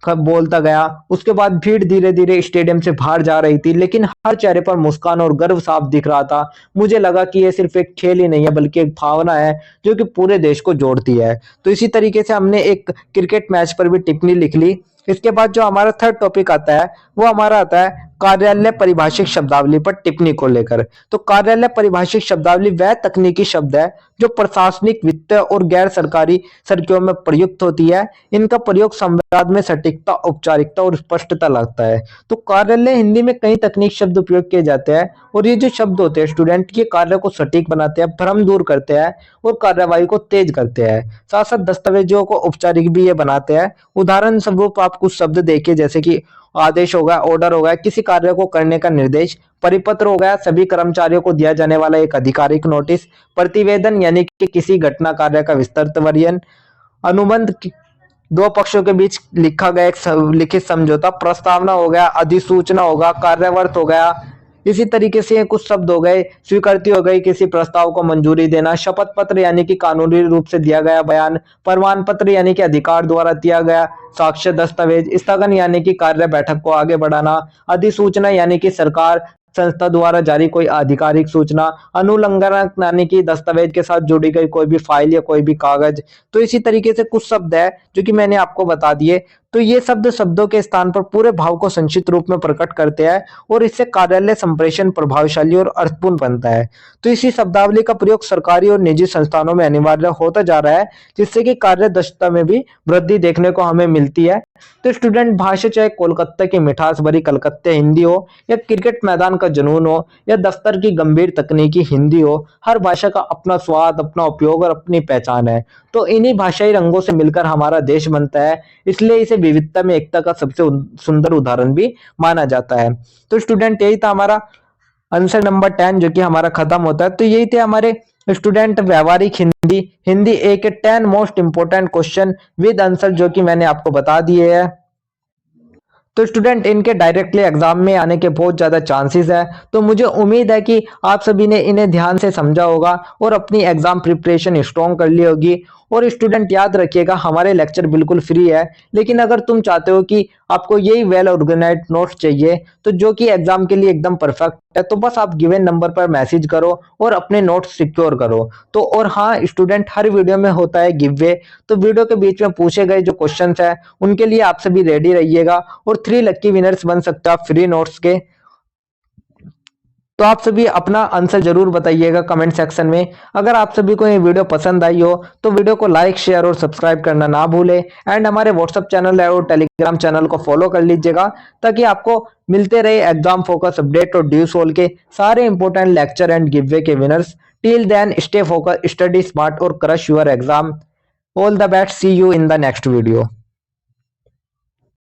बोलता गया। उसके बाद भीड़ धीरे धीरे स्टेडियम से बाहर जा रही थी, लेकिन हर चेहरे पर मुस्कान और गर्व साफ दिख रहा था। मुझे लगा कि यह सिर्फ एक खेल ही नहीं है, बल्कि एक भावना है जो कि पूरे देश को जोड़ती है। तो इसी तरीके से हमने एक क्रिकेट मैच पर भी टिप्पणी लिख ली। इसके बाद जो हमारा थर्ड टॉपिक आता है वो हमारा आता है कार्यालय परिभाषिक शब्दावली पर टिप्पणी को लेकर। तो कार्यालय परिभाषिक शब्दावली वह तकनीकी शब्द है जो प्रशासनिक, वित्तीय और गैर सरकारी सर्किलों में प्रयुक्त होती है। इनका प्रयोग संवाद में सटीकता, औपचारिकता और स्पष्टता लगता है। तो कार्यालय हिंदी में कई तकनीक शब्द उपयोग किए जाते हैं और ये जो शब्द होते हैं स्टूडेंट के कार्य को सटीक बनाते हैं, भ्रम दूर करते हैं और कार्यवाही को तेज करते हैं। साथ साथ दस्तावेजों को औपचारिक भी ये बनाते हैं। उदाहरण स्वरूप आप कुछ शब्द देखिए, जैसे कि आदेश हो गया, ऑर्डर हो गया, किसी कार्य को करने का निर्देश। परिपत्र हो गया, सभी कर्मचारियों को दिया जाने वाला एक आधिकारिक नोटिस। प्रतिवेदन यानी कि किसी घटना कार्य का विस्तृत वर्णन। अनुबंध, 2 पक्षों के बीच लिखा गया एक लिखित समझौता। प्रस्तावना हो गया, अधिसूचना होगा, कार्यवर्त हो गया। इसी तरीके से कुछ शब्द हो गए, स्वीकृति हो गई, किसी प्रस्ताव को मंजूरी देना। शपथ पत्र यानी कि कानूनी रूप से दिया गया बयान। प्रमाण पत्र यानी कि अधिकार द्वारा दिया गया साक्ष्य दस्तावेज। स्थगन यानी कि कार्य बैठक को आगे बढ़ाना। अधिसूचना यानी कि सरकार संस्था द्वारा जारी कोई आधिकारिक सूचना। अनुलंघन यानी कि दस्तावेज के साथ जुड़ी गई कोई भी फाइल या कोई भी कागज। तो इसी तरीके से कुछ शब्द है जो कि मैंने आपको बता दिए। तो ये शब्द शब्दों के स्थान पर पूरे भाव को संक्षिप्त रूप में प्रकट करते हैं और इससे कार्यालय संप्रेषण प्रभावशाली और अर्थपूर्ण बनता है। तो इसी शब्दावली का प्रयोग सरकारी और निजी संस्थानों में अनिवार्य होता जा रहा है, जिससे कि कार्य दक्षता में भी वृद्धि देखने को हमें मिलती है। तो स्टूडेंट भाषा चाहे कोलकाता की मिठास भरी कलकत्ते हिंदी हो, या क्रिकेट मैदान का जुनून हो, या दफ्तर की गंभीर तकनीकी हिंदी हो, हर भाषा का अपना स्वाद, अपना उपयोग और अपनी पहचान है। तो इन्हीं भाषाई रंगों से मिलकर हमारा देश बनता है, इसलिए इसे विविधता में एकता का सबसे सुंदर उदाहरण भी माना जाता है। तो स्टूडेंट यही था हमारा आंसर नंबर 10 जो कि हमारा खत्म होता है। तो यही थे हमारे स्टूडेंट व्यवहारिक हिंदी हिंदी ए के 10 most important question with answer जो कि मैंने आपको बता दिए हैं। तो स्टूडेंट इनके डायरेक्टली एग्जाम में आने के बहुत ज्यादा चांसेस है। तो मुझे उम्मीद है कि आप सभी ने इन्हें ध्यान से समझा होगा और अपनी एग्जाम प्रिपरेशन स्ट्रॉन्ग कर ली होगी। और स्टूडेंट याद रखिएगा, हमारे लेक्चर बिल्कुल फ्री है, लेकिन अगर तुम चाहते हो कि आपको यही वेल ऑर्गेनाइज्ड नोट्स चाहिए तो जो कि एग्जाम के लिए एकदम परफेक्ट है, तो बस आप गिवन नंबर पर मैसेज करो और अपने नोट्स सिक्योर करो। तो और हाँ स्टूडेंट, हर वीडियो में होता है गिव वे। तो वीडियो के बीच में पूछे गए जो क्वेश्चंस है उनके लिए आप सभी रेडी रहिएगा और 3 लक्की विनर्स बन सकते हो आप फ्री नोट्स के। तो आप सभी अपना आंसर जरूर बताइएगा कमेंट सेक्शन में। अगर आप सभी को ये वीडियो पसंद आई हो तो वीडियो को लाइक, शेयर और सब्सक्राइब करना ना भूलें। एंड हमारे व्हाट्सएप चैनल और टेलीग्राम चैनल को फॉलो कर लीजिएगा, ताकि आपको मिलते रहे एग्जाम फोकस अपडेट और ड्यू सोल के सारे इंपॉर्टेंट लेक्चर एंड गिववे के winners. Till then stay focus, study smart और crush your exam. All the best, see you in the next video.